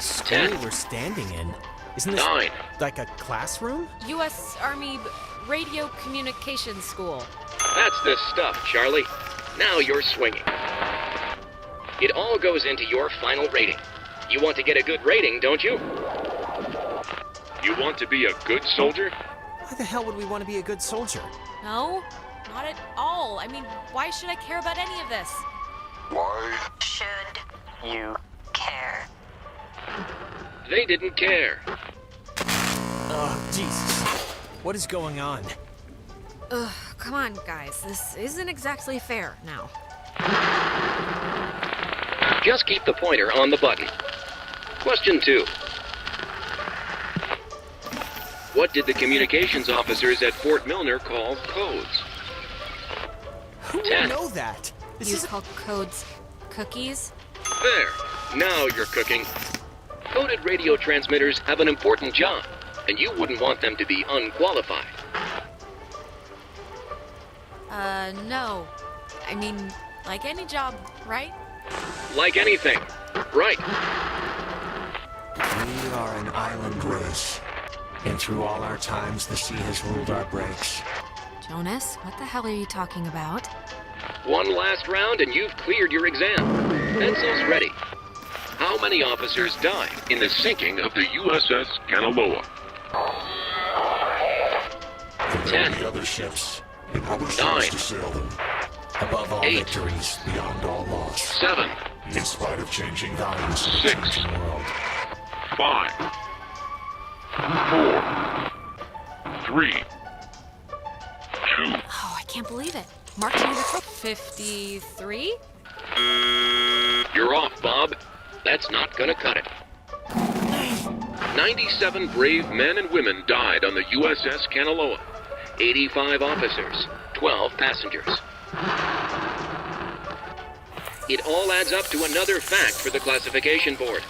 School we're standing in? Isn't this 9. like a classroom? U.S. Army Radio Communications School. That's the stuff, Charlie. Now you're swinging. It all goes into your final rating. You want to get a good rating, don't you? You want to be a good soldier? Why the hell would we want to be a good soldier? No, not at all. I mean, why should I care about any of this? Why should you care? They didn't care. Oh, Jesus. What is going on? Ugh, come on, guys. This isn't exactly fair now. Just keep the pointer on the button. Question 2. What did the communications officers at Fort Milner call codes? Who would 10. know that? You call codes cookies? There. Now you're cooking. Coded radio transmitters have an important job, and you wouldn't want them to be unqualified. No. I mean, like any job, right? Like anything. Right. We are an island race, and through all our times, the sea has ruled our breaks. Jonas, what the hell are you talking about? One last round and you've cleared your exam. Pencils ready. How many officers died in the sinking of the USS Kanaloa? 10. The other ships, and other 9. ships to sail them. Above all 8. victories, beyond all loss. 7. In spite of changing values in a 6. changing world. 5. 4. 3. 2. Oh, I can't believe it. Martin Luther King. 53? You're off, Bob. That's not gonna cut it. 97 brave men and women died on the USS Kanaloa. 85 officers, 12 passengers. It all adds up to another fact for the classification board.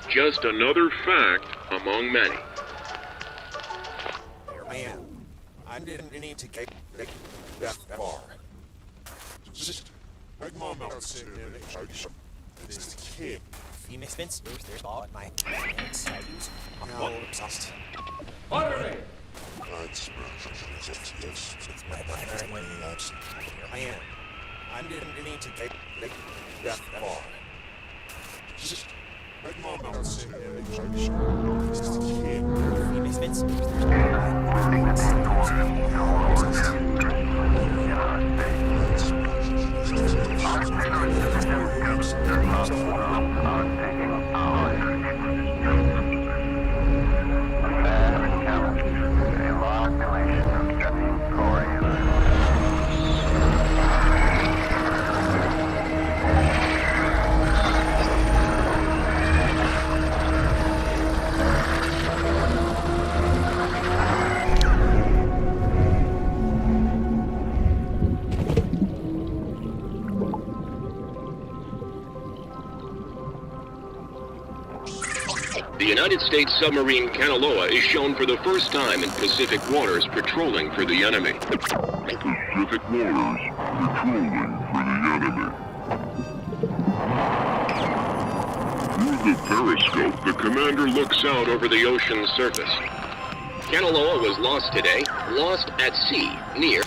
Just another fact among many. Man, I didn't need to get that far. Just make mom out sitting in this kid. Phoenix Vince, there's ball at my hands. I use no exhaust. Orderly! Man, I didn't need to get that far. Just make mom out sitting in this kid. Phoenix Vince, there's ball at my The United States submarine Kanaloa is shown for the first time in Pacific waters patrolling for the enemy. Pacific waters, patrolling for the enemy. Through the periscope, the commander looks out over the ocean's surface. Kanaloa was lost today, lost at sea, near...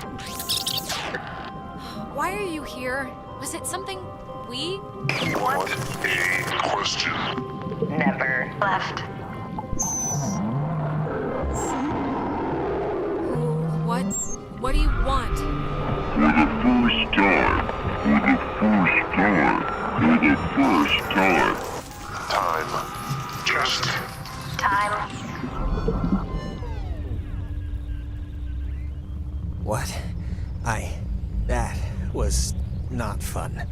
Why are you here? Was it something we... What a question. Never left. What do you want? For the first time, For the first time. Time. Just Time. What? That was not fun.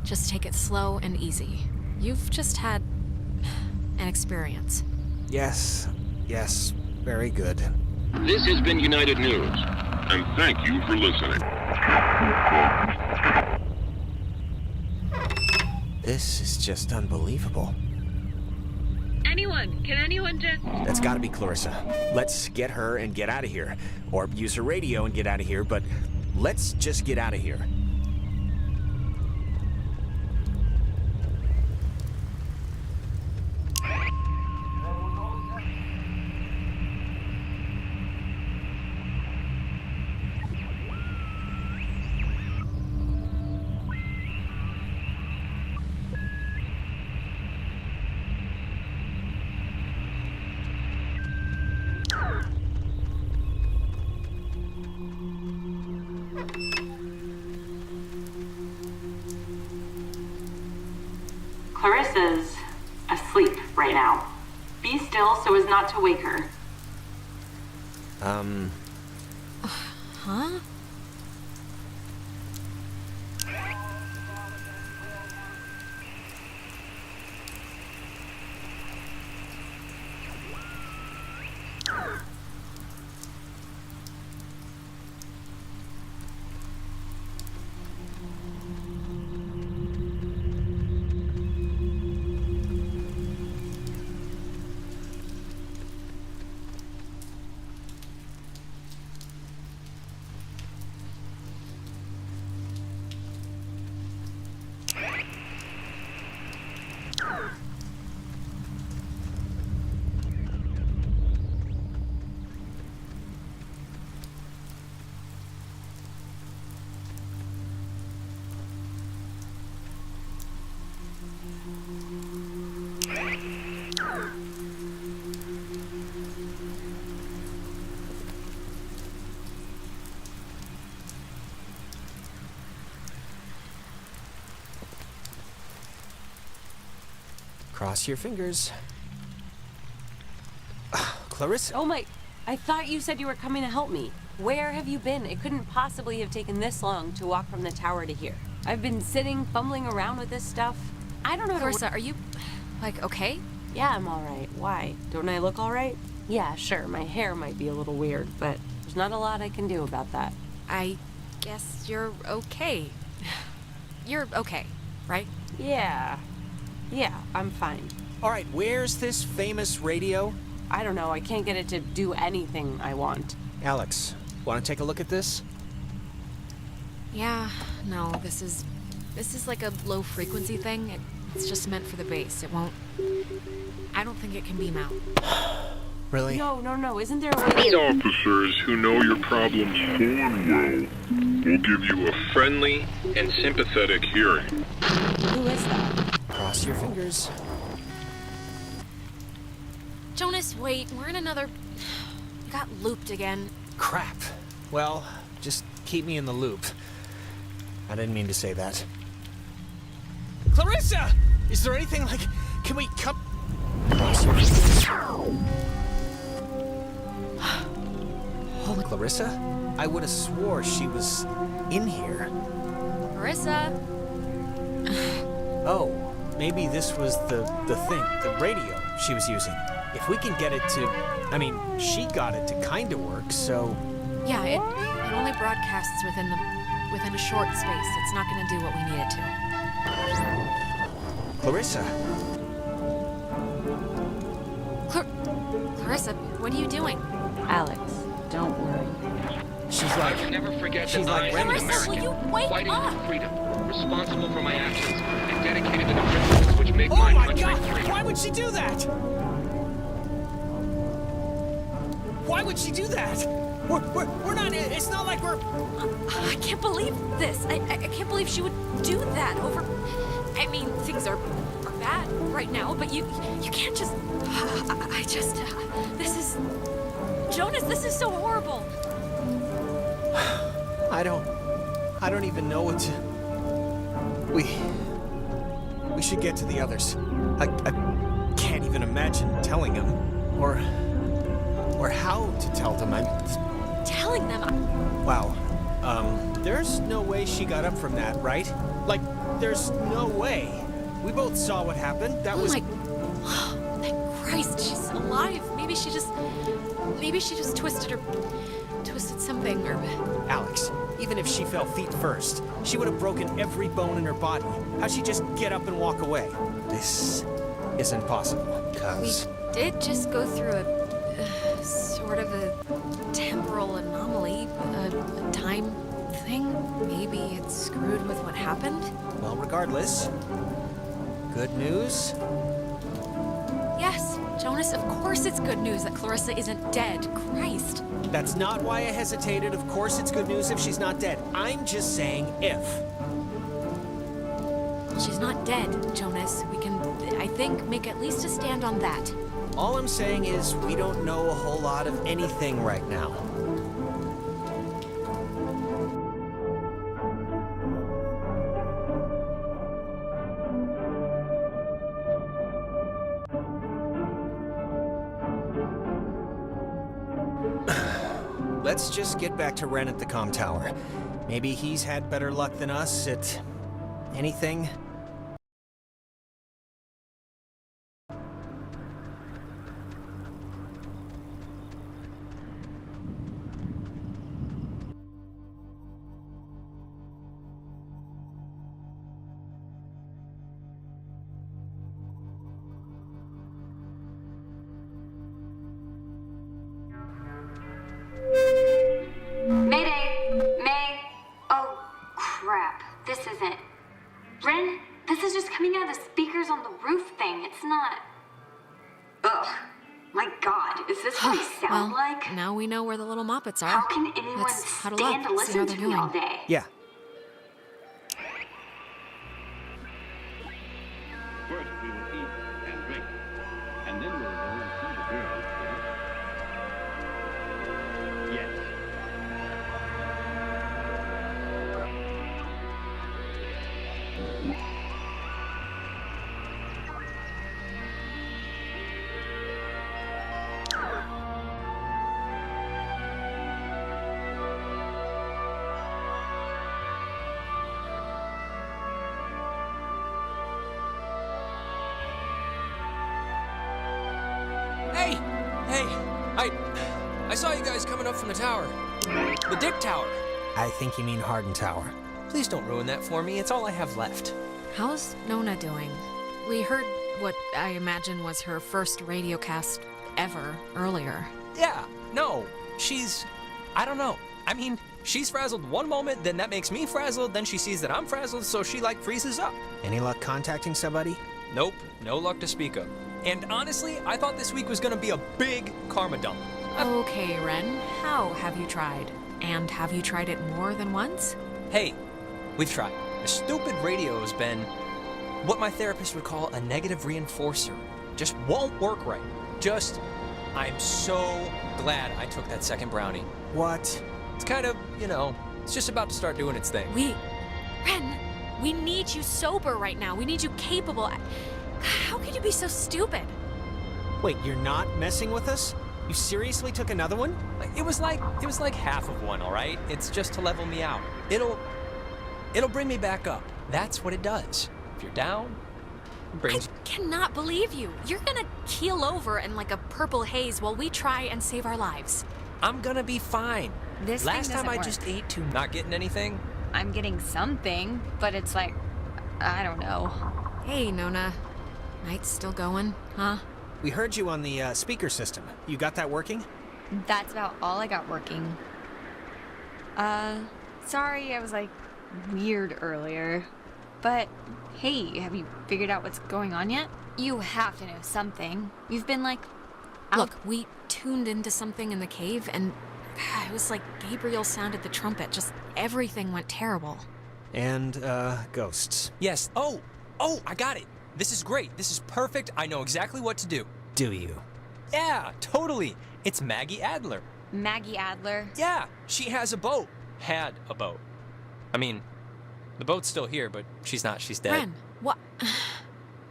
Just take it slow and easy. You've just had an experience. Yes, very good. This has been United News, and thank you for listening. This is just unbelievable. Can anyone just... That's gotta be Clarissa. Let's get her and get out of here. Or use her radio and get out of here, but let's just get out of here. Clarissa's asleep right now. Be still so as not to wake her. Huh? Cross your fingers. Clarissa. Oh my... I thought you said you were coming to help me. Where have you been? It couldn't possibly have taken this long to walk from the tower to here. I've been sitting, fumbling around with this stuff. I don't know Clarissa, are you, like, okay? Yeah, I'm alright. Why? Don't I look alright? Yeah, sure, my hair might be a little weird, but there's not a lot I can do about that. I guess you're okay. You're okay, right? Yeah, I'm fine. All right, where's this famous radio? I don't know, I can't get it to do anything I want. Alex, want to take a look at this? Yeah, no, this is like a low frequency thing. It's just meant for the bass. It won't... I don't think it can beam out. Really? No, isn't there a way... These officers who know your problems full and well will give you a friendly and sympathetic hearing. Who is that? Cross your fingers. Jonas, wait. We're in another... We got looped again. Crap. Well, just keep me in the loop. I didn't mean to say that. Clarissa! Is there anything like... Can we cut... Cross your fingers. Holy Clarissa? I would have swore she was in here. Clarissa! Oh, maybe this was the thing, the radio she was using. If we can get it to... I mean, she got it to kind of work, so... Yeah, it only broadcasts within a short space. It's not going to do what we need it to. Clarissa. Clarissa, what are you doing? Alex, don't worry. She's like... I will never forget she's that like I am an Clarissa, will American, you wake fighting up? for freedom, responsible for my actions, and dedicated to the principles which make Oh my my country God! free. Why would she do that? Why would she do that? We're not... It's not like we're... I can't believe this. I can't believe she would do that over... I mean, things are bad right now, but you can't just... This is... Jonas, this is so horrible. I don't even know what to... We should get to the others. I can't even imagine telling them, or how to tell them. Telling them? Wow. There's no way she got up from that, right? Like, there's no way. We both saw what happened. That was... Thank Christ, she's alive. Maybe she just twisted something, or... Alex, even if she fell feet first, she would have broken every bone in her body. How'd she just get up and walk away? This isn't possible, because... We did just go through a sort of a temporal anomaly, a time thing. Maybe it's screwed with what happened? Well, regardless, good news? Yes, Jonas, of course it's good news that Clarissa isn't dead. Christ. That's not why I hesitated. Of course it's good news if she's not dead. I'm just saying if. She's not dead, Jonas. We can, I think, make at least a stand on that. All I'm saying is we don't know a whole lot of anything right now. Let's just get back to Ren at the comm tower. Maybe he's had better luck than us at anything. Now we know where the little Moppets are. How can anyone stand to listen to me all day? Yeah. First, we will eat and drink, and then we'll go and see the girls. Yes. I saw you guys coming up from the tower. The Dick Tower. I think you mean Harden Tower. Please don't ruin that for me. It's all I have left. How's Nona doing? We heard what I imagine was her first radio cast ever earlier. Yeah, no, she's... I don't know. I mean, she's frazzled one moment, then that makes me frazzled, then she sees that I'm frazzled, so she, like, freezes up. Any luck contacting somebody? Nope, no luck to speak of. And honestly, I thought this week was gonna be a big karma dump. Okay, Ren, how have you tried? And have you tried it more than once? Hey, we've tried. The stupid radio has been what my therapist would call a negative reinforcer. Just won't work right. I'm so glad I took that second brownie. What? It's kind of, it's just about to start doing its thing. Ren, we need you sober right now. We need you capable. How could you be so stupid? Wait, you're not messing with us? You seriously took another one? It was like half of one, all right? It's just to level me out. It'll bring me back up. That's what it does. If you're down, it brings... I cannot believe you. You're gonna keel over in like a purple haze while we try and save our lives. I'm gonna be fine. Last time I just ate two. Not getting anything? I'm getting something, but it's like, I don't know. Hey, Nona. Night's still going, huh? We heard you on the speaker system. You got that working? That's about all I got working. Sorry I was like weird earlier. But hey, have you figured out what's going on yet? You have to know something. You've been like... Look, we tuned into something in the cave and it was like Gabriel sounded the trumpet. Just everything went terrible. And, ghosts. Yes. Oh, I got it. This is great. This is perfect. I know exactly what to do. Do you? Yeah, totally. It's Maggie Adler. Maggie Adler? Yeah, she has a boat. Had a boat. I mean, The boat's still here, but she's not. She's dead. Ren, what?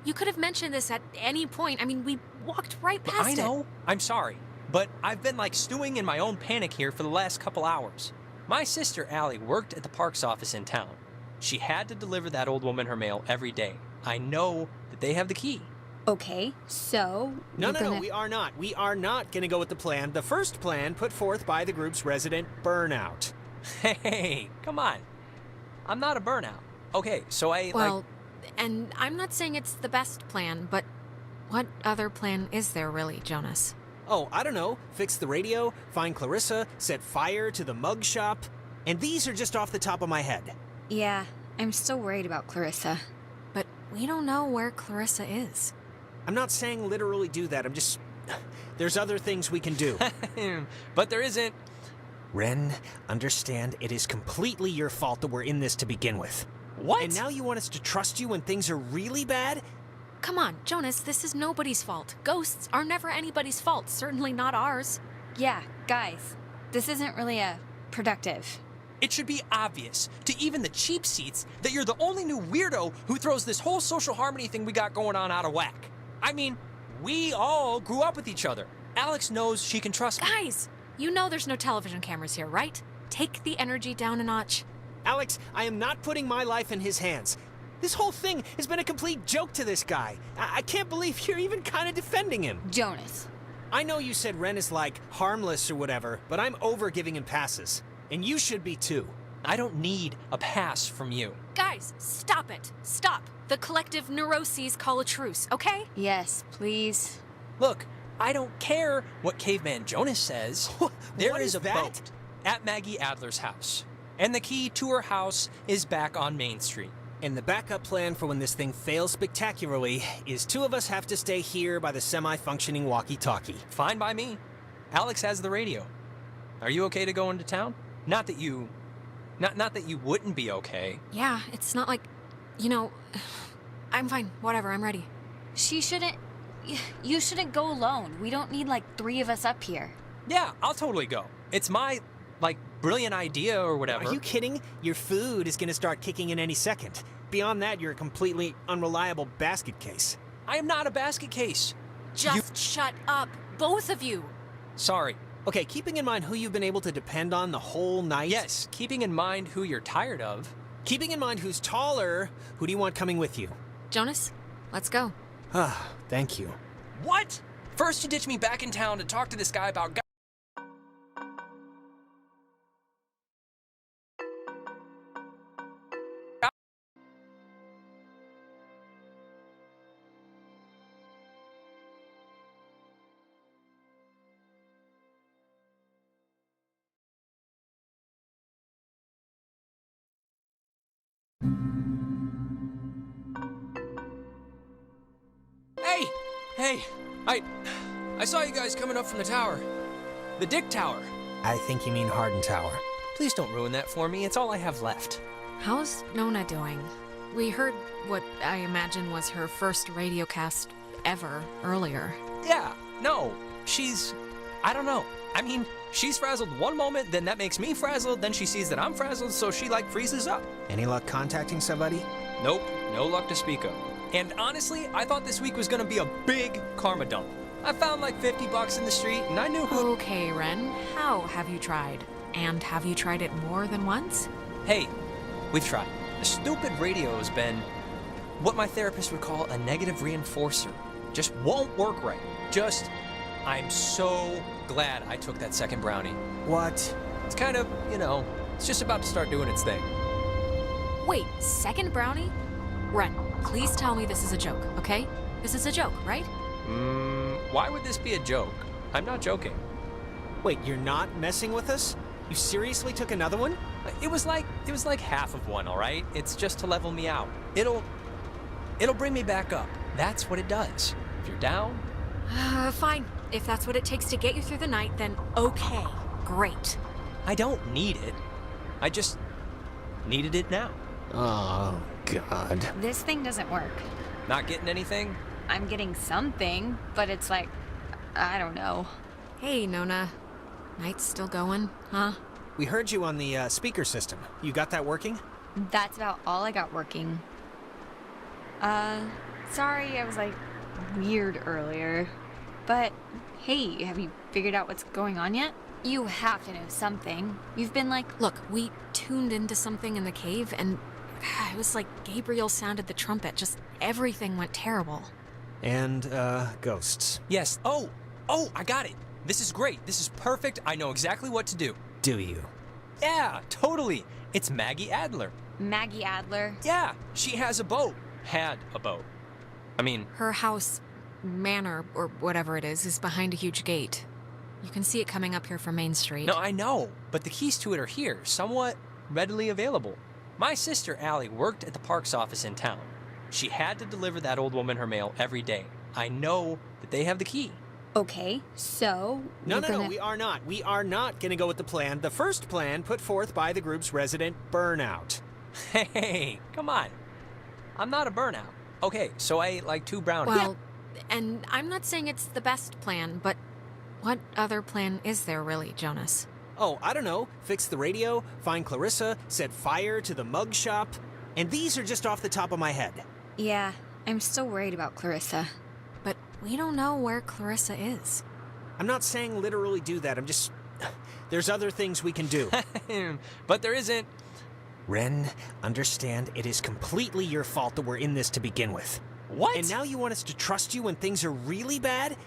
You could have mentioned this at any point. I mean, we walked right past it. I know. I'm sorry. But I've been like stewing in my own panic here for the last couple hours. My sister Allie worked at the parks office in town. She had to deliver that old woman her mail every day. I know that they have the key. Okay, so... No, we are not. We are not going to go with the plan. The first plan put forth by the group's resident burnout. Hey, come on. I'm not a burnout. Okay, so Well, and I'm not saying it's the best plan, but what other plan is there really, Jonas? Oh, I don't know. Fix the radio, find Clarissa, set fire to the mug shop. And these are just off the top of my head. Yeah, I'm still worried about Clarissa. But we don't know where Clarissa is. I'm not saying literally do that. I'm just... There's other things we can do. But there isn't. Ren, understand it is completely your fault that we're in this to begin with. What? And now you want us to trust you when things are really bad? Come on, Jonas, this is nobody's fault. Ghosts are never anybody's fault, certainly not ours. Yeah, guys, this isn't really productive. It should be obvious to even the cheap seats that you're the only new weirdo who throws this whole social harmony thing we got going on out of whack. I mean, we all grew up with each other. Alex knows she can trust me. Guys, you know there's no television cameras here, right? Take the energy down a notch. Alex, I am not putting my life in his hands. This whole thing has been a complete joke to this guy. I can't believe you're even kind of defending him. Jonas. I know you said Ren is like harmless or whatever, but I'm over giving him passes. And you should be too. I don't need a pass from you. Guys, stop it. Stop. The collective neuroses call a truce, okay? Yes, please. Look, I don't care what Caveman Jonas says. There is a boat at Maggie Adler's house. And the key to her house is back on Main Street. And the backup plan for when this thing fails spectacularly is two of us have to stay here by the semi-functioning walkie-talkie. Fine by me. Alex has the radio. Are you okay to go into town? Not that you wouldn't be okay. Yeah, it's not like, I'm fine. Whatever, I'm ready. You shouldn't go alone. We don't need like 3 of us up here. Yeah, I'll totally go. It's my, brilliant idea or whatever. Are you kidding? Your food is gonna start kicking in any second. Beyond that, you're a completely unreliable basket case. I am not a basket case. Just shut up, both of you. Sorry. Okay, keeping in mind who you've been able to depend on the whole night. Yes, keeping in mind who you're tired of. Keeping in mind who's taller, who do you want coming with you? Jonas, let's go. Ah, thank you. What? First you ditch me back in town to talk to this guy about... Hey, I saw you guys coming up from the tower. The Dick Tower. I think you mean Hardin Tower. Please don't ruin that for me. It's all I have left. How's Nona doing? We heard what I imagine was her first radio cast ever earlier. Yeah, no, I don't know. I mean, she's frazzled one moment, then that makes me frazzled, then she sees that I'm frazzled, so she freezes up. Any luck contacting somebody? Nope, no luck to speak of. And honestly, I thought this week was gonna be a big karma dump. I found $50 in the street, and I knew who... Okay, Ren, how have you tried? And have you tried it more than once? Hey, we've tried. The stupid radio has been what my therapist would call a negative reinforcer. Just won't work right. I'm so glad I took that second brownie. What? It's kind of, it's just about to start doing its thing. Wait, second brownie? Ren, please tell me this is a joke, okay? This is a joke, right? Why would this be a joke? I'm not joking. Wait, you're not messing with us? You seriously took another one? It was like half of one, all right? It's just to level me out. It'll bring me back up. That's what it does. If you're down... Fine. If that's what it takes to get you through the night, then okay. Great. I don't need it. I just needed it now. Oh, God. This thing doesn't work. Not getting anything? I'm getting something, but it's I don't know. Hey, Nona. Night's still going, huh? We heard you on the speaker system. You got that working? That's about all I got working. Sorry I was, like, weird earlier. But, hey, have you figured out what's going on yet? You have to know something. You've been like... Look, we tuned into something in the cave, and it was like Gabriel sounded the trumpet. Just everything went terrible. And, ghosts. Yes. Oh, I got it. This is great. This is perfect. I know exactly what to do. Do you? Yeah, totally. It's Maggie Adler. Maggie Adler? Yeah, she has a boat. Had a boat. I mean... Her house, manor, or whatever it is behind a huge gate. You can see it coming up here from Main Street. No, I know, but the keys to it are here, somewhat readily available. My sister, Allie, worked at the parks office in town. She had to deliver that old woman her mail every day. I know that they have the key. Okay, so... No, we are not. We are not going to go with the plan. The first plan put forth by the group's resident Burnout. Hey, come on. I'm not a burnout. Okay, so I ate like 2 brownies. Well, and I'm not saying it's the best plan, but what other plan is there really, Jonas? Oh, I don't know. Fix the radio, find Clarissa, set fire to the mug shop. And these are just off the top of my head. Yeah, I'm still worried about Clarissa. But we don't know where Clarissa is. I'm not saying literally do that. I'm just... There's other things we can do. But there isn't. Ren, understand it is completely your fault that we're in this to begin with. What? And now you want us to trust you when things are really bad?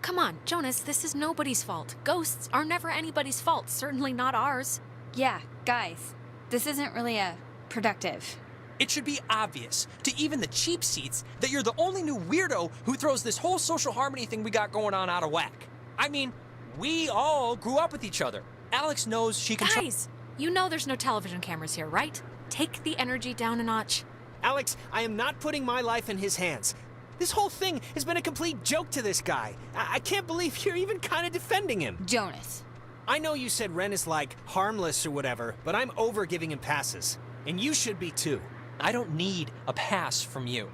Come on, Jonas, this is nobody's fault. Ghosts are never anybody's fault, certainly not ours. Yeah, guys, this isn't really productive. It should be obvious to even the cheap seats that you're the only new weirdo who throws this whole social harmony thing we got going on out of whack. I mean, we all grew up with each other. Alex knows she can... Guys, you know there's no television cameras here, right? Take the energy down a notch. Alex, I am not putting my life in his hands. This whole thing has been a complete joke to this guy. I can't believe you're even kind of defending him. Jonas. I know you said Ren is like harmless or whatever, but I'm over giving him passes. And you should be too. I don't need a pass from you.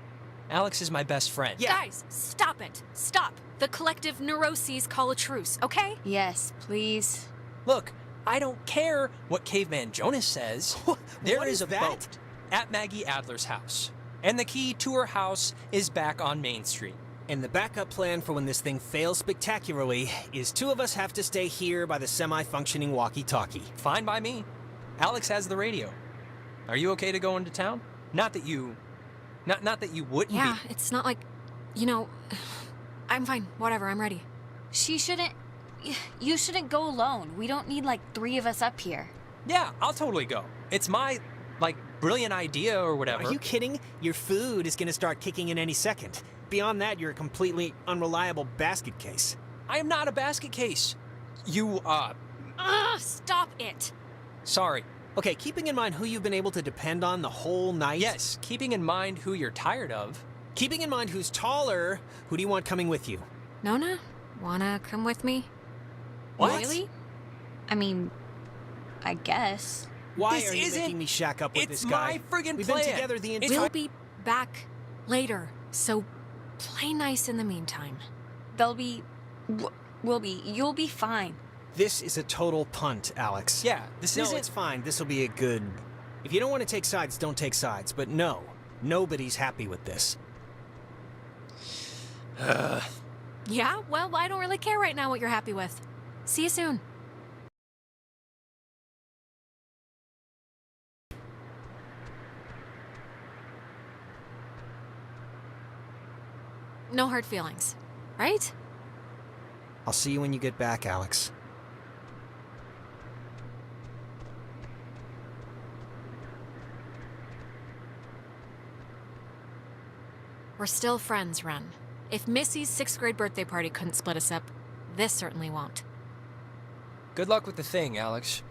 Alex is my best friend. Yeah. Guys, stop it. Stop. The collective neuroses call a truce, okay? Yes, please. Look, I don't care what Caveman Jonas says. There is a boat at Maggie Adler's house. And the key to her house is back on Main Street. And the backup plan for when this thing fails spectacularly is 2 of us have to stay here by the semi-functioning walkie-talkie. Fine by me. Alex has the radio. Are you okay to go into town? Not that you wouldn't be. Yeah, it's not like, you know, I'm fine. Whatever, I'm ready. You shouldn't go alone. We don't need like 3 of us up here. Yeah, I'll totally go. It's my, brilliant idea or whatever. Are you kidding? Your food is gonna start kicking in any second. Beyond that, you're a completely unreliable basket case. I am not a basket case. You, stop it. Sorry. Okay, keeping in mind who you've been able to depend on the whole night. Yes, keeping in mind who you're tired of. Keeping in mind who's taller, who do you want coming with you? Nona, wanna come with me? What? Really? I mean, I guess. Why are you making me shack up with this guy? It's my friggin' We've plan. been together the entire... We'll be back later, so play nice in the meantime. You'll be fine. This is a total punt, Alex. Yeah, this isn't... No, it's fine. This'll be a good... If you don't want to take sides, don't take sides. But no, nobody's happy with this. Yeah, well, I don't really care right now what you're happy with. See you soon. No hard feelings, right? I'll see you when you get back, Alex. We're still friends, Ren. If Missy's 6th grade birthday party couldn't split us up, this certainly won't. Good luck with the thing, Alex.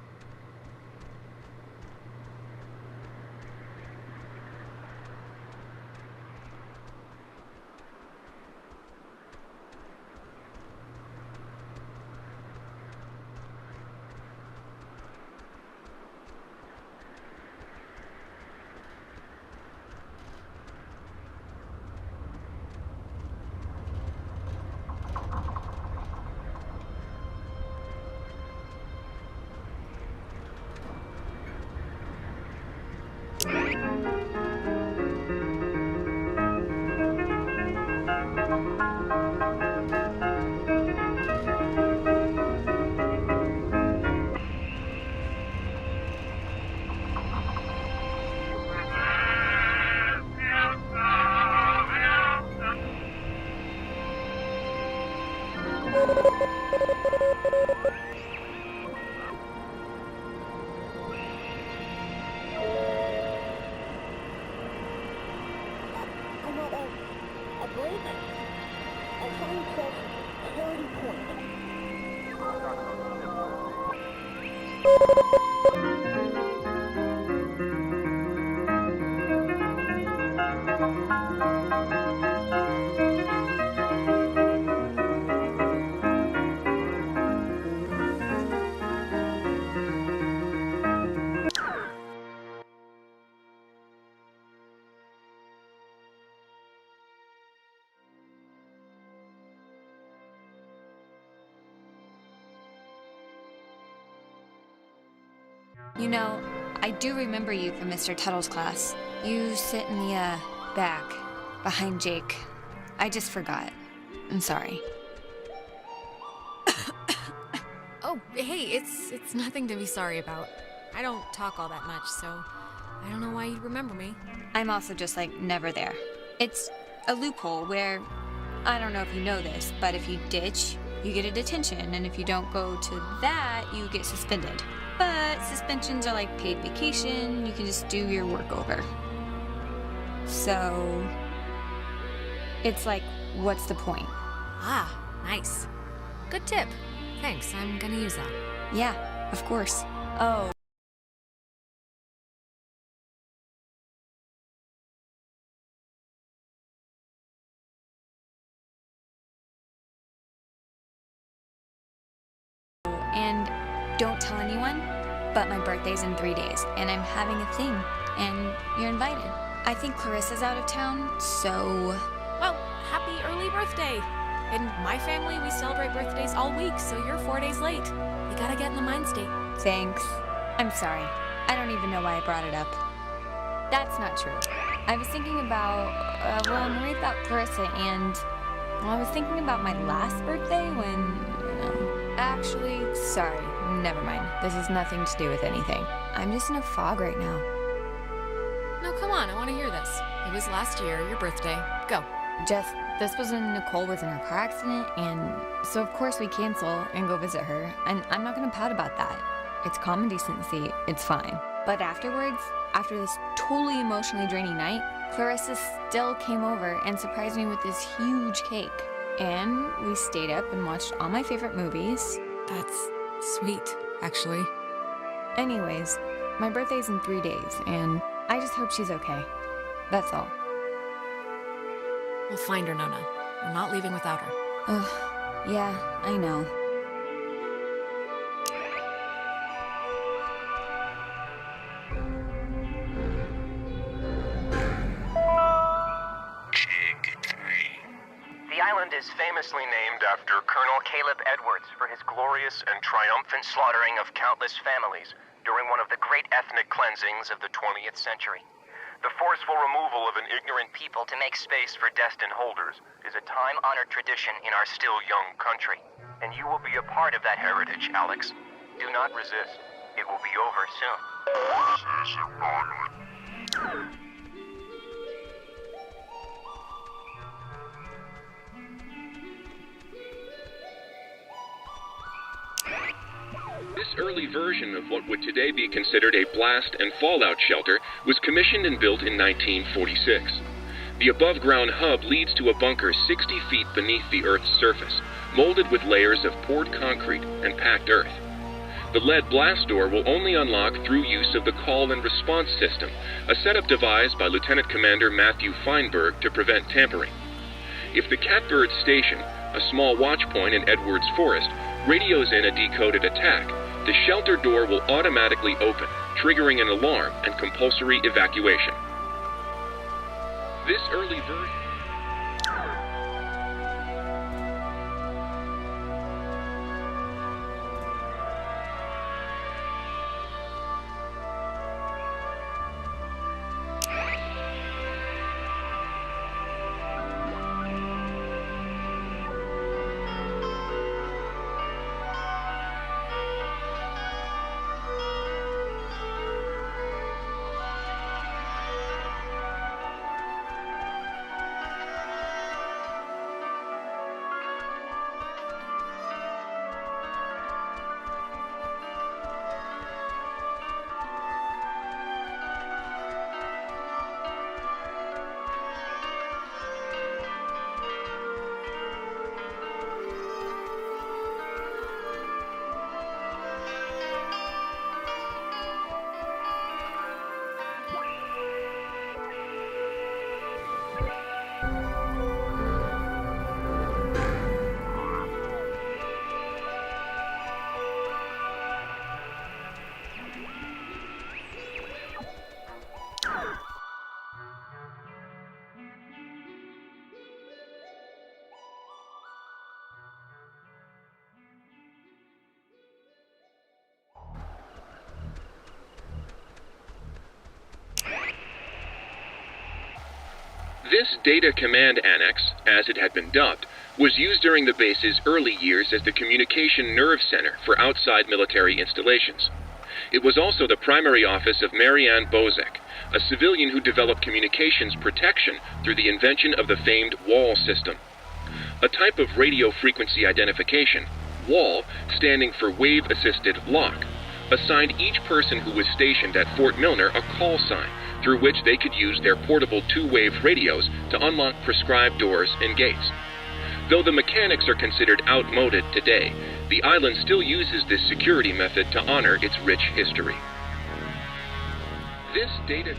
You know, I do remember you from Mr. Tuttle's class. You sit in the, back, behind Jake. I just forgot. I'm sorry. Oh, hey, it's nothing to be sorry about. I don't talk all that much, so I don't know why you'd remember me. I'm also just, like, never there. It's a loophole where, I don't know if you know this, but if you ditch, you get a detention, and if you don't go to that, you get suspended. But suspensions are like paid vacation, you can just do your work over. So, it's like, what's the point? Ah, nice. Good tip. Thanks, I'm gonna use that. Yeah, of course. Oh. And don't tell anyone, but my birthday's in 3 days, and I'm having a thing, and you're invited. I think Clarissa's out of town, so... Well, happy early birthday! In my family, we celebrate birthdays all week, so you're 4 days late. You gotta get in the mind state. Thanks. I'm sorry. I don't even know why I brought it up. That's not true. I was thinking about, I'm worried about Clarissa, and... Well, I was thinking about my last birthday when... Actually, sorry. Never mind. This has nothing to do with anything. I'm just in a fog right now. No, come on, I want to hear this. It was last year, your birthday. Go. Just, this was when Nicole was in her car accident, and so of course we cancel and go visit her, and I'm not gonna pout about that. It's common decency, it's fine. But afterwards, after this totally emotionally draining night, Clarissa still came over and surprised me with this huge cake. And we stayed up and watched all my favorite movies. That's sweet, actually. Anyways, my birthday's in 3 days, and I just hope she's okay. That's all. We'll find her, Nona. We're not leaving without her. Ugh, yeah, I know. The island is famously named after Colonel Caleb Edwards for his glorious and triumphant slaughtering of countless families during one of the great ethnic cleansings of the 20th century. The forceful removal of an ignorant people to make space for destined holders is a time-honored tradition in our still young country. And you will be a part of that heritage, Alex. Do not resist. It will be over soon. This early version of what would today be considered a blast and fallout shelter was commissioned and built in 1946. The above-ground hub leads to a bunker 60 feet beneath the Earth's surface, molded with layers of poured concrete and packed earth. The lead blast door will only unlock through use of the call and response system, a setup devised by Lieutenant Commander Matthew Feinberg to prevent tampering. If the Catbird Station, a small watch point in Edwards Forest, radios in a decoded attack, the shelter door will automatically open, triggering an alarm and compulsory evacuation. This early version... This Data Command Annex, as it had been dubbed, was used during the base's early years as the communication nerve center for outside military installations. It was also the primary office of Marianne Bozek, a civilian who developed communications protection through the invention of the famed WAL system. A type of radio frequency identification, WAL, standing for Wave-Assisted Lock, assigned each person who was stationed at Fort Milner a call sign through which they could use their portable two-wave radios to unlock prescribed doors and gates. Though the mechanics are considered outmoded today, the island still uses this security method to honor its rich history. This data...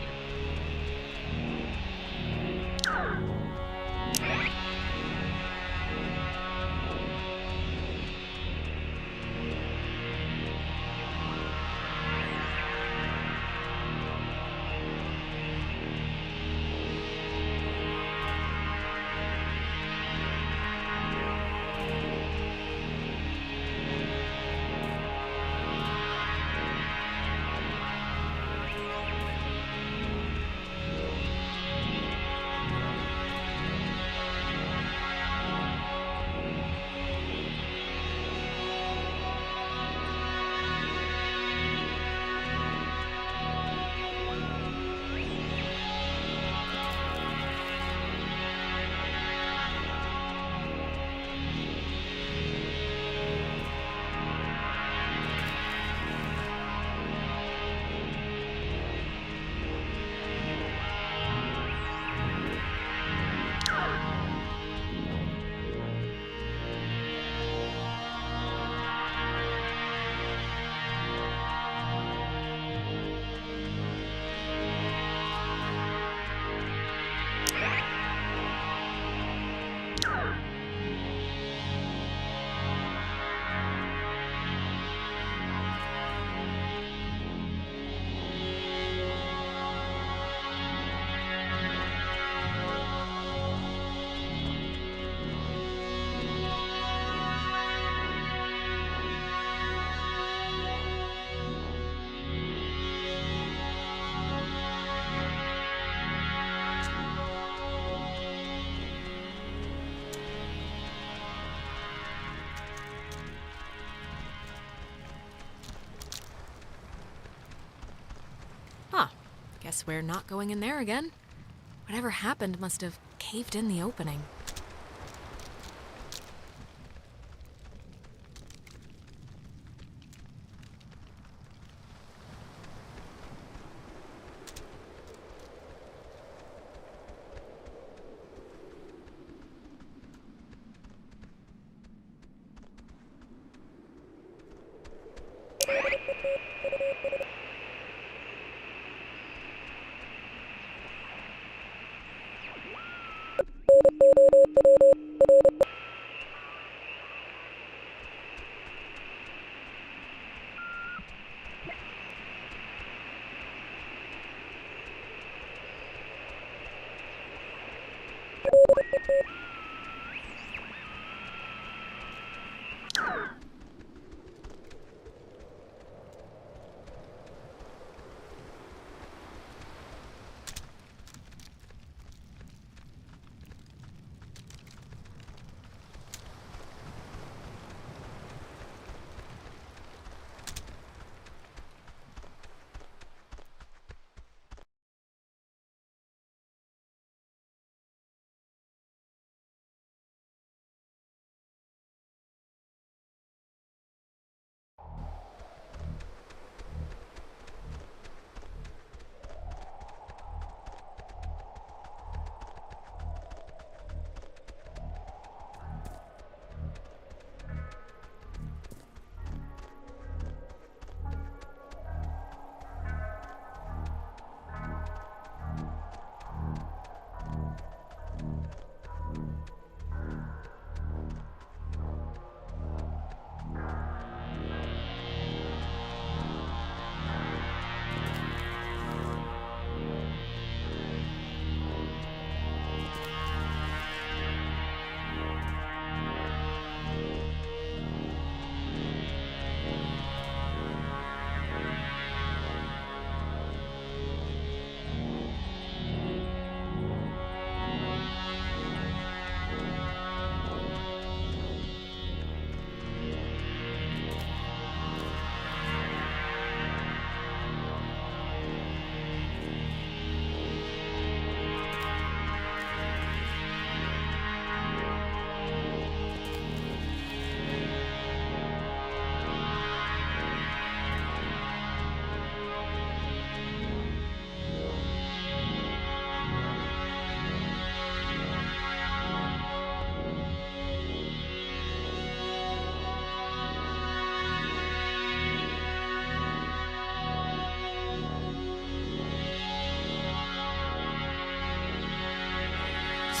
Guess we're not going in there again. Whatever happened must have caved in the opening.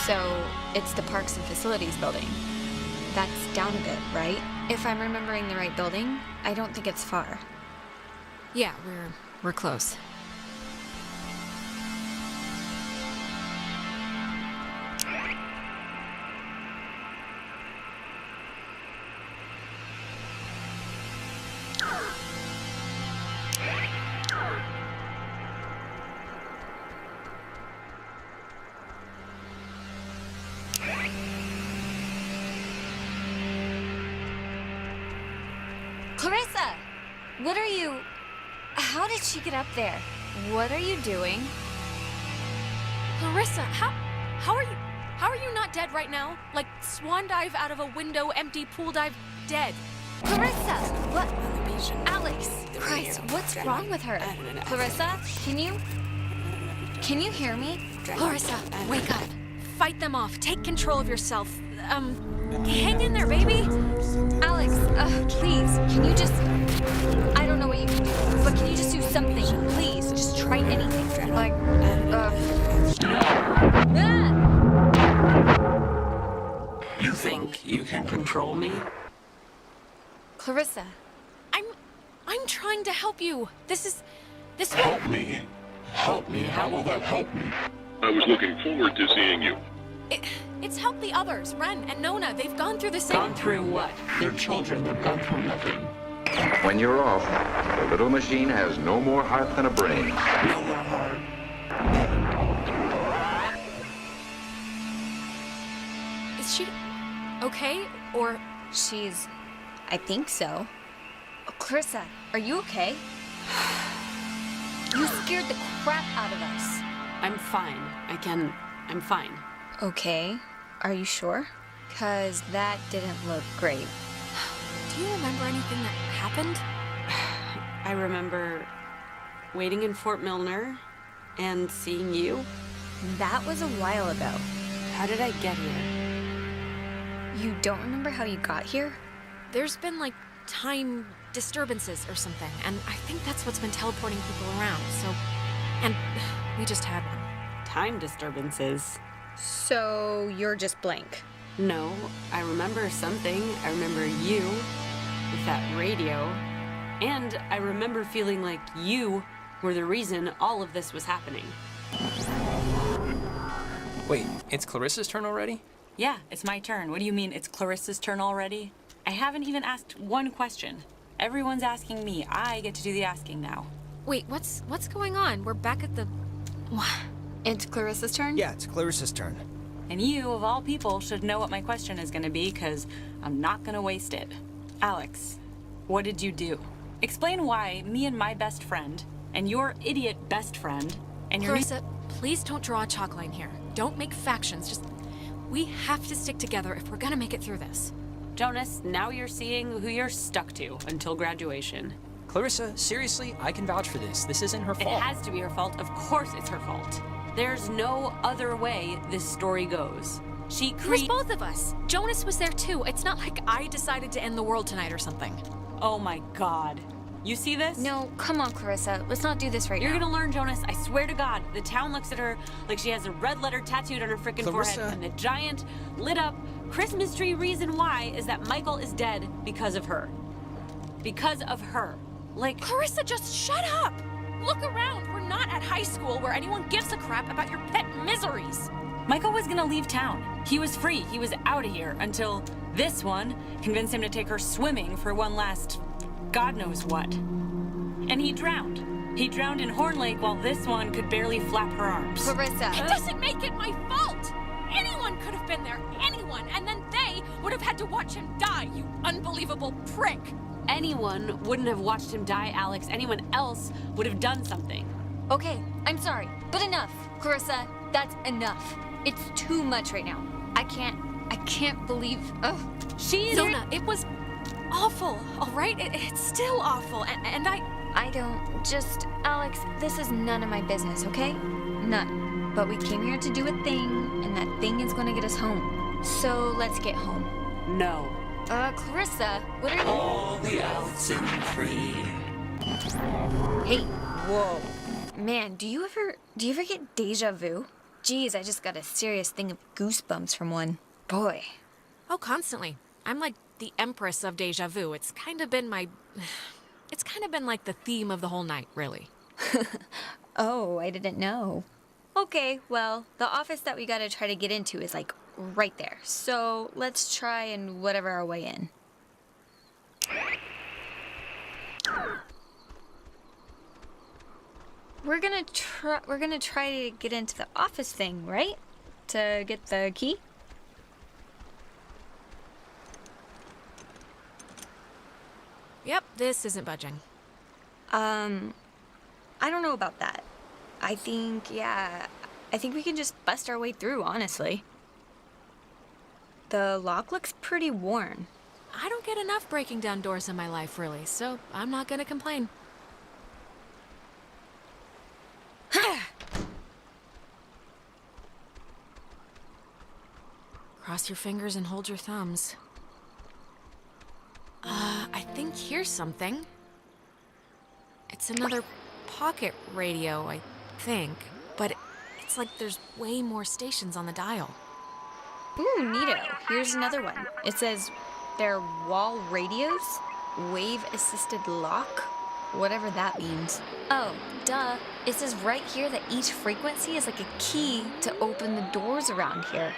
So, it's the Parks and Facilities building. That's down a bit, right? If I'm remembering the right building, I don't think it's far. Yeah, we're close. Clarissa! What are you... How did she get up there? What are you doing? Clarissa, how are you not dead right now? Like swan dive out of a window, empty pool dive, dead. Clarissa! What? Alex! Christ, what's wrong with her? Clarissa, can you hear me? Clarissa, wake up. Fight them off. Take control of yourself. Hang in there, baby. Alex, please, can you just... I don't know what you can do, but can you just do something? Please, just try anything. Like, You think you can control me? Clarissa. I'm trying to help you. This Help me. Help me. How will that help me? I was looking forward to seeing you. It's helped the others, Ren and Nona. They've gone through the same... Gone through what? They're children. They've gone through nothing. When you're off, the little machine has no more heart than a brain. No more heart. Is she okay? Or... I think so. Oh, Clarissa, are you okay? You scared the crap out of us. I'm fine. I'm fine. Okay. Are you sure? 'Cause that didn't look great. Do you remember anything that happened? I remember waiting in Fort Milner and seeing you. That was a while ago. How did I get here? You don't remember how you got here? There's been, like, time disturbances or something, and I think that's what's been teleporting people around, so... And we just had one. Time disturbances? So you're just blank? No, I remember something. I remember you with that radio, and I remember feeling like you were the reason all of this was happening. Wait, it's Clarissa's turn already? Yeah, it's my turn. What do you mean it's Clarissa's turn already? I haven't even asked one question. Everyone's asking me. I get to do the asking now. Wait, what's going on? We're back at the... It's Clarissa's turn? Yeah, it's Clarissa's turn. And you, of all people, should know what my question is gonna be, because I'm not gonna waste it. Alex, what did you do? Explain why me and my best friend, and your idiot best friend, and your... Clarissa, please don't draw a chalk line here. Don't make factions, just... We have to stick together if we're gonna make it through this. Jonas, now you're seeing who you're stuck to until graduation. Clarissa, seriously, I can vouch for this. This isn't her fault. It has to be her fault. Of course it's her fault. There's no other way this story goes. It was both of us. Jonas was there too. It's not like I decided to end the world tonight or something. Oh my god. You see this? No, come on, Clarissa. Let's not do this right now. You're gonna learn, Jonas. I swear to God. The town looks at her like she has a red letter tattooed on her frickin' forehead. And the giant, lit up Christmas tree reason why is that Michael is dead because of her. Because of her. Like... Clarissa, just shut up! Look around. We're not at high school where anyone gives a crap about your pet miseries. Michael was gonna leave town. He was free. He was out of here until this one convinced him to take her swimming for one last... God knows what. And he drowned. He drowned in Horn Lake while this one could barely flap her arms. Clarissa. It doesn't make it my fault! Anyone could have been there. Anyone. And then they would have had to watch him die, you unbelievable prick. Anyone wouldn't have watched him die, Alex. Anyone else would have done something. Okay, I'm sorry, but enough. Clarissa, that's enough. It's too much right now. I can't believe... Ugh. Nona, it was awful, all right? It's still awful, and I don't... Just... Alex, this is none of my business, okay? None. But we came here to do a thing, and that thing is gonna get us home. So, let's get home. No. Clarissa, what are you... All the Oxenfree. Hey, whoa. Man, do you ever get deja vu? Geez, I just got a serious thing of goosebumps from one. Boy. Oh, constantly. I'm like the empress of deja vu. It's kind of been like the theme of the whole night, really. Oh, I didn't know. Okay, well, the office that we gotta try to get into is like right there. So let's try and whatever our way in. We're gonna try to get into the office thing, right? To get the key? Yep, this isn't budging. I don't know about that. I think we can just bust our way through, honestly. The lock looks pretty worn. I don't get enough breaking down doors in my life, really, so I'm not gonna complain. Cross your fingers and hold your thumbs. I think here's something. It's another pocket radio, I think. But it's like there's way more stations on the dial. Ooh, neato. Here's another one. It says they're wall radios, wave-assisted lock, whatever that means. Oh, duh. It says right here that each frequency is like a key to open the doors around here.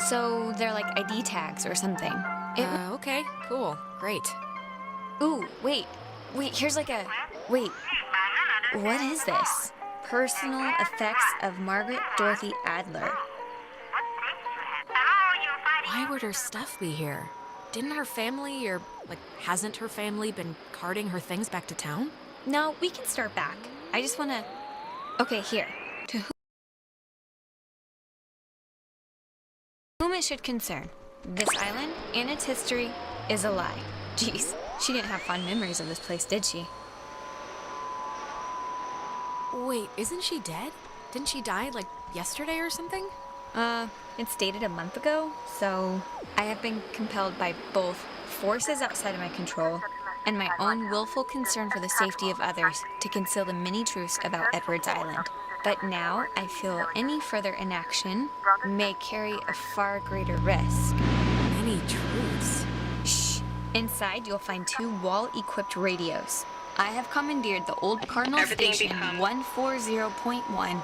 So they're like ID tags or something. Okay, cool, great. Ooh, wait, here's like a... Wait, what is this? Personal effects of Margaret Dorothy Adler. Why would her stuff be here? Didn't her family, or, like, hasn't her family been carting her things back to town? No, we can start back. I just wanna... Okay, here. To whom it should concern, this island and its history is a lie. Jeez, she didn't have fond memories of this place, did she? Wait, isn't she dead? Didn't she die, like, yesterday or something? It's dated a month ago, so I have been compelled by both forces outside of my control and my own willful concern for the safety of others to conceal the many truths about Edwards Island. But now I feel any further inaction may carry a far greater risk. Many truths? Shh. Inside, you'll find 2 wall-equipped radios. I have commandeered the old Cardinal Station 140.1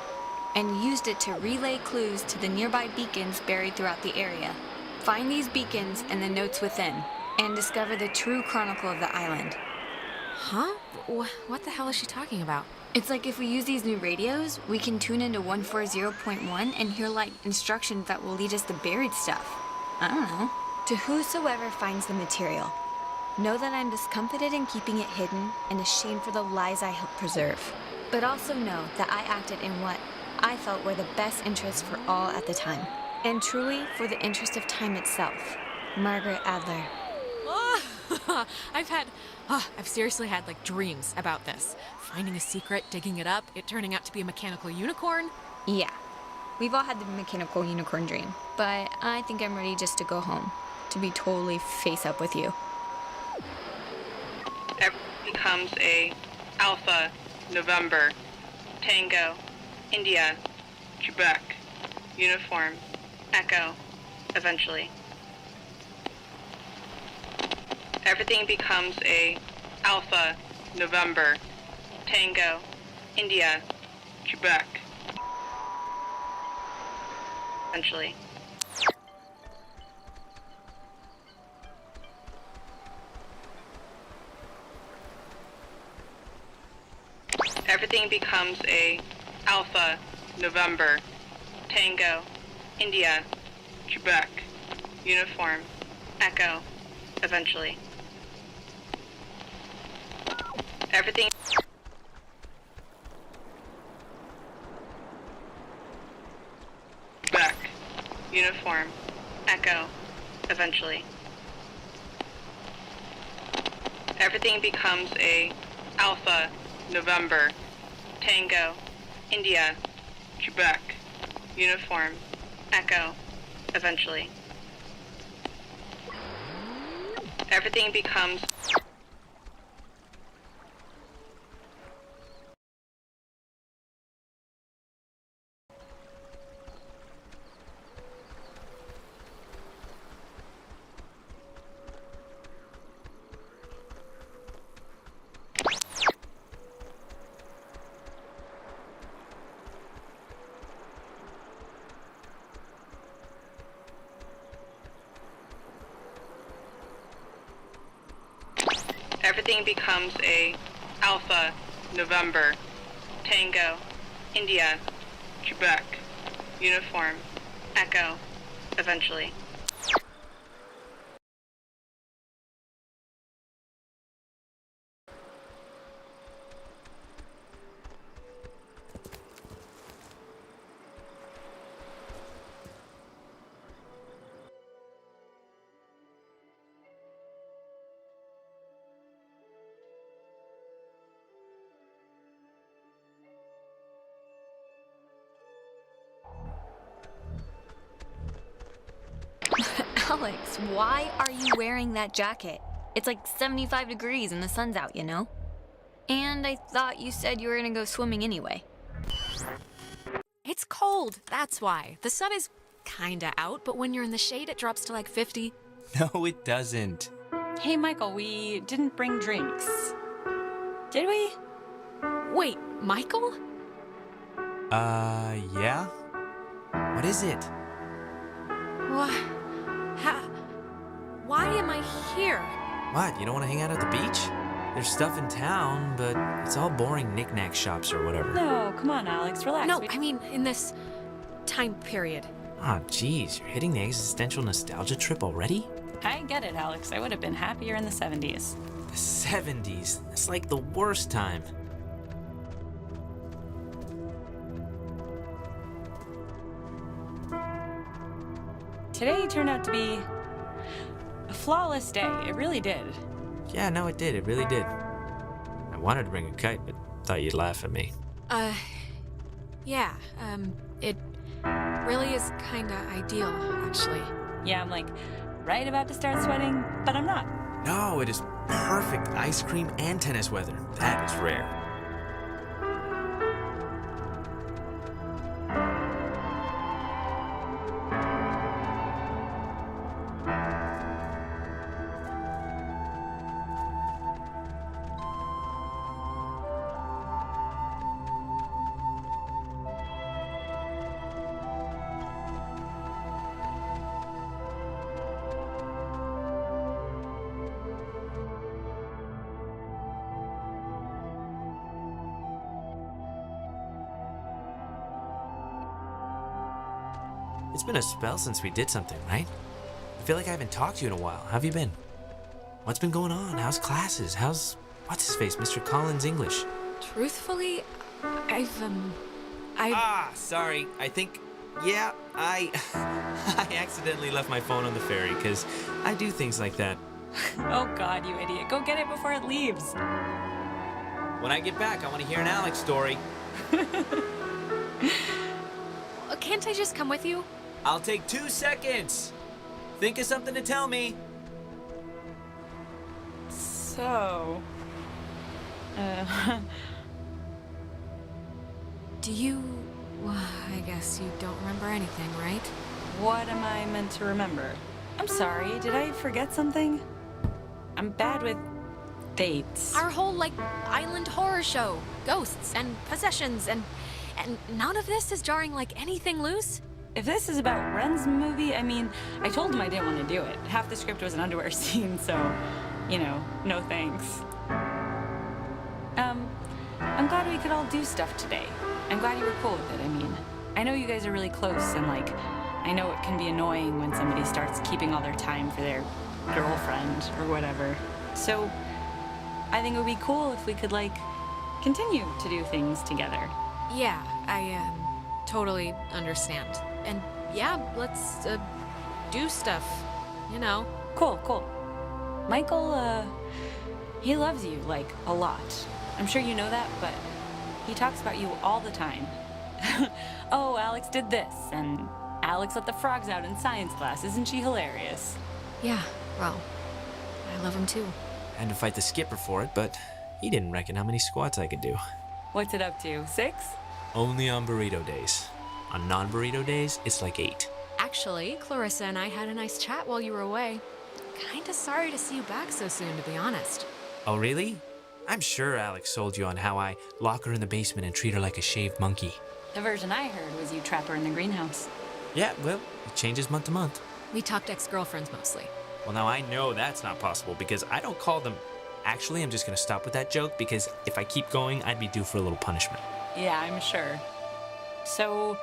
and used it to relay clues to the nearby beacons buried throughout the area. Find these beacons and the notes within, and discover the true chronicle of the island. Huh? What the hell is she talking about? It's like if we use these new radios, we can tune into 140.1 and hear like instructions that will lead us to buried stuff. I don't know. To whosoever finds the material, know that I'm discomfited in keeping it hidden and ashamed for the lies I helped preserve. But also know that I acted in what I felt were the best interests for all at the time. And truly for the interest of time itself. Margaret Adler. I've seriously had like dreams about this. Finding a secret, digging it up, it turning out to be a mechanical unicorn. Yeah, we've all had the mechanical unicorn dream, but I think I'm ready just to go home, to be totally face up with you. Becomes a Alpha, November, Tango, India, Quebec, Uniform, Echo, eventually. Everything becomes a Alpha, November, Tango, India, Quebec, eventually. Everything becomes a Alpha, November, Tango, India, Quebec, Uniform, Echo, eventually. Everything... Quebec, Uniform, Echo, eventually. Everything becomes a Alpha, November, Tango, India, Quebec, Uniform, Echo, eventually. Everything becomes... everything becomes a Alpha, November, Tango, India, Quebec, Uniform, Echo, eventually. Alex, why are you wearing that jacket? It's like 75 degrees and the sun's out, you know? And I thought you said you were gonna go swimming anyway. It's cold, that's why. The sun is kinda out, but when you're in the shade, it drops to like 50. No, it doesn't. Hey, Michael, we didn't bring drinks. Did we? Wait, Michael? Yeah? What is it? Why am I here? What, you don't want to hang out at the beach? There's stuff in town, but it's all boring knick-knack shops or whatever. No, come on, Alex, relax. No, I mean in this time period. Oh, geez, you're hitting the existential nostalgia trip already? I get it, Alex. I would have been happier in the 70s. The 70s? That's like the worst time. Today turned out to be a flawless day. It really did. Yeah, no, it did. It really did. I wanted to bring a kite, but thought you'd laugh at me. Yeah, it really is kinda ideal, actually. Yeah, I'm like right about to start sweating, but I'm not. No, it is perfect ice cream and tennis weather. That is rare. It's been a spell since we did something, right? I feel like I haven't talked to you in a while. How have you been? What's been going on? How's classes? How's what's-his-face, Mr. Collins' English? Truthfully, I sorry. I think, yeah, I accidentally left my phone on the ferry, because I do things like that. Oh, God, you idiot. Go get it before it leaves. When I get back, I want to hear an Alex story. Can't I just come with you? I'll take 2 seconds. Think of something to tell me. So... Do you... Well, I guess you don't remember anything, right? What am I meant to remember? I'm sorry, did I forget something? I'm bad with dates. Our whole, island horror show. Ghosts and possessions and none of this is jarring like anything loose? If this is about Ren's movie, I mean, I told him I didn't want to do it. Half the script was an underwear scene, so, no thanks. I'm glad we could all do stuff today. I'm glad you were cool with it, I mean. I know you guys are really close, and, I know it can be annoying when somebody starts keeping all their time for their girlfriend or whatever. So, I think it would be cool if we could, continue to do things together. Yeah, I totally understand. And yeah, let's do stuff, Cool. Michael, he loves you, a lot. I'm sure you know that, but he talks about you all the time. Oh, Alex did this, and Alex let the frogs out in science class. Isn't she hilarious? Yeah, well, I love him too. I had to fight the skipper for it, but he didn't reckon how many squats I could do. What's it up to, 6? Only on burrito days. On non-burrito days, it's 8. Actually, Clarissa and I had a nice chat while you were away. Kinda sorry to see you back so soon, to be honest. Oh, really? I'm sure Alex sold you on how I lock her in the basement and treat her like a shaved monkey. The version I heard was you trap her in the greenhouse. Yeah, well, it changes month to month. We talked ex-girlfriends mostly. Well, now I know that's not possible because I don't call them Actually, I'm just gonna stop with that joke because if I keep going, I'd be due for a little punishment. Yeah, I'm sure. So,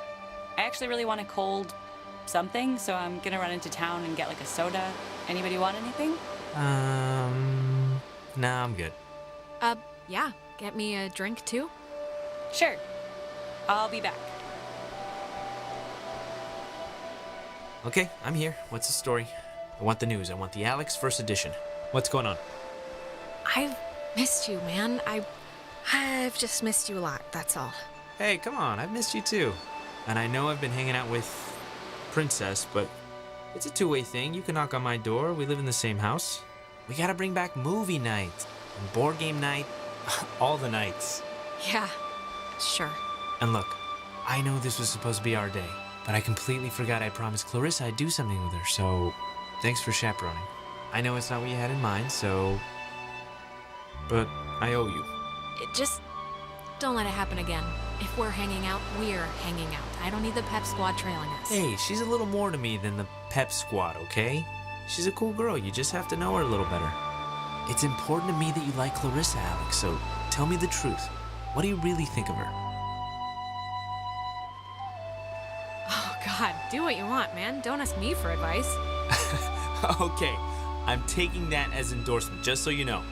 I actually really want a cold something, so I'm gonna run into town and get like a soda. Anybody want anything? Nah, I'm good. Yeah. Get me a drink too? Sure. I'll be back. Okay, I'm here. What's the story? I want the news. I want the Alex first edition. What's going on? I've missed you, man. I've just missed you a lot, that's all. Hey, come on. I've missed you too. And I know I've been hanging out with Princess, but it's a two-way thing. You can knock on my door. We live in the same house. We gotta bring back movie night and board game night. All the nights. Yeah, sure. And look, I know this was supposed to be our day, but I completely forgot I promised Clarissa I'd do something with her, so thanks for chaperoning. I know it's not what you had in mind, so... but I owe you. Just don't let it happen again. If we're hanging out, we're hanging out. I don't need the pep squad trailing us. Hey, she's a little more to me than the pep squad, okay? She's a cool girl. You just have to know her a little better. It's important to me that you like Clarissa, Alex, so tell me the truth. What do you really think of her? Oh, God, do what you want, man. Don't ask me for advice. Okay, I'm taking that as endorsement, just so you know.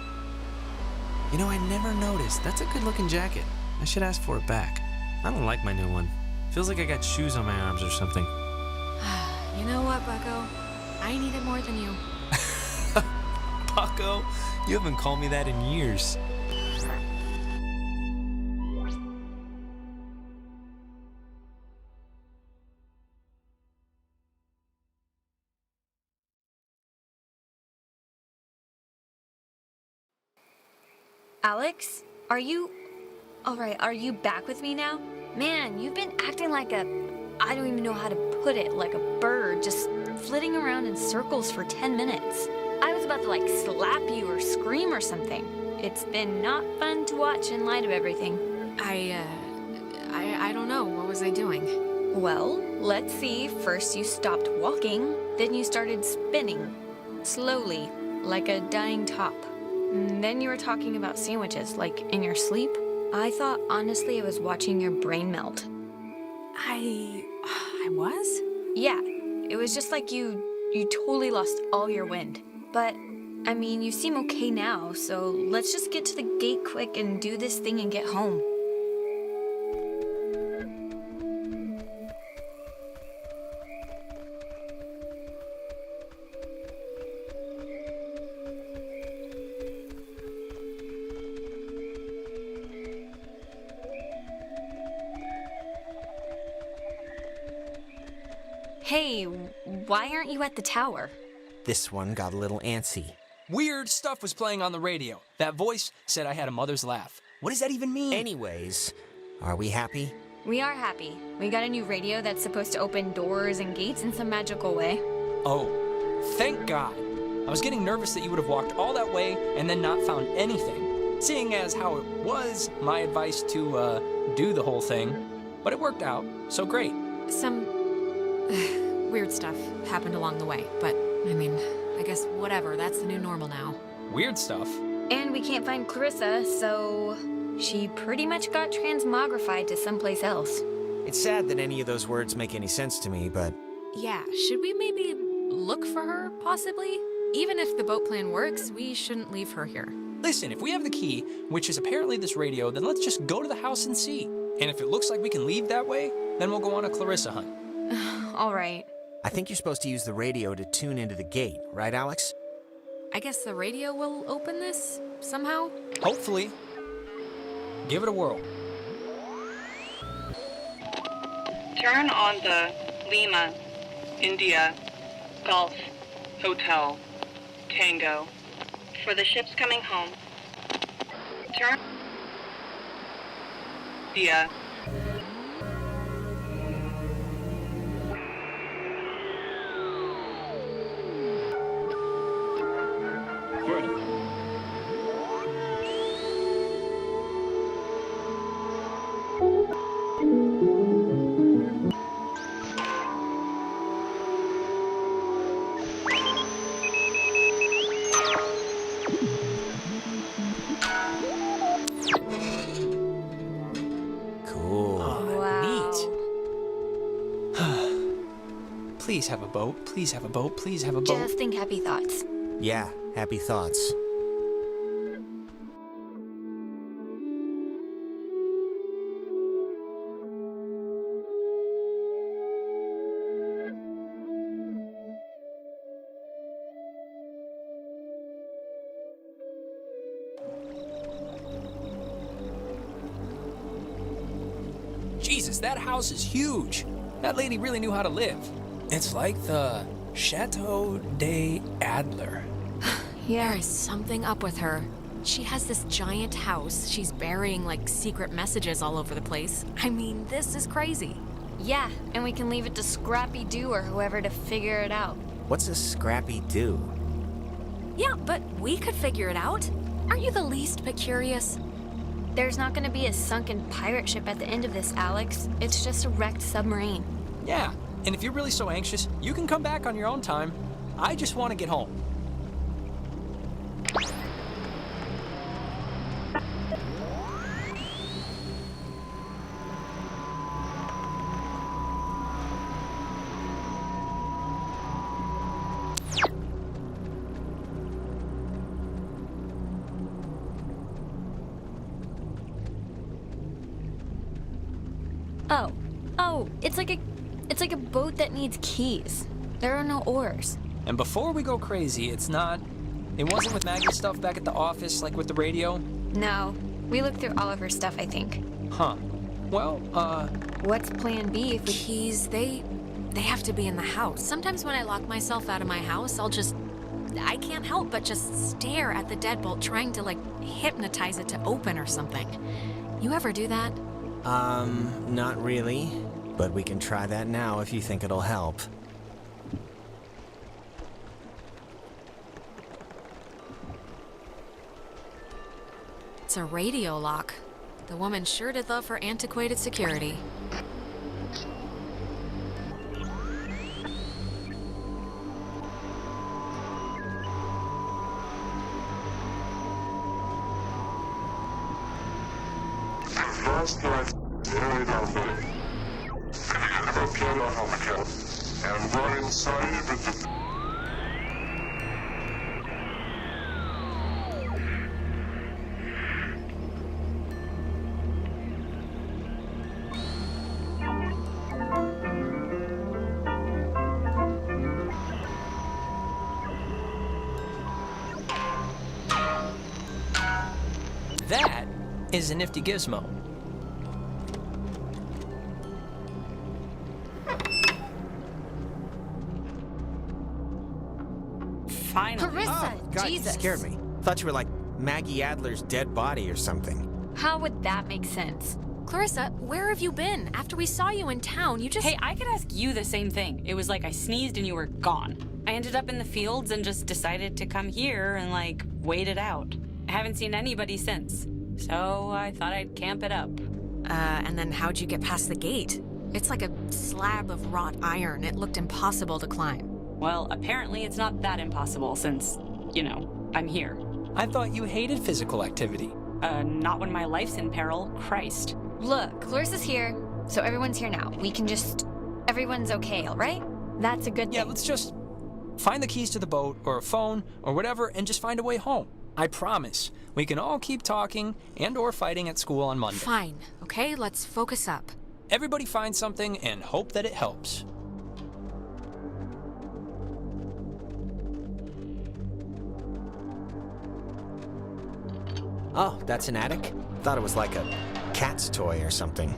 You know, I never noticed. That's a good-looking jacket. I should ask for it back. I don't like my new one. Feels like I got shoes on my arms or something. You know what, Bucko? I need it more than you. Bucko, you haven't called me that in years. Alex, are you... Alright, are you back with me now? Man, you've been acting like a... I don't even know how to put it, like a bird, just flitting around in circles for 10 minutes. I was about to, like, slap you or scream or something. It's been not fun to watch in light of everything. I don't know. What was I doing? Well, let's see. First you stopped walking, then you started spinning. Slowly, like a dying top. And then you were talking about sandwiches, like in your sleep. I thought, honestly, I was watching your brain melt. I was? Yeah, it was just like you totally lost all your wind. But, I mean, you seem okay now, so let's just get to the gate quick and do this thing and get home. Hey, why aren't you at the tower? This one got a little antsy. Weird stuff was playing on the radio. That voice said I had a mother's laugh. What does that even mean? Anyways, are we happy? We are happy. We got a new radio that's supposed to open doors and gates in some magical way. Oh, thank God. I was getting nervous that you would have walked all that way and then not found anything, seeing as how it was my advice to do the whole thing. But it worked out, so great. Some weird stuff happened along the way, but I mean, I guess whatever, that's the new normal now. Weird stuff? And we can't find Clarissa, so she pretty much got transmogrified to someplace else. It's sad that any of those words make any sense to me, but... Yeah, should we maybe look for her, possibly? Even if the boat plan works, we shouldn't leave her here. Listen, if we have the key, which is apparently this radio, then let's just go to the house and see. And if it looks like we can leave that way, then we'll go on a Clarissa hunt. All right. I think you're supposed to use the radio to tune into the gate, right, Alex? I guess the radio will open this, somehow? Hopefully. Give it a whirl. Turn on the Lima, India, Golf, Hotel, Tango. For the ships coming home. Turn... India. Please have a boat. Please have a boat. Please have a boat. Just think happy thoughts. Yeah, happy thoughts. Jesus, that house is huge. That lady really knew how to live. It's like the Chateau de Adler. There is something up with her. She has this giant house. She's burying, like, secret messages all over the place. I mean, this is crazy. Yeah, and we can leave it to Scrappy Doo or whoever to figure it out. What's a Scrappy Doo? Yeah, but we could figure it out. Aren't you the least bit curious? There's not gonna be a sunken pirate ship at the end of this, Alex. It's just a wrecked submarine. Yeah, and if you're really so anxious, you can come back on your own time. I just want to get home. Oh, it's like a boat that needs keys. There are no oars. And before we go crazy, it wasn't with Maggie's stuff back at the office, like with the radio? No, we looked through all of her stuff, I think. Huh. Well, what's plan B if we... Keys, they have to be in the house. Sometimes when I lock myself out of my house, I can't help but just stare at the deadbolt, trying to, like, hypnotize it to open or something. You ever do that? Not really. But we can try that now if you think it'll help. It's a radio lock. The woman sure did love her antiquated security. Last night, nearly down there. I have a piano harmonica, and we're inside with the... that is a nifty gizmo. Finally. Clarissa, oh, God, Jesus. You scared me. Thought you were like Maggie Adler's dead body or something. How would that make sense? Clarissa, where have you been? After we saw you in town, you just... Hey, I could ask you the same thing. It was like I sneezed and you were gone. I ended up in the fields and just decided to come here and, like, wait it out. I haven't seen anybody since, so I thought I'd camp it up. And then how'd you get past the gate? It's like a slab of wrought iron. It looked impossible to climb. Well, apparently it's not that impossible since, you know, I'm here. I thought you hated physical activity. Not when my life's in peril. Christ. Look, Clarissa's here, so everyone's here now. We can just... Everyone's okay, all right? That's a good thing. Yeah, let's just find the keys to the boat or a phone or whatever and just find a way home. I promise. We can all keep talking and or fighting at school on Monday. Fine, okay? Let's focus up. Everybody find something and hope that it helps. Oh, that's an attic? Thought it was like a cat's toy or something.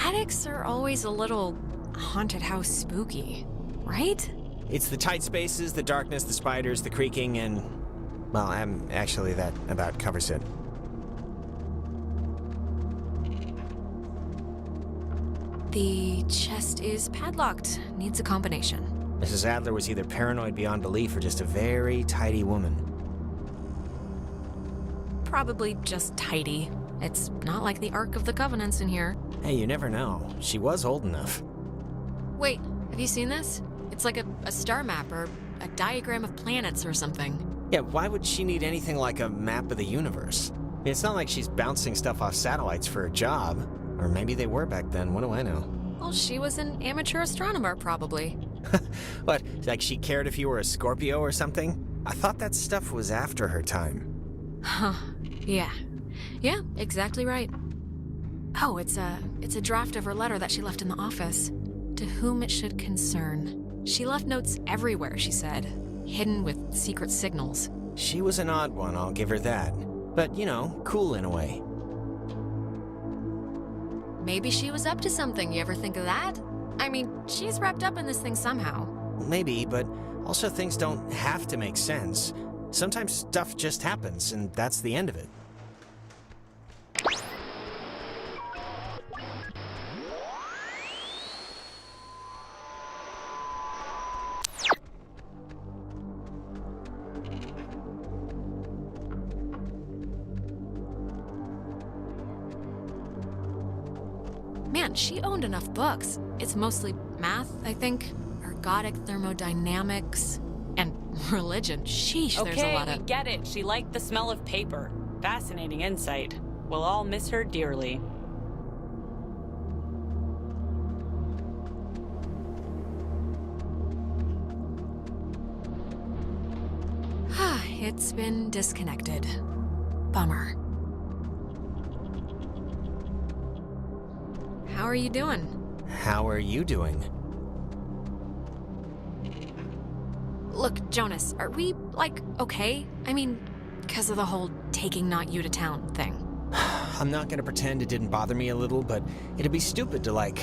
Attics are always a little haunted house spooky, right? It's the tight spaces, the darkness, the spiders, the creaking, and... Well, actually, that about covers it. The chest is padlocked. Needs a combination. Mrs. Adler was either paranoid beyond belief or just a very tidy woman. Probably just tidy. It's not like the Ark of the Covenants in here. Hey, you never know. She was old enough. Wait, have you seen this? It's like a star map or a diagram of planets or something. Yeah, why would she need anything like a map of the universe? I mean, it's not like she's bouncing stuff off satellites for a job. Or maybe they were back then, what do I know? Well, she was an amateur astronomer, probably. What, like she cared if you were a Scorpio or something? I thought that stuff was after her time. Huh. Yeah. Yeah, exactly right. Oh, it's a draft of her letter that she left in the office. To whom it should concern. She left notes everywhere, she said, hidden with secret signals. She was an odd one, I'll give her that. But, you know, cool in a way. Maybe she was up to something, you ever think of that? I mean, she's wrapped up in this thing somehow. Maybe, but also things don't have to make sense. Sometimes stuff just happens, and that's the end of it. Man, she owned enough books. It's mostly math, I think, ergodic thermodynamics, and religion. Sheesh, there's a lot of... Okay, we get it. She liked the smell of paper. Fascinating insight. We'll all miss her dearly. It's been disconnected. Bummer. How are you doing? How are you doing? Look, Jonas, are we, like, okay? I mean, because of the whole taking not you to town thing. I'm not gonna pretend it didn't bother me a little, but it'd be stupid to, like...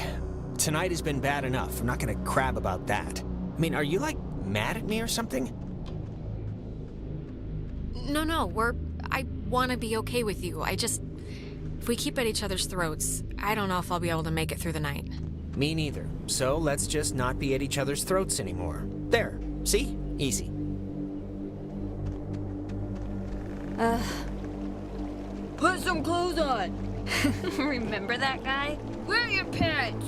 Tonight has been bad enough. I'm not gonna crab about that. I mean, are you, like, mad at me or something? No, I want to be okay with you. If we keep at each other's throats, I don't know if I'll be able to make it through the night. Me neither. So let's just not be at each other's throats anymore. There. See? Easy. Put some clothes on. Remember that guy? Where are your parents?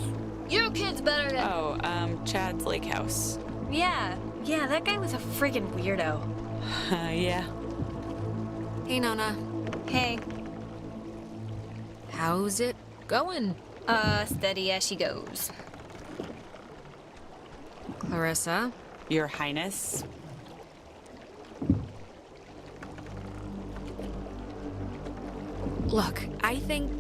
Your kid's better than... Chad's lake house. Yeah, that guy was a friggin' weirdo. Yeah. Hey, Nona. Hey. How's it going? Steady as she goes. Clarissa? Your Highness? Look, I think,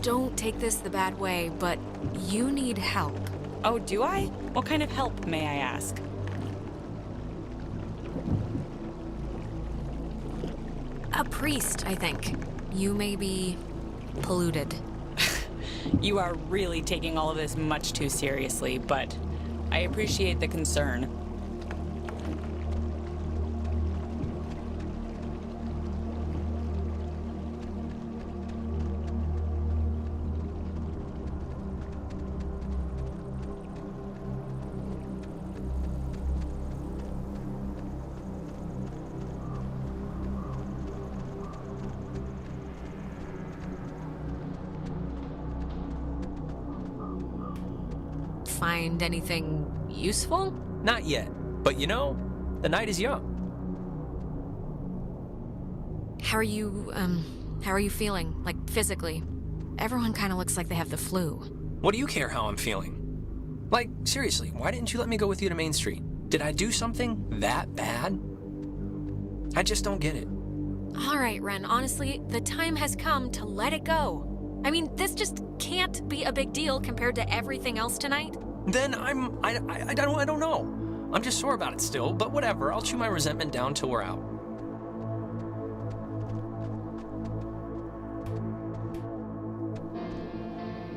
don't take this the bad way, but you need help. Oh, do I? What kind of help, may I ask? A priest, I think. You may be polluted. You are really taking all of this much too seriously, but I appreciate the concern. Find anything useful? Not yet, but you know, the night is young. How are you feeling, physically? Everyone kind of looks like they have the flu. What do you care how I'm feeling? Like, seriously, why didn't you let me go with you to Main Street? Did I do something that bad? I just don't get it. All right, Ren, honestly, the time has come to let it go. I mean, this just can't be a big deal compared to everything else tonight. Then I don't know. I'm just sore about it still, but whatever. I'll chew my resentment down till we're out.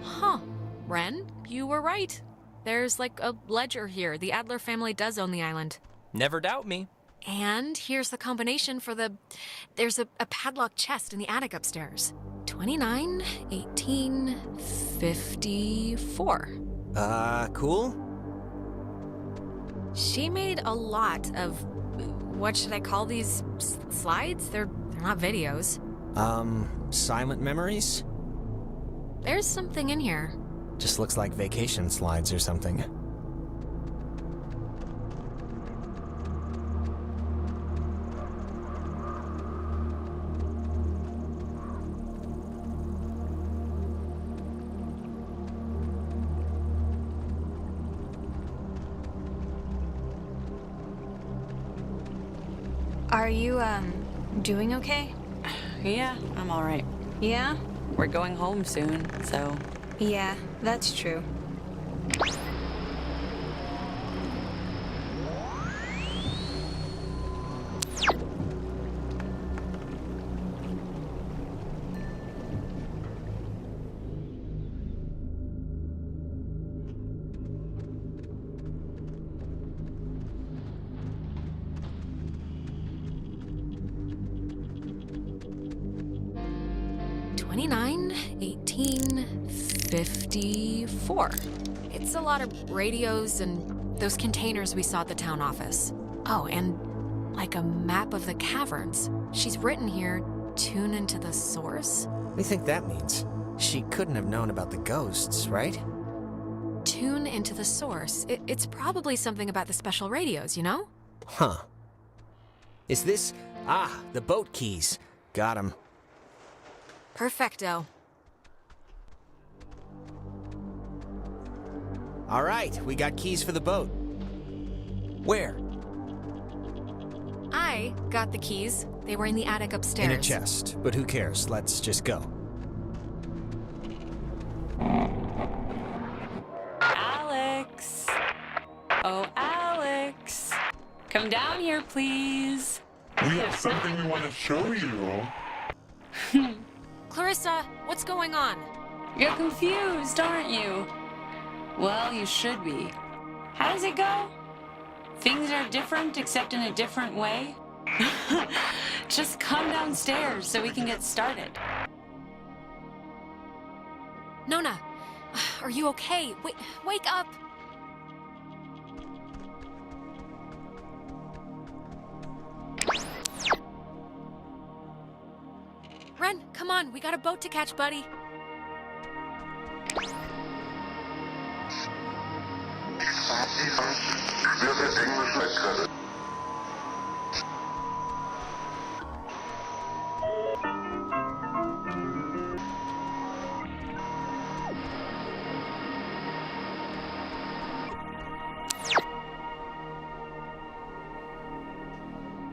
Huh. Ren, you were right. There's a ledger here. The Adler family does own the island. Never doubt me. And here's the combination for there's a padlocked chest in the attic upstairs. 29, 18, 54. Cool? She made a lot of, what should I call these, slides? They're not videos. Silent memories? There's something in here. Just looks like vacation slides or something. Are you, doing okay? Yeah, I'm alright. Yeah? We're going home soon, so... Yeah, that's true. $29.18.54. It's a lot of radios and those containers we saw at the town office. Oh, and like a map of the caverns. She's written here, tune into the source. What do you think that means? She couldn't have known about the ghosts, right? Tune into the source. It's probably something about the special radios, you know? Huh. Is this... Ah, the boat keys. Got 'em. Perfecto. All right, we got keys for the boat. Where? I got the keys. They were in the attic upstairs. In a chest, but who cares? Let's just go. Alex! Oh, Alex! Come down here, please. We have something we want to show you. Clarissa, what's going on? You're confused, aren't you? Well, you should be. How does it go? Things are different, except in a different way? Just come downstairs so we can get started. Nona, are you okay? Wake up! Ren, come on, we got a boat to catch, buddy.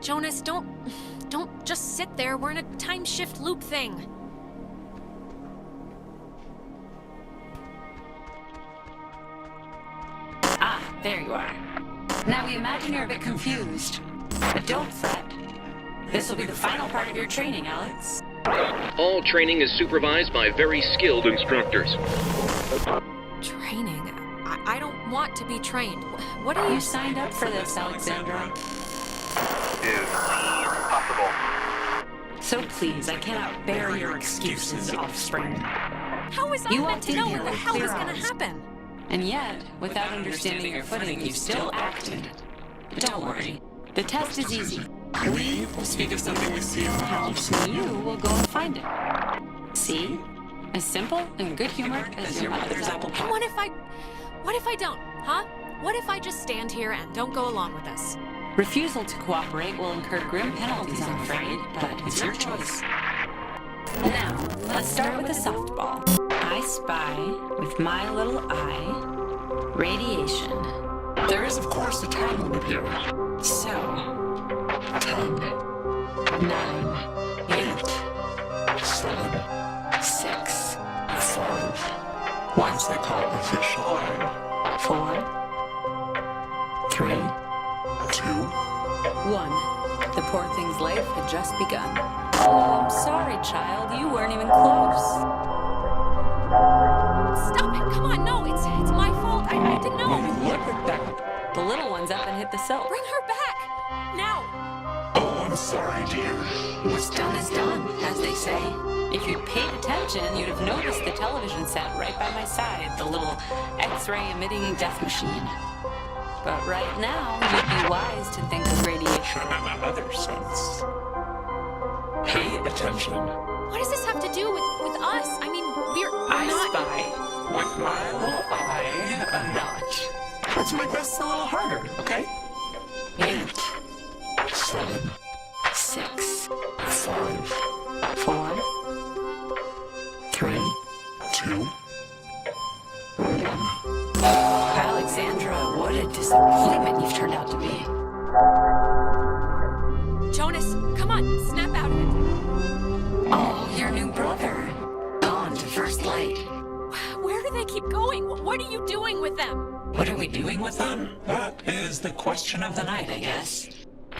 Jonas, don't just sit there. We're in a time shift loop thing. Ah, there you are. Now we imagine you're a bit confused. But don't fret. This will be the final part of your training, Alex. All training is supervised by very skilled instructors. Training? I don't want to be trained. What are you signed up for this, Alexandra? Impossible. So please, I cannot bear your excuses, offspring. How was I meant to know what the hell was gonna happen? And yet, without understanding your footing, you still acted. But don't worry, the test is easy. We will speak of something we see in the house. You will go and find it. See? As simple and good humored as your mother's apple pie. What if I don't, huh? What if I just stand here and don't go along with this? Refusal to cooperate will incur grim penalties, I'm afraid, but it's your choice. Now, let's start with a softball. I spy, with my little eye, radiation. There is, of course, a time limit here. So, 10, 9, 8, 7, 6, 5. Once they call it the fish line. 4, 3, 2. 1. The poor thing's life had just begun. Oh, I'm sorry, child. You weren't even close. Stop it! Come on, no, it's my fault. I didn't know. Look at that. The little one's up and hit the sill. Bring her back! Now! Oh, I'm sorry, dear. What's done is done, as they say. If you'd paid attention, you'd have noticed the television set right by my side, the little X-ray emitting death machine. But right now, you'd be wise to think of radiation in another sense. Pay attention. What does this have to do with us? I mean, we're I not... spy with my little eye a notch. Let's make this a little harder, okay? 8, 7, 6, 5, 4, 3, 2, 1. Alexandra, what a disappointment you've turned out to be. Jonas, come on, snap out of it. Oh, your new brother. Gone to first light. Where do they keep going? What are you doing with them? What are we doing with them? That is the question of the night, I guess.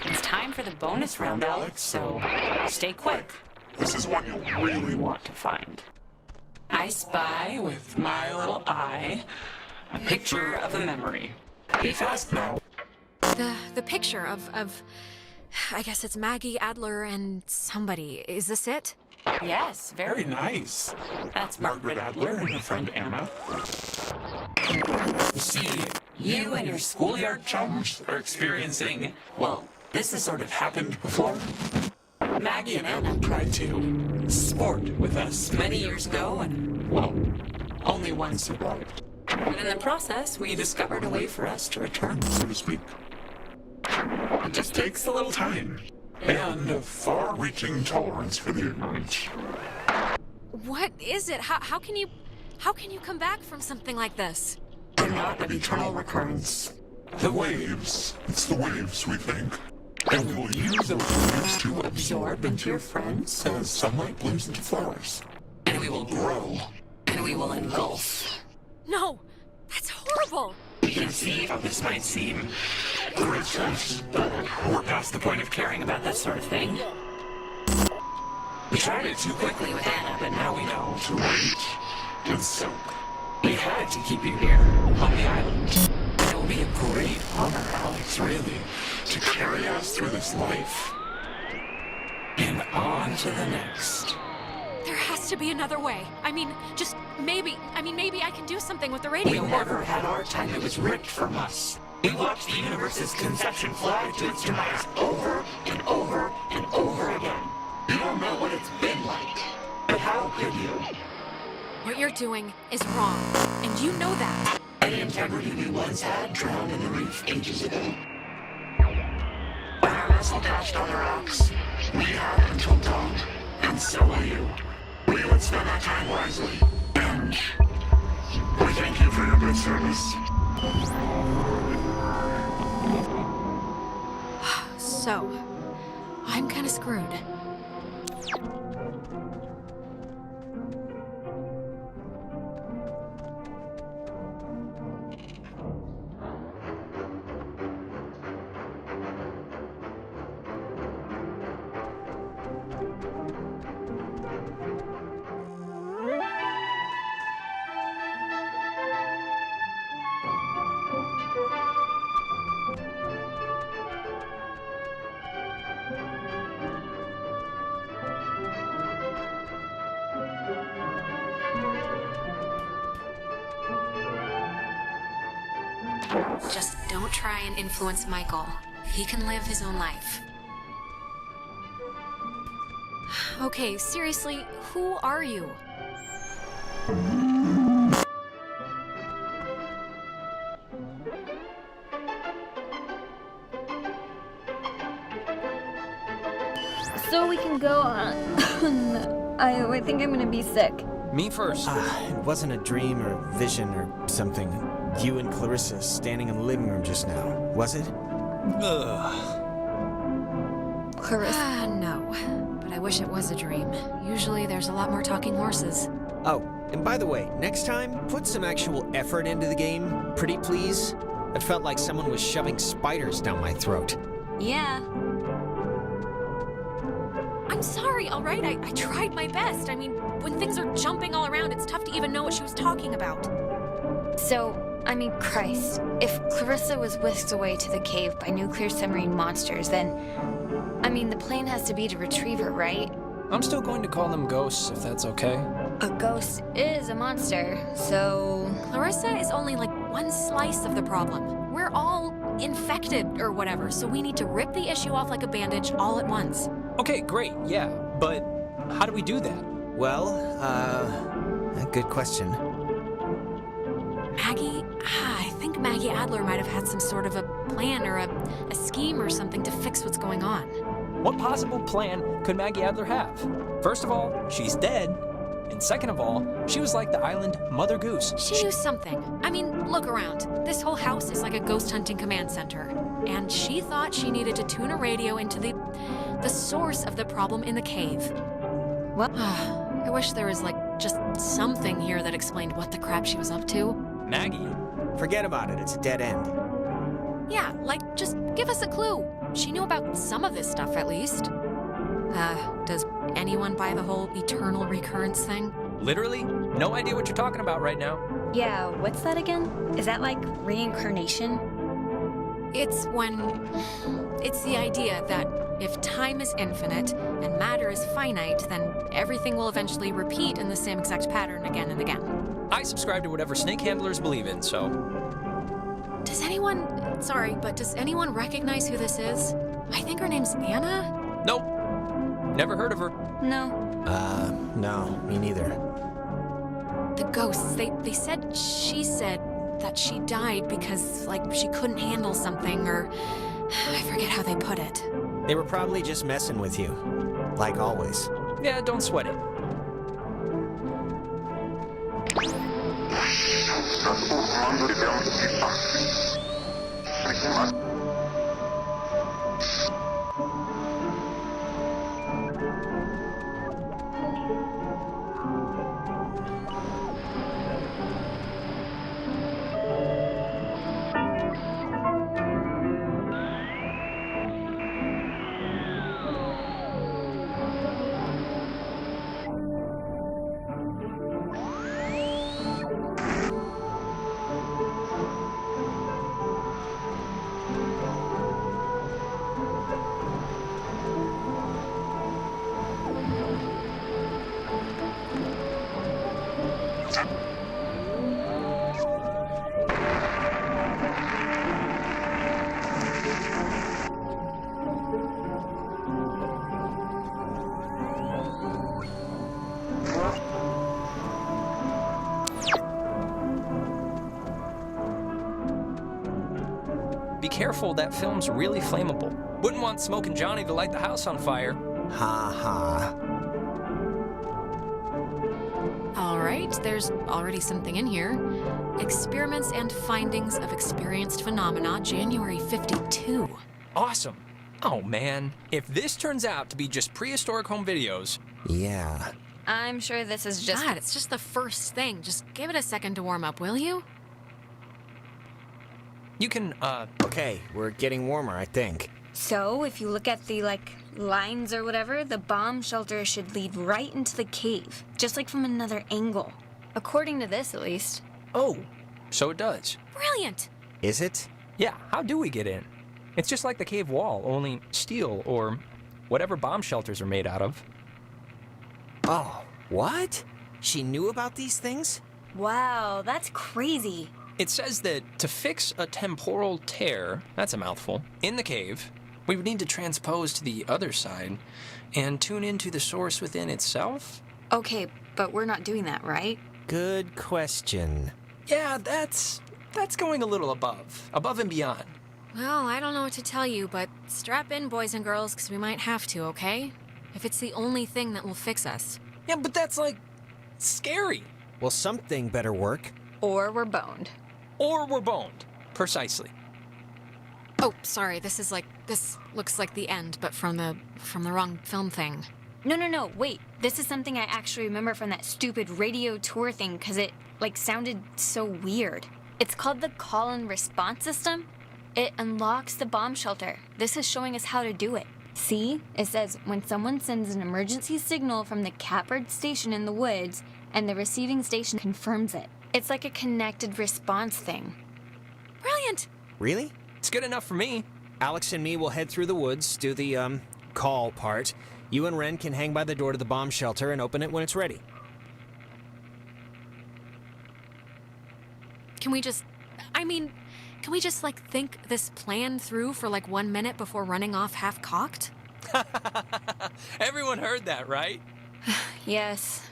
It's time for the bonus round, Alex, so stay quick. This is what you really want to find. I spy with my little eye a picture of a memory. Be fast now. The picture of I guess it's Maggie Adler and somebody. Is this it? Yes, very nice. That's Margaret Adler and her friend Emma. See, you and your schoolyard chums are experiencing, well, this has sort of happened before. Maggie and Emma tried to sport with us many years ago, and, well, only one survived. And in the process, we discovered a way for us to return, so to speak. It just takes a little time. And a far-reaching tolerance for the ignorant. What is it? How can you come back from something like this? They're not an eternal recurrence. The waves. It's the waves, we think. And we will use those waves to absorb into your friends as sunlight blooms into flowers. And we will grow. And we will engulf. No! That's horrible! You can see how this might seem gracious, but we're past the point of caring about that sort of thing. We tried it too quickly with Anna, but now we know to wait and soak. We had to keep you here, on the island. It will be a great honor, Alex, really, to carry us through this life. And on to the next. There has to be another way. I mean, maybe I can do something with the radio. We never had our time. It was ripped from us. We watched the universe's conception fly to its demise over and over and over again. You don't know what it's been like. But how could you? What you're doing is wrong, and you know that. Any integrity we once had drowned in the reef ages ago. When our vessel touched on the rocks, we had until dawn, and so will you. We would spend our time wisely, and we thank you for your good service. So, I'm kind of screwed. Just don't try and influence Michael. He can live his own life. Okay, seriously, who are you? So we can go on. I think I'm gonna be sick. Me first. It wasn't a dream or vision or something. You and Clarissa standing in the living room just now, was it? Clarissa? No. But I wish it was a dream. Usually there's a lot more talking horses. Oh, and by the way, next time, put some actual effort into the game, pretty please. It felt like someone was shoving spiders down my throat. Yeah. I'm sorry, all right? I tried my best. I mean, when things are jumping all around, it's tough to even know what she was talking about. So, I mean, Christ, if Clarissa was whisked away to the cave by nuclear submarine monsters, then, I mean, the plan has to be to retrieve her, right? I'm still going to call them ghosts, if that's okay. A ghost is a monster, so... Clarissa is only like one slice of the problem. We're all infected or whatever, so we need to rip the issue off like a bandage all at once. Okay, great, yeah, but how do we do that? Well, a good question. Maggie? I think Maggie Adler might have had some sort of a plan or a scheme or something to fix what's going on. What possible plan could Maggie Adler have? First of all, she's dead. And second of all, she was like the island Mother Goose. She knew something. I mean, look around. This whole house is like a ghost hunting command center. And she thought she needed to tune a radio into the the source of the problem in the cave. What? I wish there was, just something here that explained what the crap she was up to. Maggie? Forget about it, it's a dead end. Yeah, just give us a clue. She knew about some of this stuff, at least. Does anyone buy the whole eternal recurrence thing? Literally? No idea what you're talking about right now. Yeah, what's that again? Is that like reincarnation? It's the idea that if time is infinite and matter is finite, then everything will eventually repeat in the same exact pattern again and again. I subscribe to whatever snake handlers believe in, so... Does anyone recognize who this is? I think her name's Anna? Nope. Never heard of her. No. No, me neither. The ghosts, she said that she died because, she couldn't handle something, or I forget how they put it. They were probably just messing with you. Like always. Yeah, don't sweat it. Be careful, that film's really flammable. Wouldn't want Smokin' Johnny to light the house on fire. Ha ha. Alright, there's already something in here. Experiments and Findings of Experienced Phenomena, January 52. Awesome. Oh man, if this turns out to be just prehistoric home videos... Yeah. I'm sure this is just... God, it's just the first thing. Just give it a second to warm up, will you? You can, Okay, we're getting warmer, I think. So, if you look at the, lines or whatever, the bomb shelter should lead right into the cave. Just from another angle. According to this, at least. Oh, so it does. Brilliant! Is it? Yeah, how do we get in? It's just like the cave wall, only steel or whatever bomb shelters are made out of. Oh, what? She knew about these things? Wow, that's crazy. It says that to fix a temporal tear, that's a mouthful, in the cave, we would need to transpose to the other side and tune into the source within itself? Okay, but we're not doing that, right? Good question. Yeah, that's going a little above and beyond. Well, I don't know what to tell you, but strap in, boys and girls, because we might have to, okay? If it's the only thing that will fix us. Yeah, but that's, scary. Well, something better work. Or we're boned. Or we're boned. Precisely. Oh, sorry, this looks like the end, but from the wrong film thing. No, wait. This is something I actually remember from that stupid radio tour thing, because it, sounded so weird. It's called the call and response system. It unlocks the bomb shelter. This is showing us how to do it. See? It says, when someone sends an emergency signal from the Catbird station in the woods, and the receiving station confirms it. It's like a connected response thing. Brilliant! Really? It's good enough for me. Alex and me will head through the woods, do the, call part. You and Ren can hang by the door to the bomb shelter and open it when it's ready. Can we just think this plan through for 1 minute before running off half-cocked? Everyone heard that, right? Yes.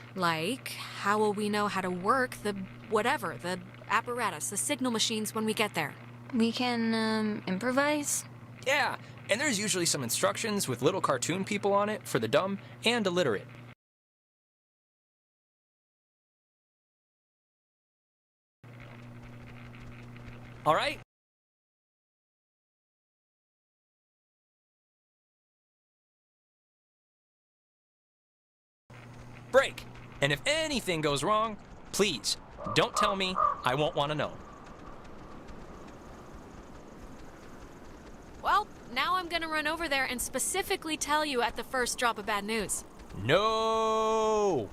How will we know how to work the apparatus, the signal machines when we get there? We can, improvise? Yeah, and there's usually some instructions with little cartoon people on it for the dumb and illiterate. All right? break. And if anything goes wrong, please, don't tell me. I won't want to know. Well, now I'm gonna run over there and specifically tell you at the first drop of bad news. No!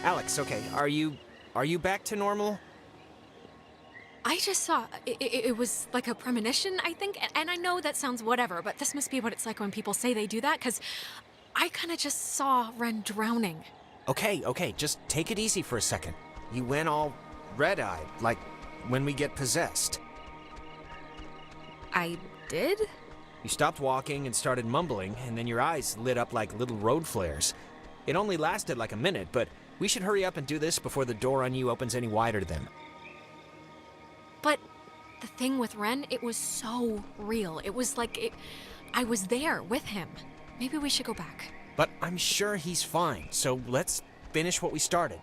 Alex, okay, are you back to normal? I just saw, it was like a premonition, I think, and I know that sounds whatever, but this must be what it's like when people say they do that, because I kind of just saw Ren drowning. Okay, just take it easy for a second. You went all red-eyed, like when we get possessed. I did? You stopped walking and started mumbling, and then your eyes lit up like little road flares. It only lasted like a minute, but we should hurry up and do this before the door on you opens any wider then. But the thing with Ren, it was so real. It was like I was there with him. Maybe we should go back. But I'm sure he's fine, so let's finish what we started.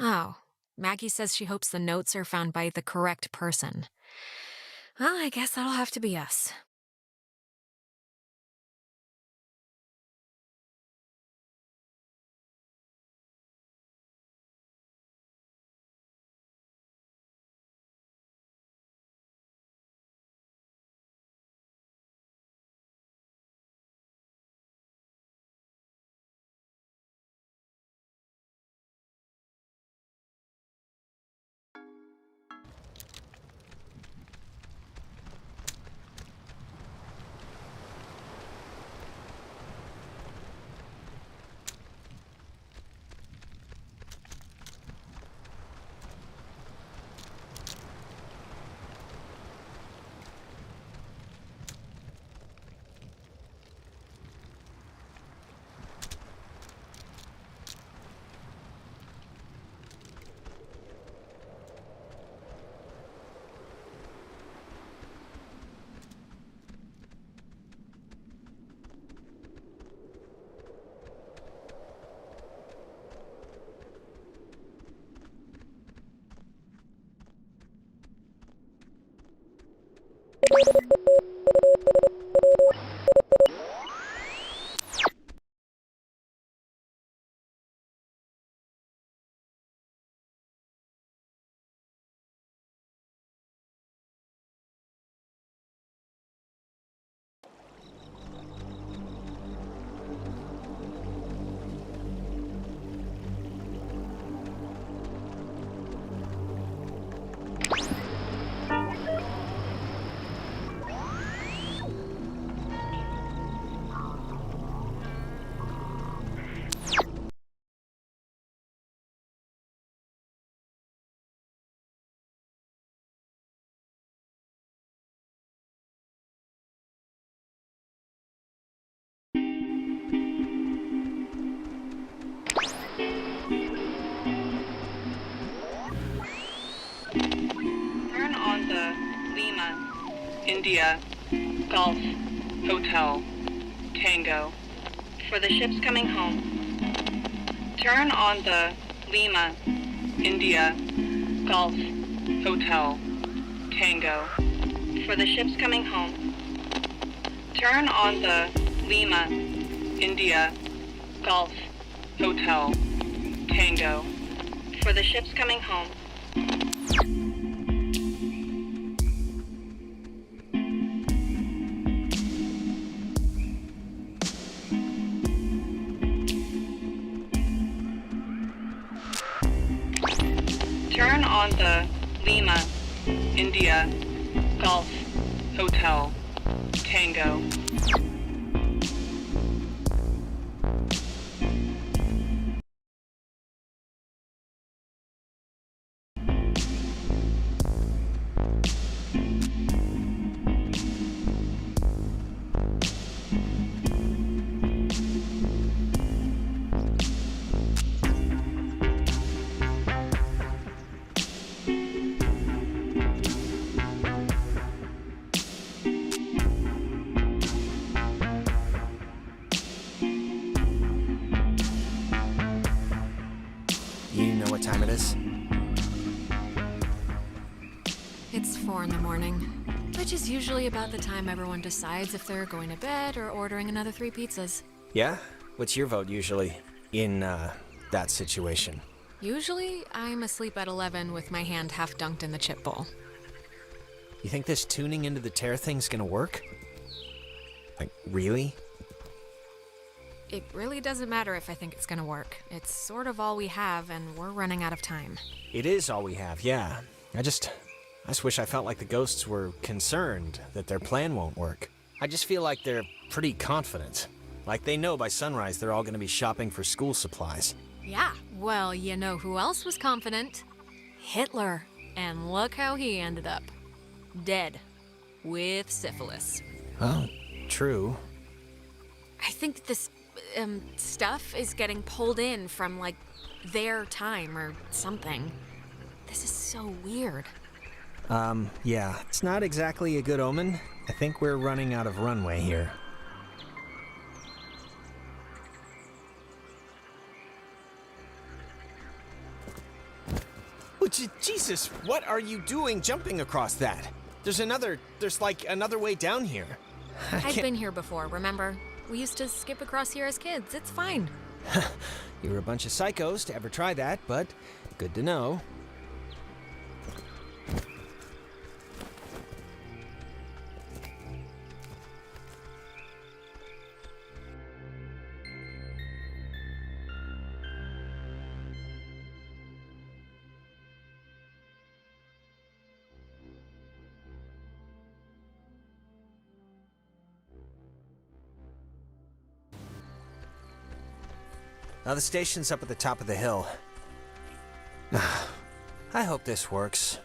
Oh, Maggie says she hopes the notes are found by the correct person. Well, I guess that'll have to be us. Turn on the Lima, India, Golf, Hotel, Tango. For the ships coming home. Turn on the Lima, India, Golf, Hotel, Tango. For the ships coming home. Turn on the Lima, India, Golf, Hotel, Tango. For the ships coming home. Turn on the Lima, India, Golf, Hotel, Tango. You know what time it is? It's 4 in the morning, which is usually about the time everyone decides if they're going to bed or ordering another 3 pizzas. Yeah? What's your vote usually in, that situation? Usually, I'm asleep at 11 with my hand half dunked in the chip bowl. You think this tuning into the tear thing's gonna work? Like, really? It really doesn't matter if I think it's gonna work. It's sort of all we have, and we're running out of time. It is all we have, yeah. I just wish I felt like the ghosts were concerned that their plan won't work. I just feel like they're pretty confident. Like they know by sunrise they're all gonna be shopping for school supplies. Yeah, well, you know who else was confident? Hitler. And look how he ended up. Dead. With syphilis. Oh, true. I think this, stuff is getting pulled in from, like, their time or something. This is so weird. Yeah, it's not exactly a good omen. I think we're running out of runway here. Jesus, what are you doing jumping across that? There's like another way down here. I've been here before, remember? We used to skip across here as kids. It's fine. You were a bunch of psychos to ever try that, but good to know. Now the station's up at the top of the hill. I hope this works.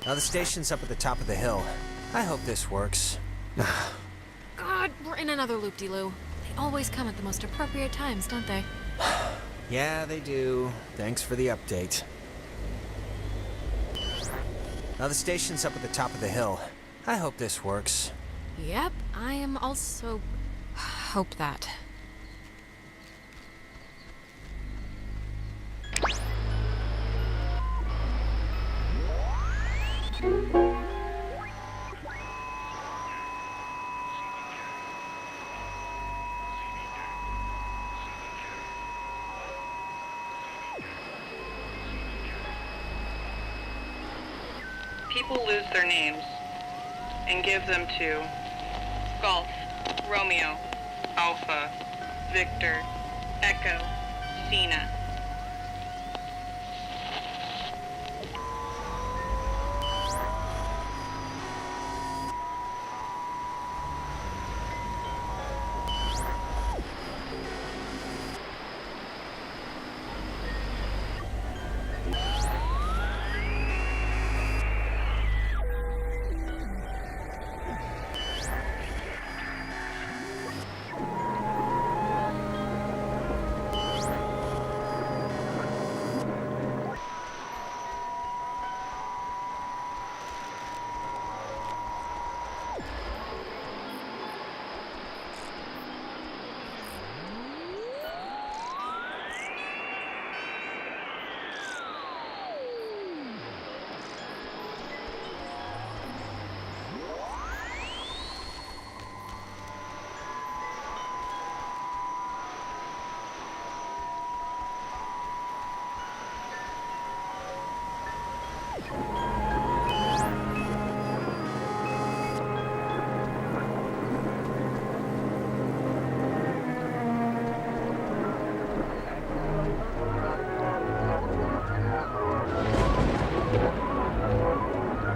Now the station's up at the top of the hill. I hope this works. God, we're in another loop-de-loo. They always come at the most appropriate times, don't they? Yeah, they do. Thanks for the update. Now the station's up at the top of the hill. I hope this works. Yep, I am also... hope that. People lose their names and give them to Golf, Romeo, Alpha, Victor, Echo, Cena.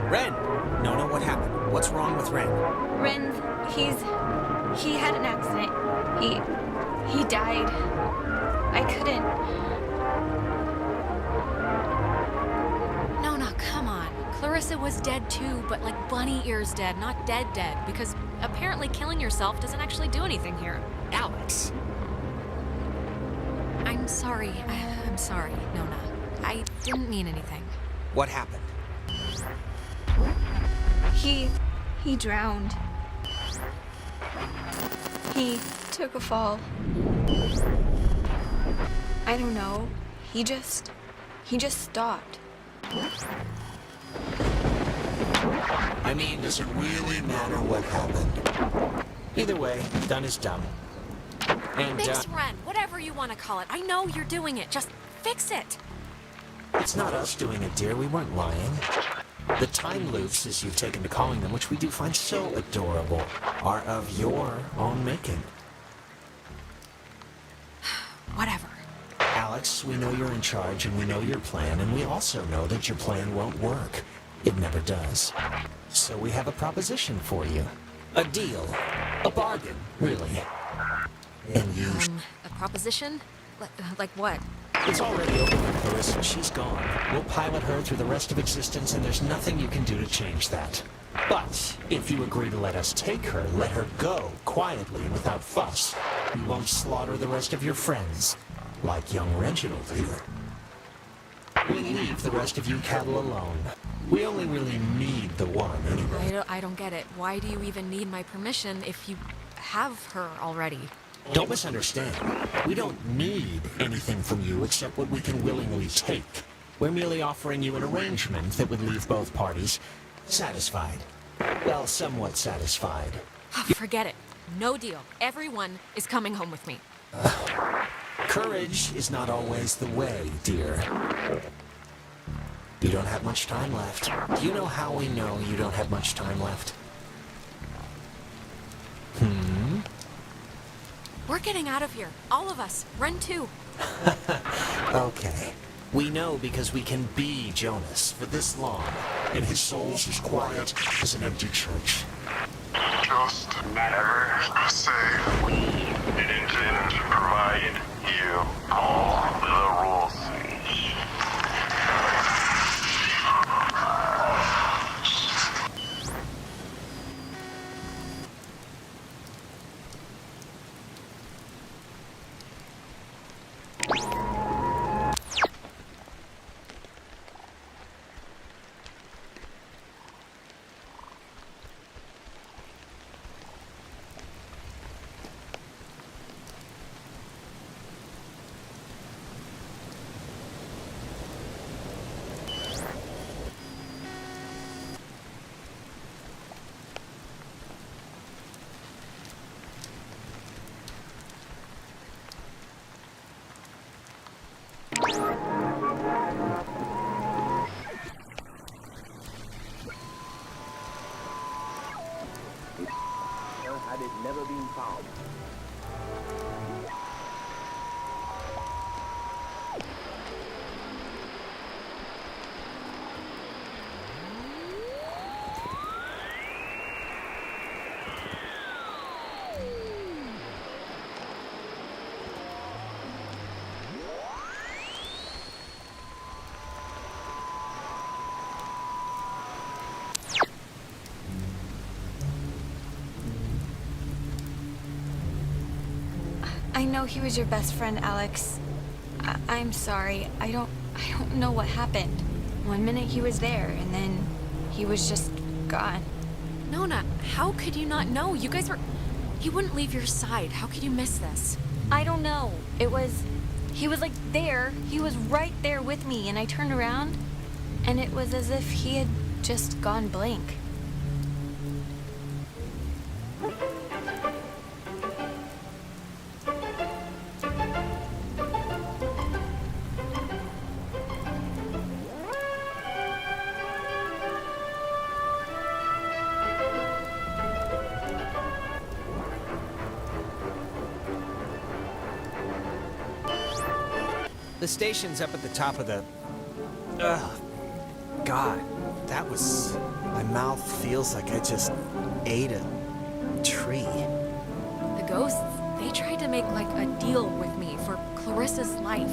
Ren! Nona, what happened? What's wrong with Ren? Ren, he had an accident. He died. I couldn't. No, come on. Clarissa was dead too, but like bunny ears dead, not dead, because apparently killing yourself doesn't actually do anything here. Alex! I'm sorry. I'm sorry, Nona. I didn't mean anything. What happened? He drowned. He took a fall. I don't know. He just stopped. I mean, does it really matter what happened? Either way, done is done. And, Fix Ren, whatever you want to call it. I know you're doing it. Just fix it. It's not us doing it, dear. We weren't lying. The time loops, as you've taken to calling them, which we do find so adorable, are of your own making. Whatever. Alex, we know you're in charge and we know your plan, and we also know that your plan won't work. It never does. So we have a proposition for you. A deal. A bargain, really. And you... A proposition? Like what? It's already over with Clarissa. She's gone. We'll pilot her through the rest of existence, and there's nothing you can do to change that. But if you agree to let us take her, let her go, quietly and without fuss. We won't slaughter the rest of your friends, like young Reginald here. We leave the rest of you cattle alone. We only really need the one, anyway. I don't get it. Why do you even need my permission if you have her already? Don't misunderstand. We don't need anything from you except what we can willingly take. We're merely offering you an arrangement that would leave both parties satisfied. Well, somewhat satisfied. Forget it. No deal. Everyone is coming home with me. Courage is not always the way, dear. You don't have much time left. Do you know how we know you don't have much time left? We're getting out of here. All of us. Ren too. Okay. We know because we can be Jonas for this long, and his soul's as quiet as an empty church. Just never say we didn't provide you all the rules. had it never been found. I know he was your best friend, Alex. I'm sorry. I don't know what happened. One minute he was there, and then he was just gone. Nona, how could you not know? You guys were... He wouldn't leave your side. How could you miss this? I don't know. He was like there. He was right there with me, and I turned around, and it was as if he had just gone blank. The station's up at the top of the... God, that was... My mouth feels like I just ate a tree. The ghosts, they tried to make like a deal with me for Clarissa's life.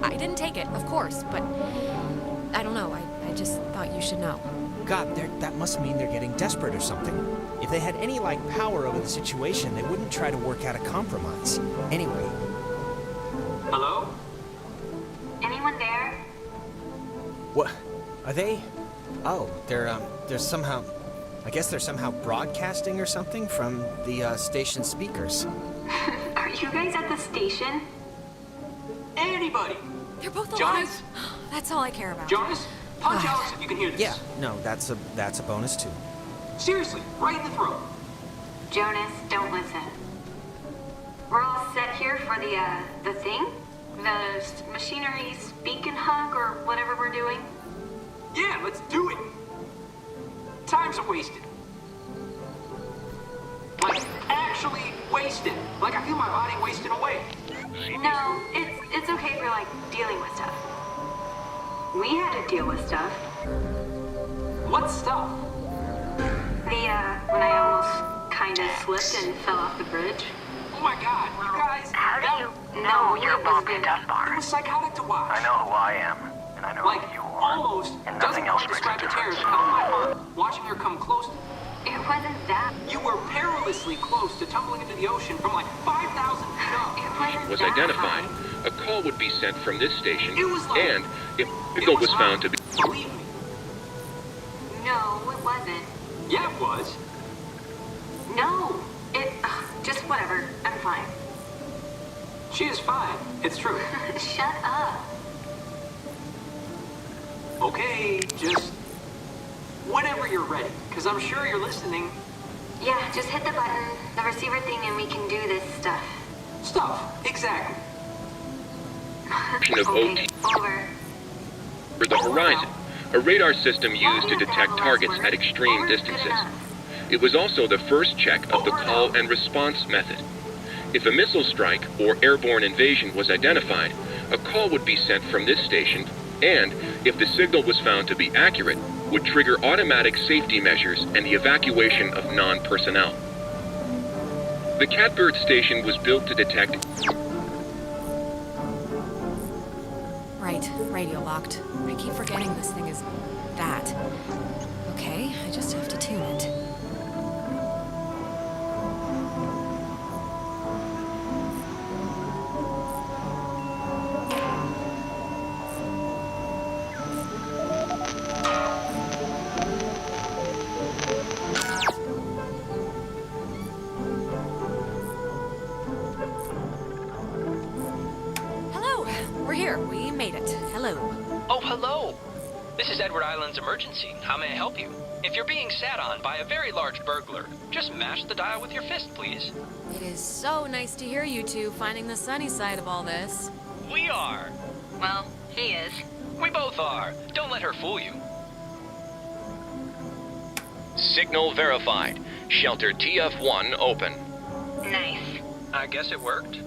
I didn't take it, of course, but I don't know. I just thought you should know. God, that must mean they're getting desperate or something. If they had any, like, power over the situation, they wouldn't try to work out a compromise. Anyway. Hello? Anyone there? What? Are they? Oh, they're somehow... I guess they're somehow broadcasting or something from the, station speakers. Are you guys at the station? Anybody? They're both Jonas? alive. That's all I care about. Jonas? Punch Alex if you can hear this. Yeah, no, that's a bonus too. Seriously, right in the throat. Jonas, don't listen. We're all set here for the thing? The machinery speak and hug or whatever we're doing? Yeah, let's do it. Time's a wasted. Like, actually wasted. Like, I feel my body wasting away. No, it's okay for, like, dealing with stuff. We had to deal with stuff. What stuff? When I almost kind of slipped and fell off the bridge. Oh my God, you guys. How do you know you're Bobby Dunbar? It was psychotic to watch. I know who I am, and I know like, who you are. Almost and doesn't nothing else quite makes describe a the terrors difference. of my heart watching her come close. It wasn't that. You were perilously close to tumbling into the ocean from like 5,000 feet up. It wasn't Was that identified. high. A call would be sent from this station, It was like- and if the signal was found to be... Believe me. No, it wasn't. Yeah, it was. No, just whatever. I'm fine. She is fine. It's true. Shut up. Okay, just whenever you're ready, because I'm sure you're listening. Yeah, just hit the button, the receiver thing, and we can do this stuff. Stuff, exactly. of Okay, OT over. for the horizon, a radar system used to detect targets at extreme distances. It was also the first check of the call and response method. If a missile strike or airborne invasion was identified, a call would be sent from this station, and, if the signal was found to be accurate, would trigger automatic safety measures and the evacuation of non-personnel. The Catbird station was built to detect... Right, radio locked. I keep forgetting this thing is that. Okay, I just have to tune it. We're here. We made it. Hello. Oh, hello. This is Edward Island's emergency. How may I help you? If you're being sat on by a very large burglar, just mash the dial with your fist, please. It is so nice to hear you two finding the sunny side of all this. We are. Well, he is. We both are. Don't let her fool you. Signal verified. Shelter TF1 open. Nice. I guess it worked.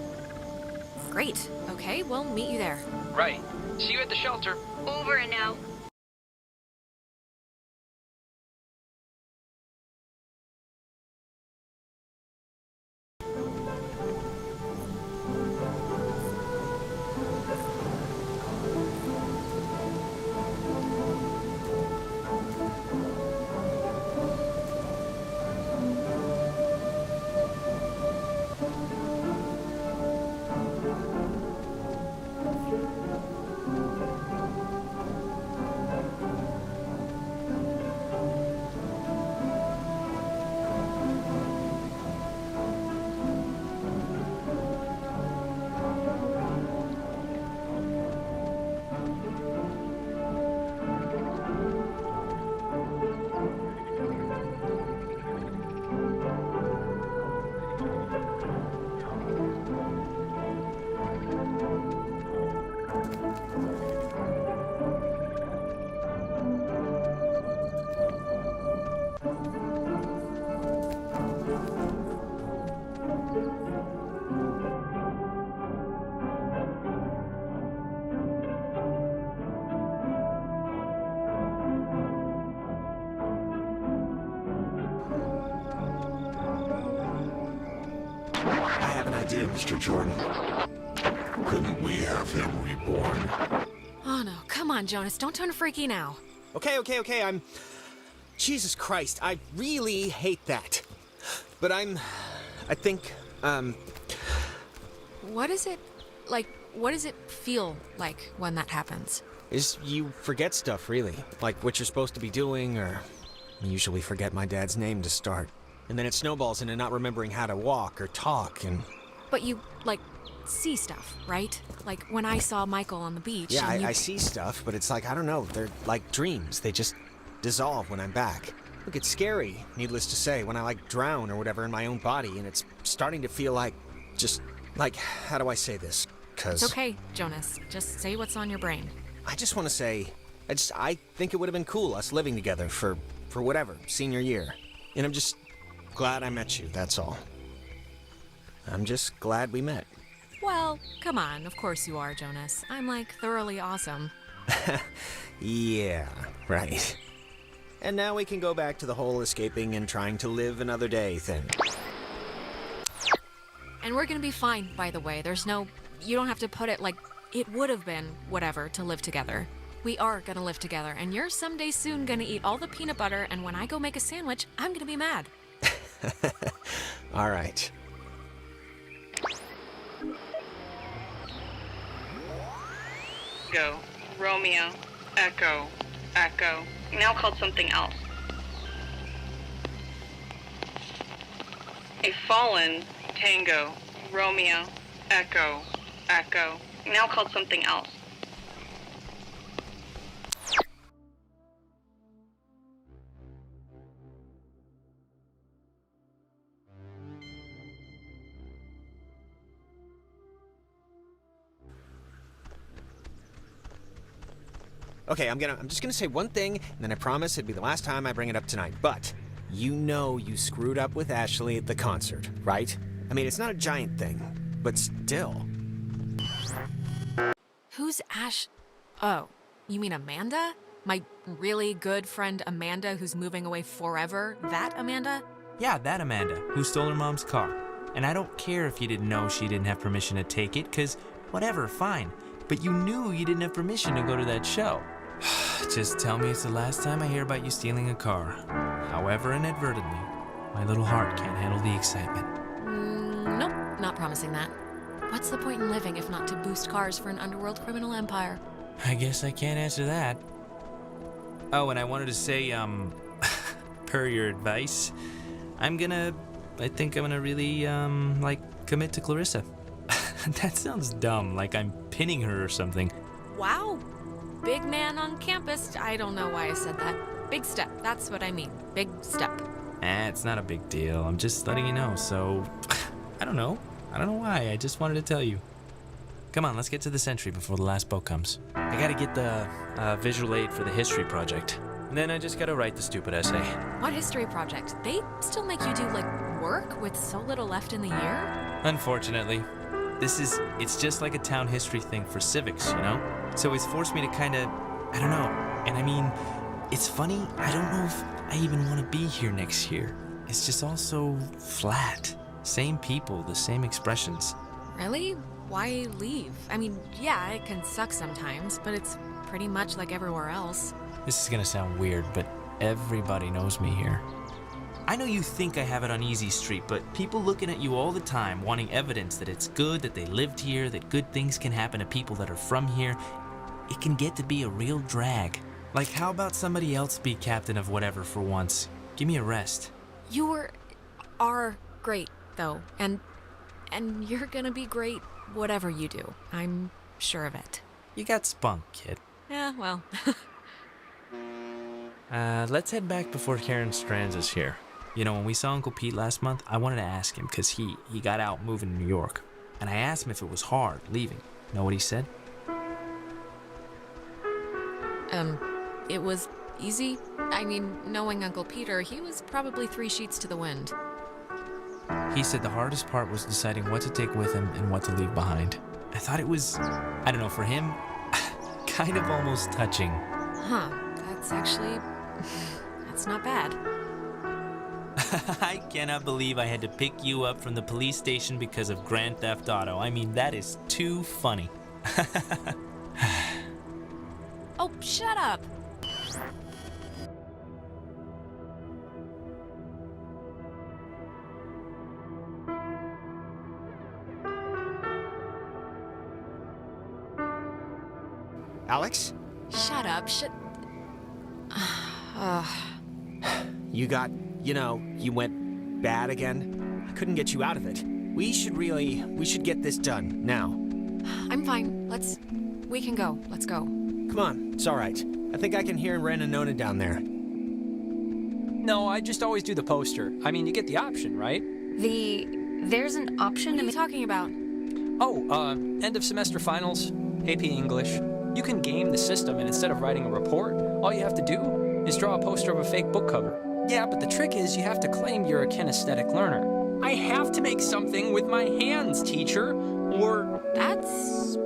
Great. Okay, we'll meet you there. Right. See you at the shelter. Over and out. Mr. Jordan. Couldn't we have him reborn? Oh no, come on, Jonas, don't turn freaky now. Okay, Jesus Christ, I really hate that. But I think, What is it, what does it feel like when that happens? is you forget stuff, really. Like what you're supposed to be doing, or I usually forget my dad's name to start. And then it snowballs into not remembering how to walk or talk, and... But you, see stuff, right? Like when I saw Michael on the beach. Yeah, I see stuff, but it's like, I don't know, they're like dreams. They just dissolve when I'm back. Look, it's scary, needless to say, when I drown or whatever in my own body, and it's starting to feel like, how do I say this? 'Cause It's okay, Jonas. Just say what's on your brain. I just want to say, I think it would have been cool, us living together for whatever, senior year. And I'm just glad I met you, that's all. I'm just glad we met. Well, come on, of course you are, Jonas. I'm thoroughly awesome. Yeah, right. And now we can go back to the whole escaping and trying to live another day thing. And we're gonna be fine, by the way. You don't have to put it it would have been whatever to live together. We are gonna live together, and you're someday soon gonna eat all the peanut butter, and when I go make a sandwich, I'm gonna be mad. All right. Go. Romeo. Echo. Echo. Now called something else. A fallen tango. Romeo. Echo. Echo. Now called something else. Okay, I'm just gonna say one thing, and then I promise it'd be the last time I bring it up tonight. But you know you screwed up with Ashley at the concert, right? I mean, it's not a giant thing, but still. Who's Ash? Oh, you mean Amanda? My really good friend Amanda who's moving away forever? That Amanda? Yeah, that Amanda, who stole her mom's car. And I don't care if you didn't know she didn't have permission to take it, because whatever, fine. But you knew you didn't have permission to go to that show. Just tell me it's the last time I hear about you stealing a car. However inadvertently, my little heart can't handle the excitement. Nope, not promising that. What's the point in living if not to boost cars for an underworld criminal empire? I guess I can't answer that. Oh, and I wanted to say, per your advice, I think I'm gonna really, commit to Clarissa. That sounds dumb, like I'm pinning her or something. Wow. Big man on campus. I don't know why I said that. Big step. That's what I mean. Big step. It's not a big deal. I'm just letting you know, so... I don't know why. I just wanted to tell you. Come on, let's get to the Sentry before the last boat comes. I gotta get the visual aid for the history project. And then I just gotta write the stupid essay. What history project? They still make you do, like, work with so little left in the year? Unfortunately. It's just like a town history thing for civics, you know? So it's forced me to kinda, I don't know. And I mean, it's funny, I don't know if I even want to be here next year. It's just all so flat. Same people, the same expressions. Really? Why leave? I mean, yeah, it can suck sometimes, but it's pretty much like everywhere else. This is gonna sound weird, but everybody knows me here. I know you think I have it on easy street, but people looking at you all the time, wanting evidence that it's good, that they lived here, that good things can happen to people that are from here, it can get to be a real drag. Like, how about somebody else be captain of whatever for once? Give me a rest. You are great, though, and you're gonna be great whatever you do. I'm sure of it. You got spunk, kid. Yeah, well. Let's head back before Karen Strands is here. You know, when we saw Uncle Pete last month, I wanted to ask him, because he got out moving to New York. And I asked him if it was hard leaving. Know what he said? It was easy. I mean, knowing Uncle Peter, he was probably 3 sheets to the wind. He said the hardest part was deciding what to take with him and what to leave behind. I thought it was, I don't know, for him, kind of almost touching. Huh, that's actually, that's not bad. I cannot believe I had to pick you up from the police station because of Grand Theft Auto. I mean, that is too funny. Oh, shut up! Alex? Shut up, You got, you went bad again? I couldn't get you out of it. We should get this done, now. I'm fine. We can go. Let's go. Come on, it's all right. I think I can hear Ren and Nona down there. No, I just always do the poster. I mean, you get the option, right? There's an option What are you talking about? Oh, end of semester finals, AP English. You can game the system, and instead of writing a report, all you have to do is draw a poster of a fake book cover. Yeah, but the trick is you have to claim you're a kinesthetic learner. I have to make something with my hands, teacher, or... That's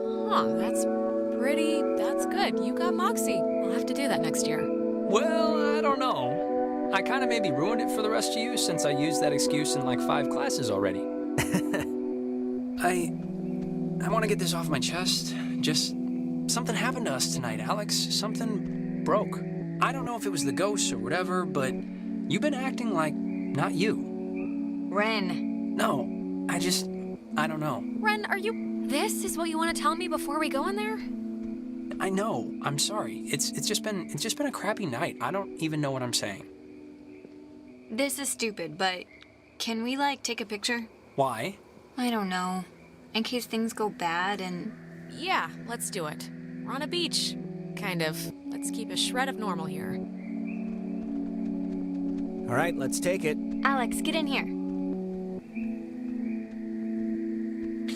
good. You got moxie. I'll have to do that next year. Well, I don't know. I kind of maybe ruined it for the rest of you since I used that excuse in like 5 classes already. I want to get this off my chest. Just something happened to us tonight, Alex. Something broke. I don't know if it was the ghosts or whatever, but you've been acting like not you. Ren. No, I don't know. Ren, this is what you want to tell me before we go in there? I know. I'm sorry. It's just been a crappy night. I don't even know what I'm saying. This is stupid, but can we, take a picture? Why? I don't know. In case things go bad and... Yeah, let's do it. We're on a beach. Kind of. Let's keep a shred of normal here. All right, let's take it. Alex, get in here.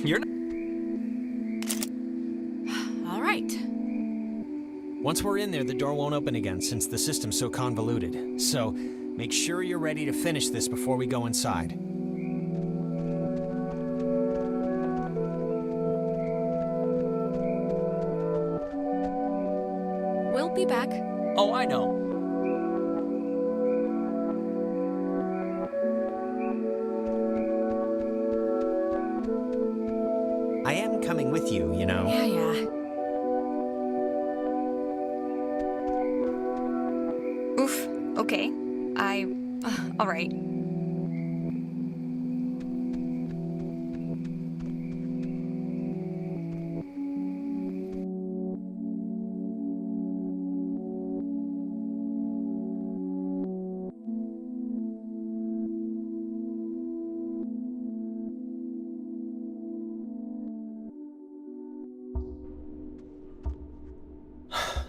You're not... All right. Once we're in there, the door won't open again since the system's so convoluted. So, make sure you're ready to finish this before we go inside. We'll be back. Oh, I know. I am coming with you, you know. Yeah. Oof. Okay. All right.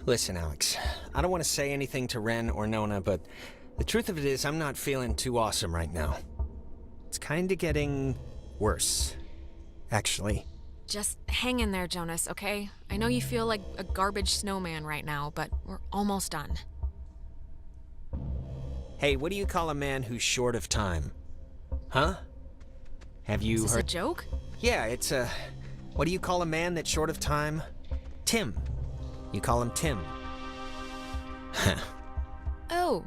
Listen, Alex, I don't want to say anything to Ren or Nona, but the truth of it is I'm not feeling too awesome right now. It's kind of getting worse, actually. Just hang in there, Jonas, okay? I know you feel like a garbage snowman right now, but we're almost done. Hey, what do you call a man who's short of time? Huh? Have you heard? Is this a joke? Yeah, it's a... What do you call a man that's short of time? Tim. You call him Tim. Oh.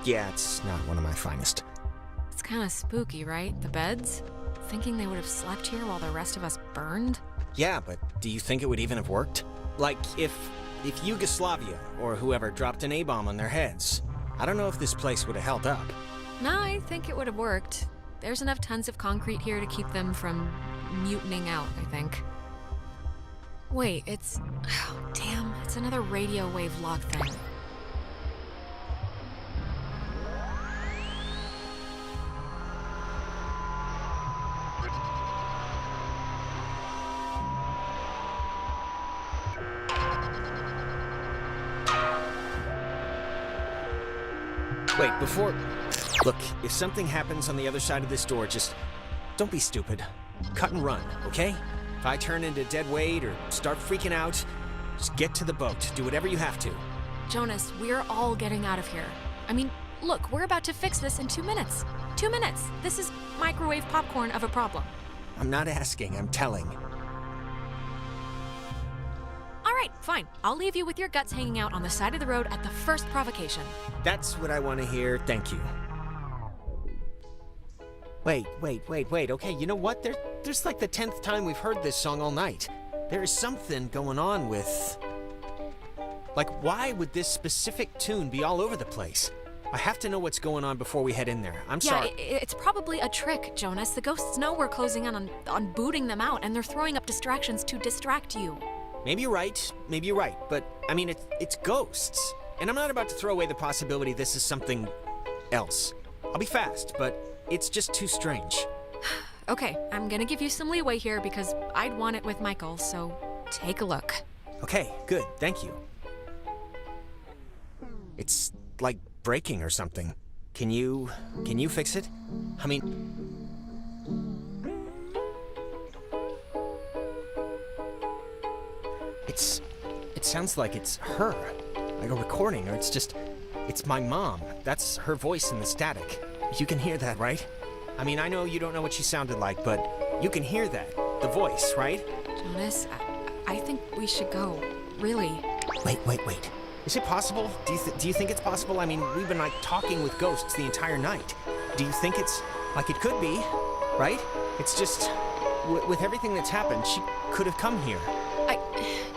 Yeah, it's not one of my finest. It's kind of spooky, right? The beds? Thinking they would have slept here while the rest of us burned? Yeah, but do you think it would even have worked? Like, if Yugoslavia or whoever dropped an A-bomb on their heads, I don't know if this place would have held up. No, I think it would have worked. There's enough tons of concrete here to keep them from mutinying out, I think. Wait, it's... Oh, damn, it's another radio wave log thing. Wait, before... Look, if something happens on the other side of this door, just... Don't be stupid. Cut and run, okay? If I turn into dead weight or start freaking out, just get to the boat. Do whatever you have to. Jonas, we're all getting out of here. I mean, look, we're about to fix this in 2 minutes. 2 minutes. This is microwave popcorn of a problem. I'm not asking, I'm telling. All right, fine. I'll leave you with your guts hanging out on the side of the road at the first provocation. That's what I want to hear, thank you. Wait. Okay, you know what? There's like the 10th time we've heard this song all night. There is something going on with... Like, why would this specific tune be all over the place? I have to know what's going on before we head in there. I'm sorry. Yeah, it's probably a trick, Jonas. The ghosts know we're closing in on booting them out, and they're throwing up distractions to distract you. Maybe you're right, but, I mean, it's ghosts. And I'm not about to throw away the possibility this is something else. I'll be fast, but it's just too strange. Okay, I'm gonna give you some leeway here because I'd want it with Michael, so take a look. Okay, good, thank you. It's like breaking or something. Can you fix it? I mean... It sounds like it's her, like a recording, or it's my mom. That's her voice in the static. You can hear that, right? I mean, I know you don't know what she sounded like, but you can hear that, the voice, right? Jonas, I think we should go, really. Wait. Is it possible? Do you think it's possible? I mean, we've been like talking with ghosts the entire night. Do you think it's, like it could be, right? It's just, with everything that's happened, she could have come here.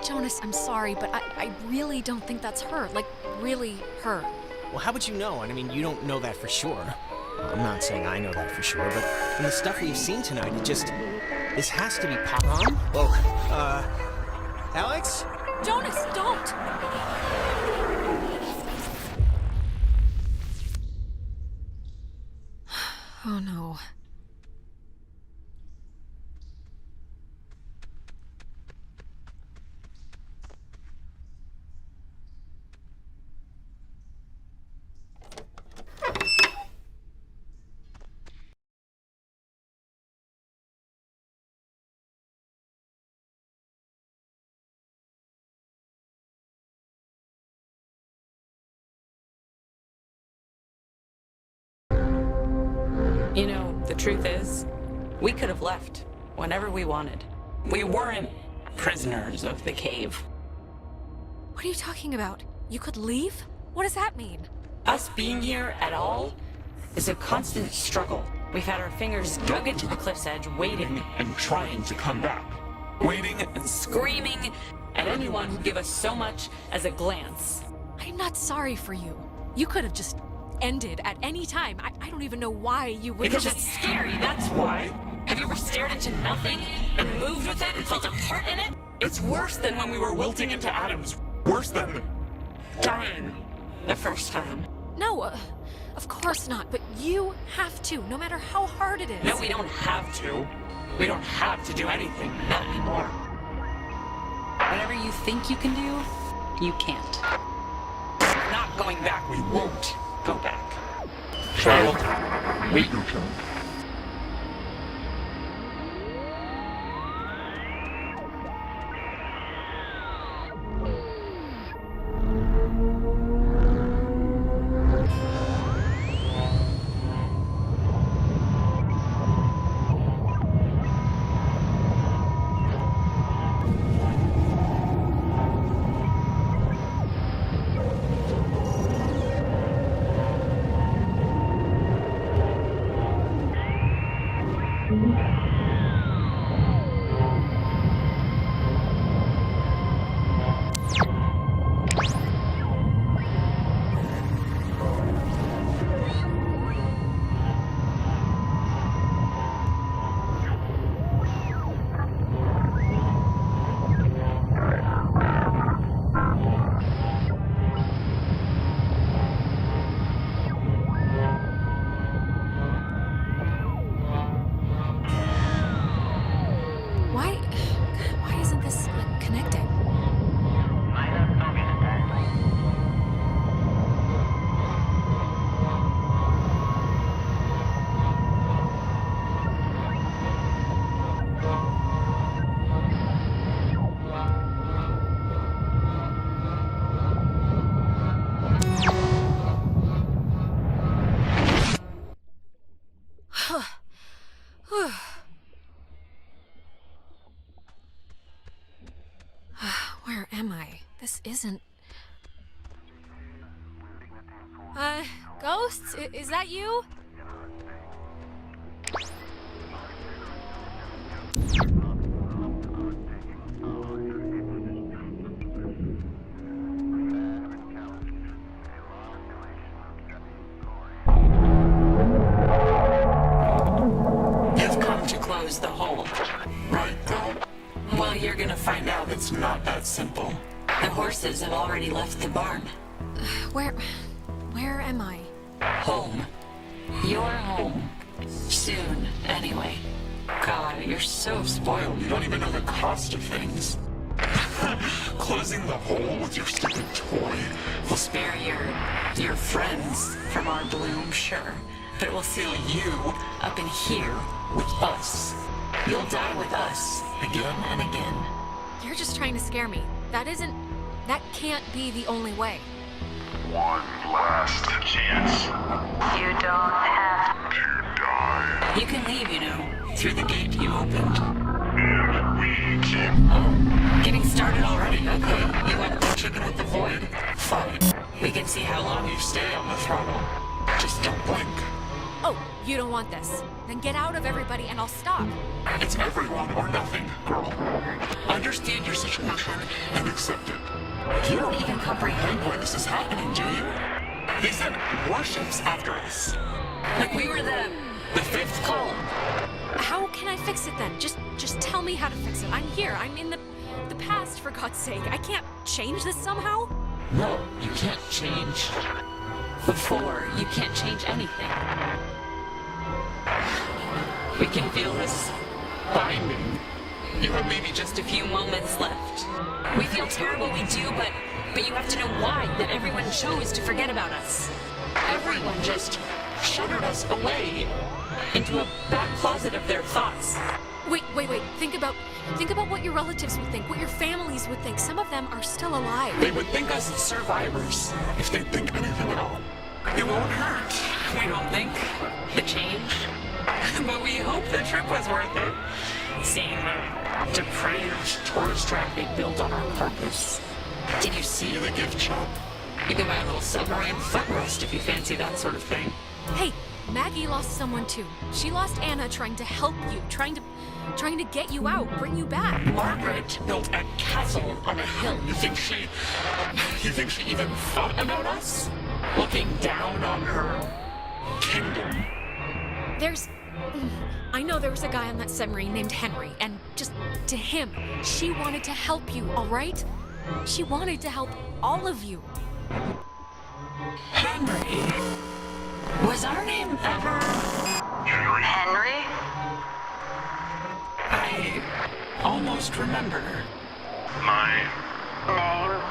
Jonas, I'm sorry, but I really don't think that's her. Like, really her. Well, how would you know? I mean, you don't know that for sure. I'm not saying I know that for sure, but from the stuff we've seen tonight, this has to be pop-on? Whoa, Alex? Jonas, don't! Oh no. You know, the truth is, we could have left whenever we wanted. We weren't prisoners of the cave. What are you talking about? You could leave? What does that mean? Us being here at all is a constant struggle. We've had our fingers dug into the cliff's edge, waiting and trying to come back. Waiting and screaming at anyone who'd give us so much as a glance. I'm not sorry for you. You could have just ended at any time. I don't even know why you would. Because it's scary, that's why. Have you ever stared into nothing and moved with it and felt a part in it? It's worse than when we were wilting into atoms. Worse than dying the first time. No, of course not. But you have to, no matter how hard it is. No, we don't have to. We don't have to do anything. Not anymore. Whatever you think you can do, you can't. We're not going back. We won't go back. Child, wait your turn. Why isn't this like connecting? Where am I? This isn't... Ghosts? Is that you? You've come to close the hole, right, Dad? Well, you're gonna find out it's not that simple. The horses have already left the barn. Where am I? Home. You're home. Soon, anyway. God, you're so spoiled. You don't even know the cost of things. Closing the hole with your stupid toy will spare your friends from our bloom, sure. But it will seal you up in here with us. You'll die with us, again and again. You're just trying to scare me. That can't be the only way. One last chance. You don't have to die. You can leave, you know, through the gate you opened. If we keep... Oh, getting started already? Okay, you want the chicken with the void? Fine. We can see how long you stay on the throttle. Just don't blink. Oh, you don't want this. Then get out of everybody and I'll stop. It's everyone or nothing, girl. Understand your situation and accept it. You don't even comprehend why this is happening, do you? They sent warships after us. Like we were the fifth column. How can I fix it then? Just tell me how to fix it. I'm here. I'm in the past, for God's sake. I can't change this somehow? No, you can't change. Before, you can't change anything. We can feel this binding. You have maybe just a few moments left. We feel terrible, we do, but you have to know why that everyone chose to forget about us. Everyone just shuttered us away into a back closet of their thoughts. Wait. Think about what your relatives would think, what your families would think. Some of them are still alive. They would think us survivors, if they think anything at all. It won't hurt, we don't think. The change. But we hope the trip was worth it. Seeing the depraved tourist trap they built on our campus. Did you see the gift shop? You can buy a little submarine footrest if you fancy that sort of thing. Hey, Maggie lost someone too. She lost Anna trying to help you, trying to get you out, bring you back. Margaret built a castle on a hill. You think she even thought about us? Looking down on her kingdom. I know there was a guy on that submarine named Henry, and just to him, she wanted to help you, all right? She wanted to help all of you. Henry? Was our name ever... Henry? I almost remember. My name?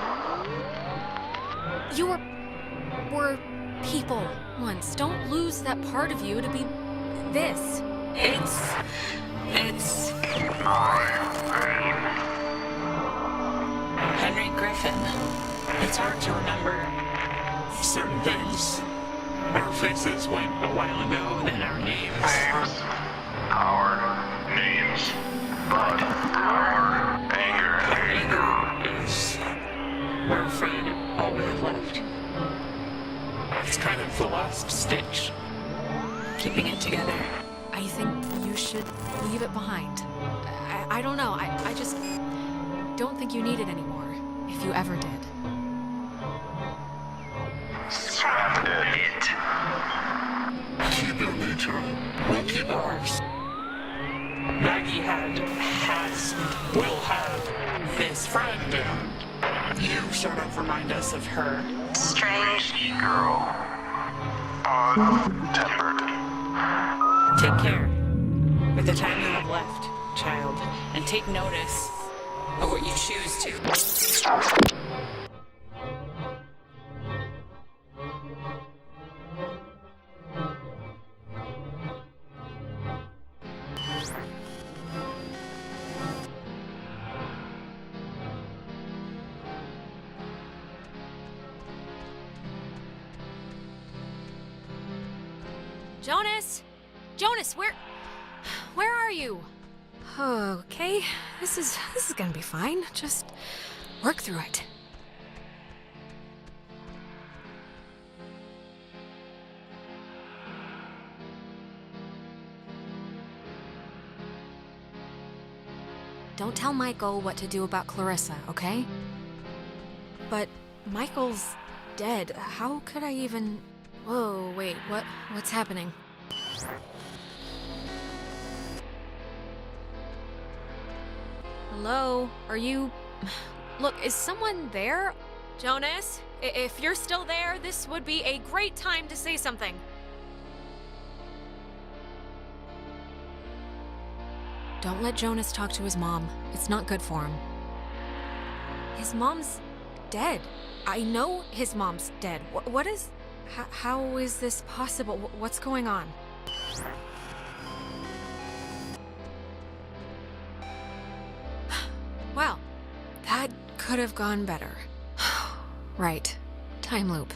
You were people once. Don't lose that part of you to be this. It's... my name. Henry Griffin. It's hard to remember certain things. Our faces went a while ago, then our names. Our names. But our anger. Anger is... we're afraid all we have left. It's kind of the last stitch. Keeping it together. I think you should leave it behind. I don't know. I just don't think you need it anymore, if you ever did. Keep your nature. We'll keep ours. Maggie has, and will have this friend, and you sort of remind us of her. Strange girl. Odd-tempered. Take care with the time you have left, child, and take notice of what you choose to. Jonas! Jonas, where are you? Okay, this is gonna be fine. Just work through it. Don't tell Michael what to do about Clarissa, okay? But Michael's dead. How could I even... Whoa, wait, what's happening? Hello? Are you... Look, is someone there? Jonas? If you're still there, this would be a great time to say something. Don't let Jonas talk to his mom. It's not good for him. His mom's dead. I know his mom's dead. What is... How is this possible? What's going on? Well, that could have gone better. Right. Time loop.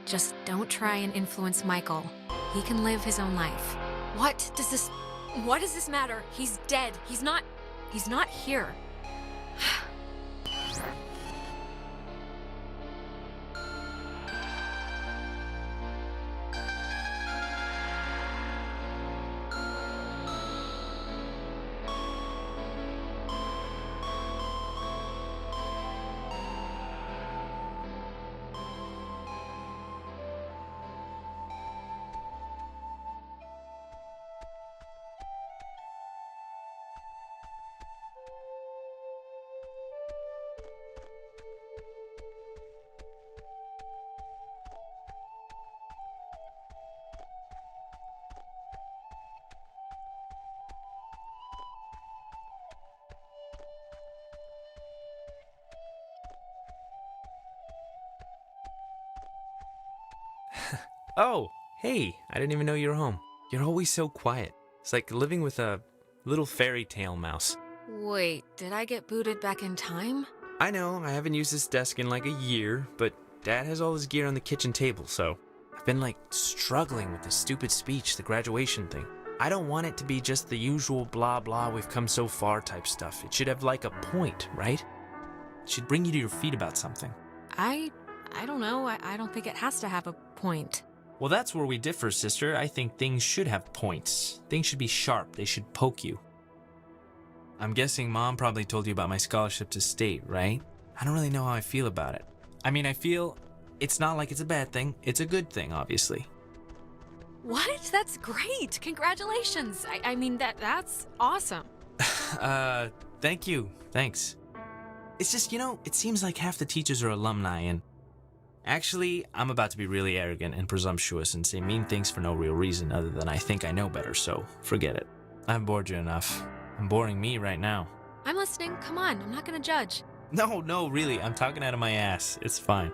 Just don't try and influence Michael. He can live his own life. What does this matter? He's dead. He's not here. Oh, hey, I didn't even know you were home. You're always so quiet. It's like living with a little fairy tale mouse. Wait, did I get booted back in time? I know, I haven't used this desk in like a year, but Dad has all his gear on the kitchen table, so I've been like struggling with the stupid speech, the graduation thing. I don't want it to be just the usual blah blah we've come so far type stuff. It should have like a point, right? It should bring you to your feet about something. I don't know. I don't think it has to have a point. Well, that's where we differ, sister. I think things should have points. Things should be sharp. They should poke you. I'm guessing Mom probably told you about my scholarship to state, right? I don't really know how I feel about it. I mean, I feel it's not like it's a bad thing. It's a good thing, obviously. What? That's great. Congratulations. I mean, that's awesome. Thank you. Thanks. It's just, it seems like half the teachers are alumni, and actually, I'm about to be really arrogant and presumptuous and say mean things for no real reason other than I think I know better, so forget it. I've bored you enough. I'm boring me right now. I'm listening. Come on. I'm not gonna judge. No, really. I'm talking out of my ass. It's fine.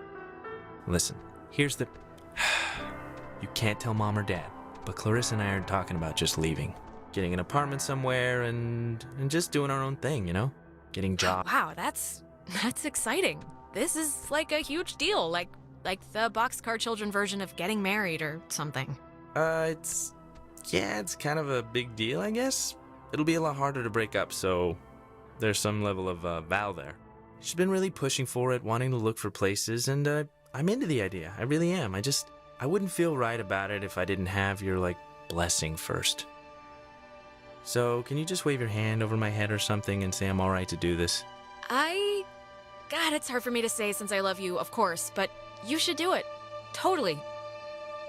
Listen, here's the... You can't tell Mom or Dad, but Clarissa and I are talking about just leaving. Getting an apartment somewhere and just doing our own thing, Getting jobs. Wow, that's exciting. This is like a huge deal, like the Boxcar Children version of getting married or something. It's kind of a big deal, I guess. It'll be a lot harder to break up, so there's some level of vow there. She's been really pushing for it, wanting to look for places, and I'm into the idea. I really am. I wouldn't feel right about it if I didn't have your, blessing first. So, can you just wave your hand over my head or something and say I'm alright to do this? God, it's hard for me to say since I love you, of course, but you should do it. Totally.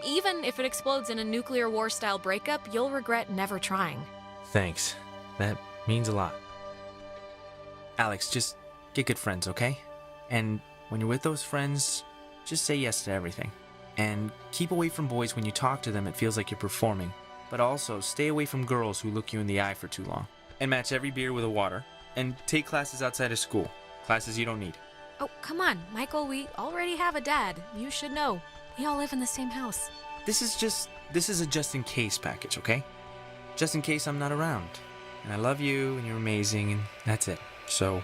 Even if it explodes in a nuclear war-style breakup, you'll regret never trying. Thanks. That means a lot. Alex, just get good friends, okay? And when you're with those friends, just say yes to everything. And keep away from boys when you talk to them, it feels like you're performing. But also, stay away from girls who look you in the eye for too long. And match every beer with a water. And take classes outside of school. Classes you don't need. Oh, come on, Michael, we already have a dad. You should know. We all live in the same house. This is a just-in-case package, okay? Just in case I'm not around. And I love you, and you're amazing, and that's it. So...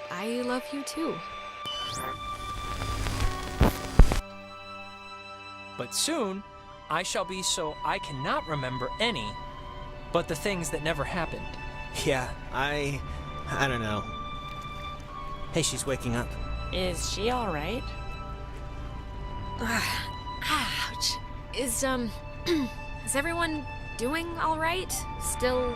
I love you too. But soon, I shall be so I cannot remember any but the things that never happened. Yeah, I don't know. Hey, she's waking up. Is she alright? Ouch. Is everyone doing alright? Still,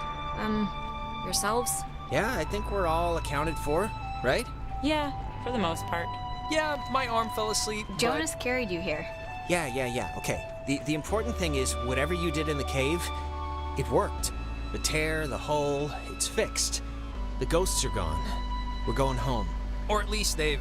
yourselves? Yeah, I think we're all accounted for, right? Yeah, for the most part. Yeah, my arm fell asleep, Jonas carried you here. Yeah, okay. The important thing is, whatever you did in the cave, it worked. The tear, the hole, it's fixed. The ghosts are gone. We're going home. Or at least they've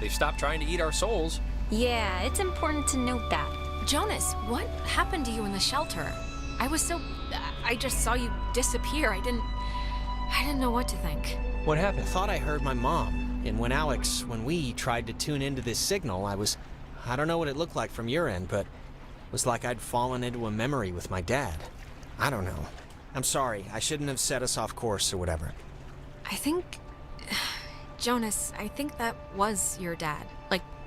stopped trying to eat our souls. Yeah, it's important to note that. Jonas, what happened to you in the shelter? I just saw you disappear. I didn't know what to think. What happened? I thought I heard my mom. And when we tried to tune into this signal, I don't know what it looked like from your end, but it was like I'd fallen into a memory with my dad. I don't know. I'm sorry. I shouldn't have set us off course or whatever. Jonas, I think that was your dad.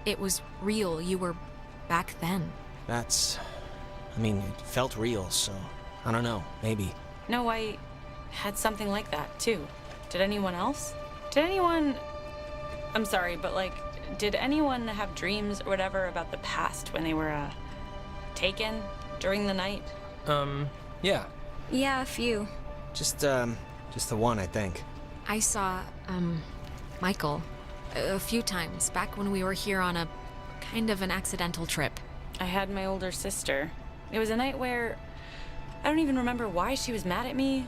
It was real. You were back then. It felt real, so I don't know. Maybe. No, I had something like that, too. Did anyone else? I'm sorry, but did anyone have dreams or whatever about the past when they were, taken during the night? Yeah. Yeah, a few. Just the one, I think. I saw, Michael a few times back when we were here on a kind of an accidental trip. I had my older sister. It was a night where I don't even remember why she was mad at me.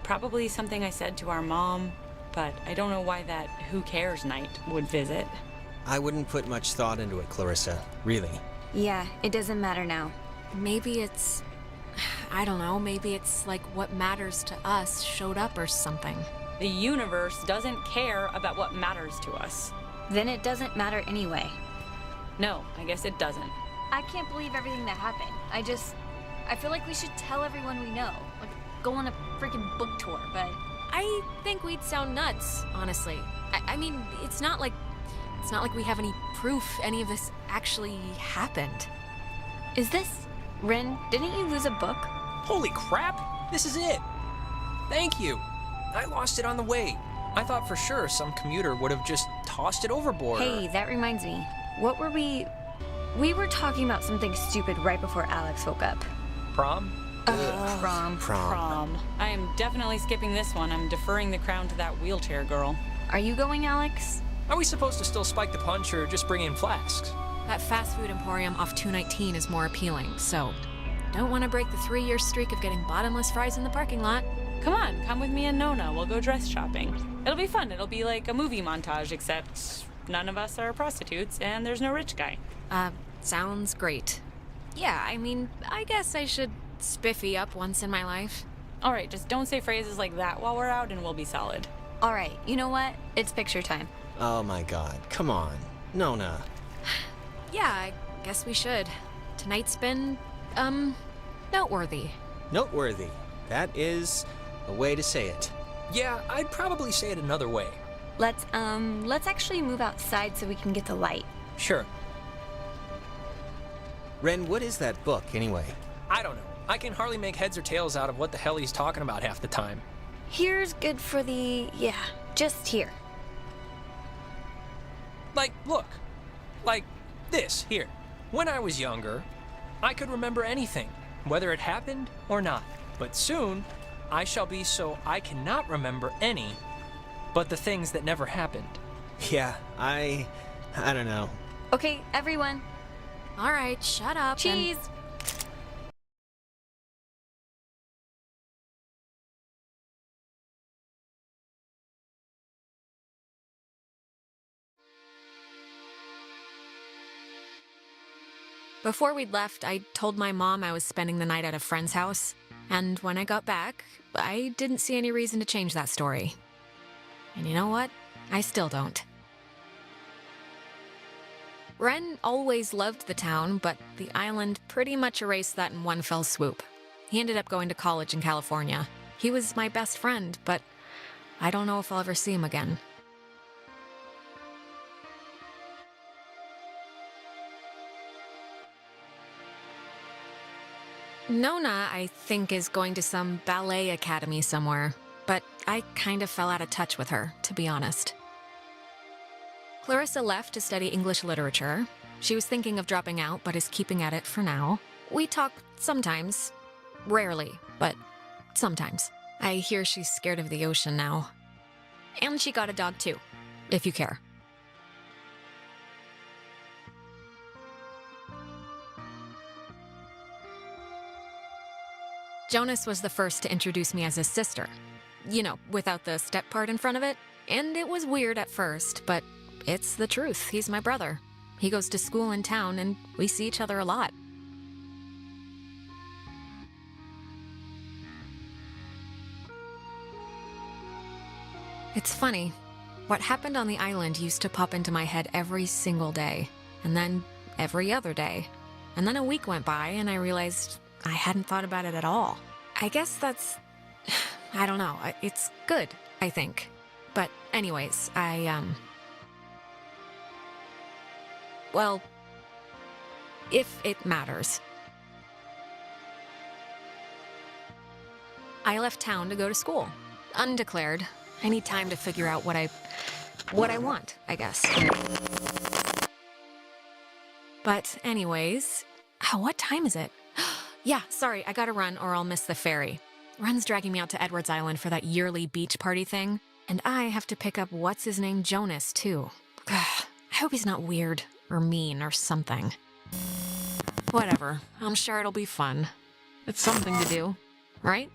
Probably something I said to our mom, but I don't know why that who cares night would visit. I wouldn't put much thought into it, Clarissa. Really. Yeah, it doesn't matter now. Maybe it's... I don't know, maybe it's like what matters to us showed up or something. The universe doesn't care about what matters to us. Then it doesn't matter anyway. No, I guess it doesn't. I can't believe everything that happened. I feel like we should tell everyone we know. Go on a freaking book tour, but... I think we'd sound nuts, honestly. I mean, it's not like we have any proof any of this actually happened. Is this... Ren, didn't you lose a book? Holy crap! This is it! Thank you! I lost it on the way. I thought for sure some commuter would have just tossed it overboard. Hey, that reminds me. What were we... We were talking about something stupid right before Alex woke up. Prom? Prom. I am definitely skipping this one. I'm deferring the crown to that wheelchair girl. Are you going, Alex? Are we supposed to still spike the punch or just bring in flasks? That fast food emporium off 219 is more appealing, so don't want to break the 3-year streak of getting bottomless fries in the parking lot. Come on, come with me and Nona. We'll go dress shopping. It'll be fun. It'll be like a movie montage, except none of us are prostitutes and there's no rich guy. Sounds great. Yeah, I guess I should spiffy up once in my life. All right, just don't say phrases like that while we're out and we'll be solid. All right, you know what? It's picture time. Oh my god, come on. Nona. Yeah, I guess we should. Tonight's been, noteworthy. Noteworthy. That is a way to say it. Yeah, I'd probably say it another way. Let's actually move outside so we can get the light. Sure. Ren, what is that book, anyway? I don't know. I can hardly make heads or tails out of what the hell he's talking about half the time. Here's good for the... yeah, just here. Like, look. Like this, here. When I was younger, I could remember anything, whether it happened or not. But soon, I shall be so I cannot remember any, but the things that never happened. Yeah, I don't know. Okay, everyone. All right, shut up. Cheese! Before we'd left, I told my mom I was spending the night at a friend's house, and when I got back, I didn't see any reason to change that story. And you know what? I still don't. Ren always loved the town, but the island pretty much erased that in one fell swoop. He ended up going to college in California. He was my best friend, but I don't know if I'll ever see him again. Nona, I think, is going to some ballet academy somewhere, but I kind of fell out of touch with her, to be honest. Clarissa left to study English literature. She was thinking of dropping out, but is keeping at it for now. We talk sometimes. Rarely, but sometimes. I hear she's scared of the ocean now. And she got a dog too, if you care. Jonas was the first to introduce me as his sister. You know, without the step part in front of it. And it was weird at first, but it's the truth. He's my brother. He goes to school in town, and we see each other a lot. It's funny. What happened on the island used to pop into my head every single day, and then every other day. And then a week went by, and I realized I hadn't thought about it at all. I guess that's... I don't know. It's good, I think. But anyways, well, if it matters. I left town to go to school. Undeclared. I need time to figure out what I want, I guess. But anyways, what time is it? Yeah, sorry, I gotta run or I'll miss the ferry. Ren's dragging me out to Edwards Island for that yearly beach party thing, and I have to pick up what's-his-name Jonas, too. I hope he's not weird or mean or something. Whatever, I'm sure it'll be fun. It's something to do, right?